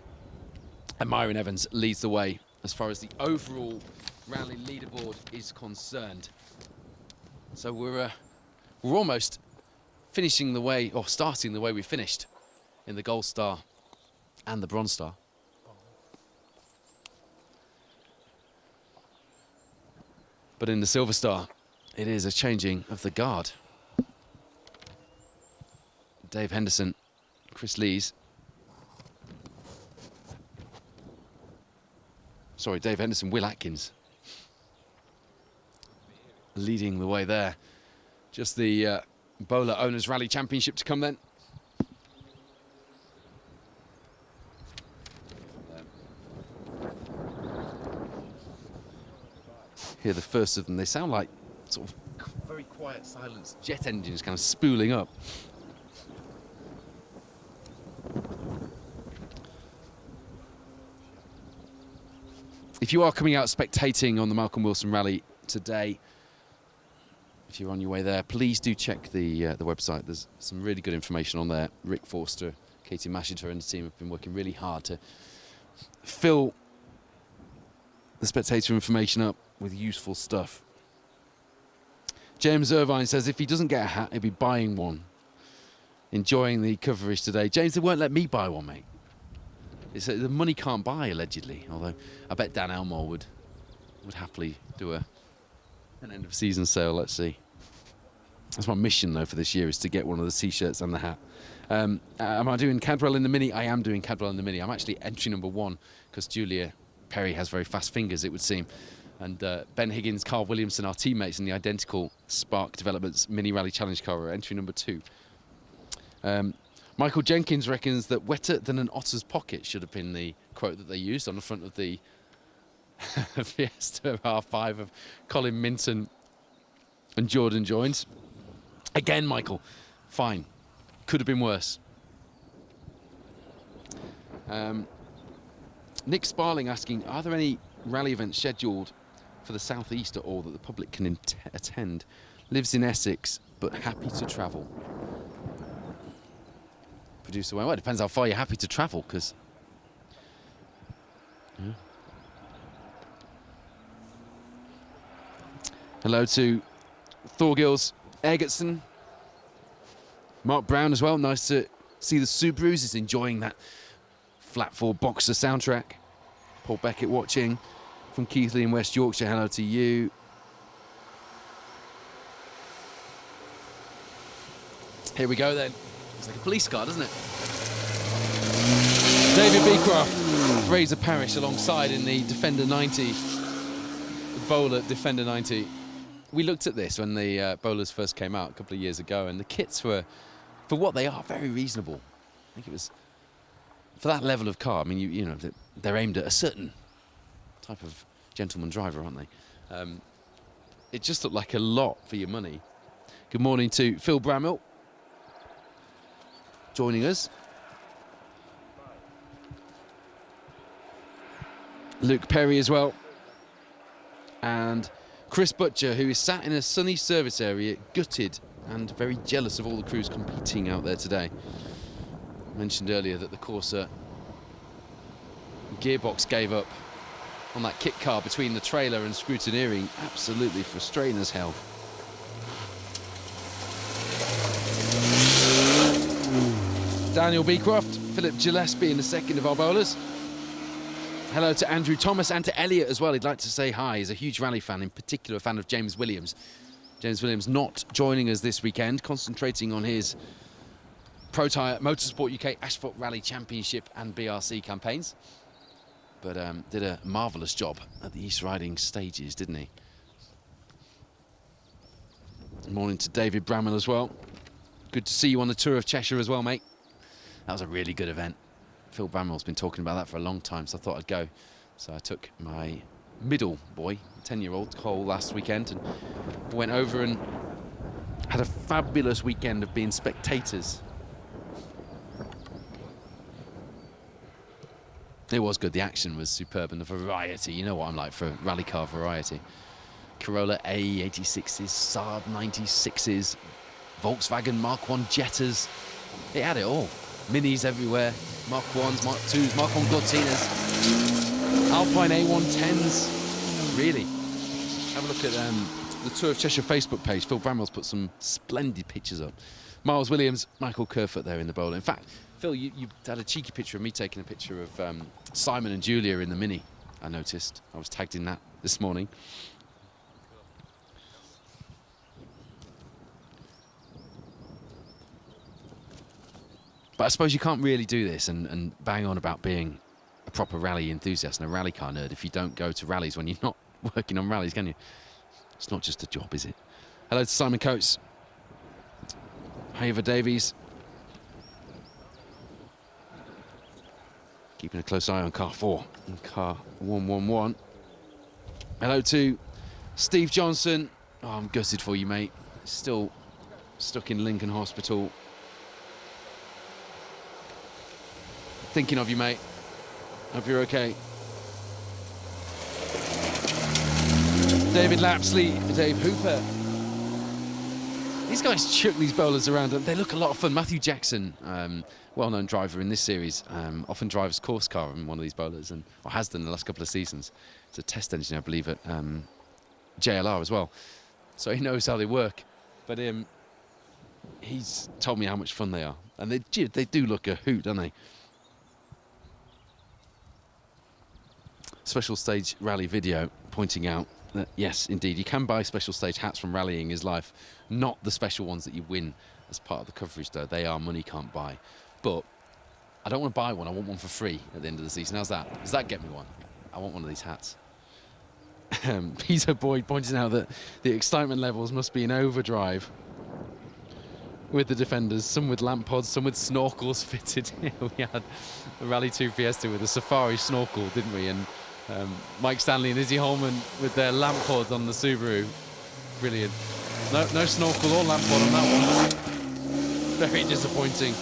and Myron Evans leads the way as far as the overall rally leaderboard is concerned. So we're almost finishing the way, or starting the way we finished in the Gold Star and the Bronze Star. But in the Silver Star, it is a changing of the guard. Dave Henderson, Chris Lees. Sorry, Dave Henderson, Will Atkins leading the way there. Just the Bowler Owners Rally Championship to come then. Hear the first of them. They sound like sort of very quiet, silenced jet engines kind of spooling up. If you are coming out spectating on the Malcolm Wilson Rally today, if you're on your way there, please do check the website. There's some really good information on there. Rick Forster, Katie Mashiter and the team have been working really hard to fill the spectator information up with useful stuff. James Irvine says if he doesn't get a hat, he'll be buying one. Enjoying the coverage today. James, they won't let me buy one, mate. It's the money can't buy, allegedly. Although I bet Dan Elmore would happily do an end of season sale. Let's see. That's my mission though for this year, is to get one of the t-shirts and the hat. Am I doing Cadwell in the Mini? I am doing Cadwell in the Mini. I'm actually entry number 1 because Julia Perry has very fast fingers, it would seem. And Ben Higgins, Carl Williamson, our teammates in the identical Spark Developments Mini Rally Challenge car, are entry number 2. Michael Jenkins reckons that wetter than an otter's pocket should have been the quote that they used on the front of the Fiesta R5 of Colin Minton and Jordan Joins. Again, Michael, fine. Could have been worse. Nick Sparling asking, are there any rally events scheduled for the southeast at all that the public can attend? Lives in Essex, but happy to travel. Producer, well, it depends how far you're happy to travel, because... Yeah. Hello to Thorgils Egertson. Mark Brown as well. Nice to see the Subarus. He's enjoying that Flat 4 Boxer soundtrack. Paul Beckett watching from Keighley in West Yorkshire. Hello to you. Here we go then. It's like a police car, doesn't it? David Beecroft, Fraser Parish alongside in the Defender 90, the bowler Defender 90. We looked at this when the bowlers first came out a couple of years ago, and the kits were, for what they are, very reasonable. I think it was, for that level of car, I mean, you know, they're aimed at a certain type of gentleman driver, aren't they? It just looked like a lot for your money. Good morning to Phil Brammill joining us. Luke Perry as well. And Chris Butcher, who is sat in a sunny service area, gutted and very jealous of all the crews competing out there today. I mentioned earlier that the Corsa gearbox gave up on that kit car between the trailer and scrutineering. Absolutely frustrating as hell. Daniel Beecroft, Philip Gillespie in the second of our bowlers. Hello to Andrew Thomas and to Elliot as well. He'd like to say hi. He's a huge rally fan, in particular a fan of James Williams. James Williams not joining us this weekend, concentrating on his Protyre Motorsport UK Asphalt Rally Championship and BRC campaigns. But did a marvellous job at the East Riding stages, didn't he? Good morning to David Bramwell as well. Good to see you on the Tour of Cheshire as well, mate. That was a really good event. Phil Bramwell's been talking about that for a long time, so I thought I'd go. So I took my middle boy, 10-year-old Cole, last weekend and went over and had a fabulous weekend of being spectators. It was good. The action was superb and the variety. You know what I'm like for rally car variety. Corolla A86s, Saab 96s, Volkswagen Mark 1 Jettas. It had it all. Minis everywhere. Mark 1s, Mark 2s, Mark 1 Cortinas, Alpine A110s. Really. Have a look at the Tour of Cheshire Facebook page. Phil Bramwell's put some splendid pictures up. Miles Williams, Michael Kerfoot there in the bowler. In fact, Phil, you had a cheeky picture of me taking a picture of Simon and Julia in the Mini, I noticed. I was tagged in that this morning. But I suppose you can't really do this and bang on about being a proper rally enthusiast and a rally car nerd if you don't go to rallies when you're not working on rallies, can you? It's not just a job, is it? Hello to Simon Coates. Haver Davies. Keeping a close eye on car 4 and car 111. Hello to Steve Johnson. Oh, I'm gutted for you, mate. Still stuck in Lincoln Hospital. Thinking of you, mate. Hope you're okay. David Lapsley, Dave Hooper. These guys chuck these bowlers around. They look a lot of fun. Matthew Jackson, well-known driver in this series, often drives course car in one of these bowlers, or has done the last couple of seasons. He's a test engineer, I believe, at JLR as well. So he knows how they work. But he's told me how much fun they are. And they do look a hoot, don't they? Special Stage Rally video pointing out that, yes, indeed, you can buy special stage hats from Rallying Is Life, not the special ones that you win as part of the coverage, though. They are money can't buy. But I don't want to buy one. I want one for free at the end of the season. How's that? Does that get me one? I want one of these hats. Peter Boyd pointing out that the excitement levels must be in overdrive with the defenders, some with lamp pods, some with snorkels fitted. We had a Rally 2 Fiesta with a safari snorkel, didn't we? And Mike Stanley and Izzy Holman with their lamp pod on the Subaru. Brilliant. No snorkel or lamp pod on that one. Very disappointing.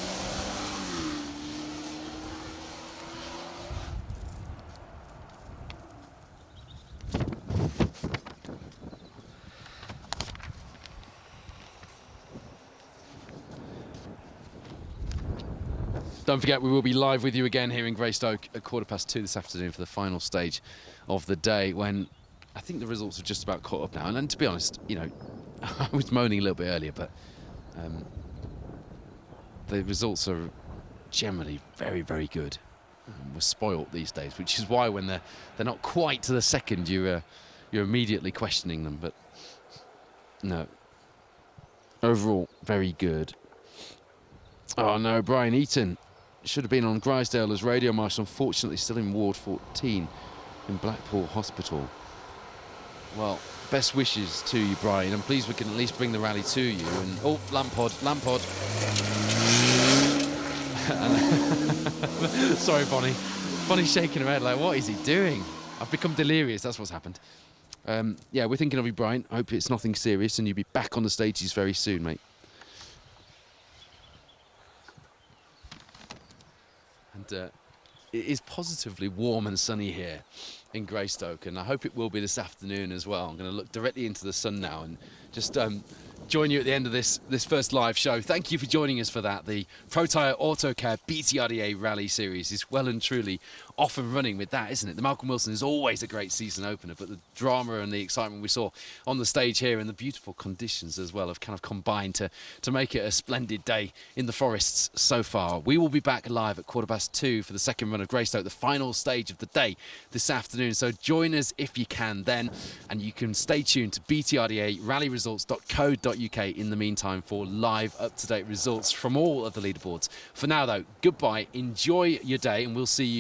Don't forget, we will be live with you again here in Greystoke at 2:15 this afternoon for the final stage of the day, when I think the results are just about caught up now. And to be honest, you know, I was moaning a little bit earlier, but the results are generally very, very good. We're spoilt these days, which is why when they're not quite to the second, you're immediately questioning them. But no, overall, very good. Oh no, Brian Eaton should have been on Grisdale as radio marshal, unfortunately still in Ward 14 in Blackpool Hospital. Well, best wishes to you, Brian. I'm pleased we can at least bring the rally to you. And oh, Lampod. Sorry, Bonnie. Bonnie's shaking her head like, what is he doing? I've become delirious, that's what's happened. Yeah, we're thinking of you, Brian. I hope it's nothing serious and you'll be back on the stages very soon, mate. And it is positively warm and sunny here in Greystoke, and I hope it will be this afternoon as well. I'm going to look directly into the sun now and just join you at the end of this first live show. Thank you for joining us for that. The Protyre Autocare BTRDA Rally Series is well and truly off and running with that, isn't it? The Malcolm Wilson is always a great season opener, but the drama and the excitement we saw on the stage here and the beautiful conditions as well have kind of combined to make it a splendid day in the forests so far. We will be back live at 2:15 for the second run of Greystoke, the final stage of the day this afternoon. So join us if you can then, and you can stay tuned to BTRDA rallyresults.co.uk in the meantime for live up-to-date results from all of the leaderboards. For now though, goodbye, enjoy your day, and we'll see you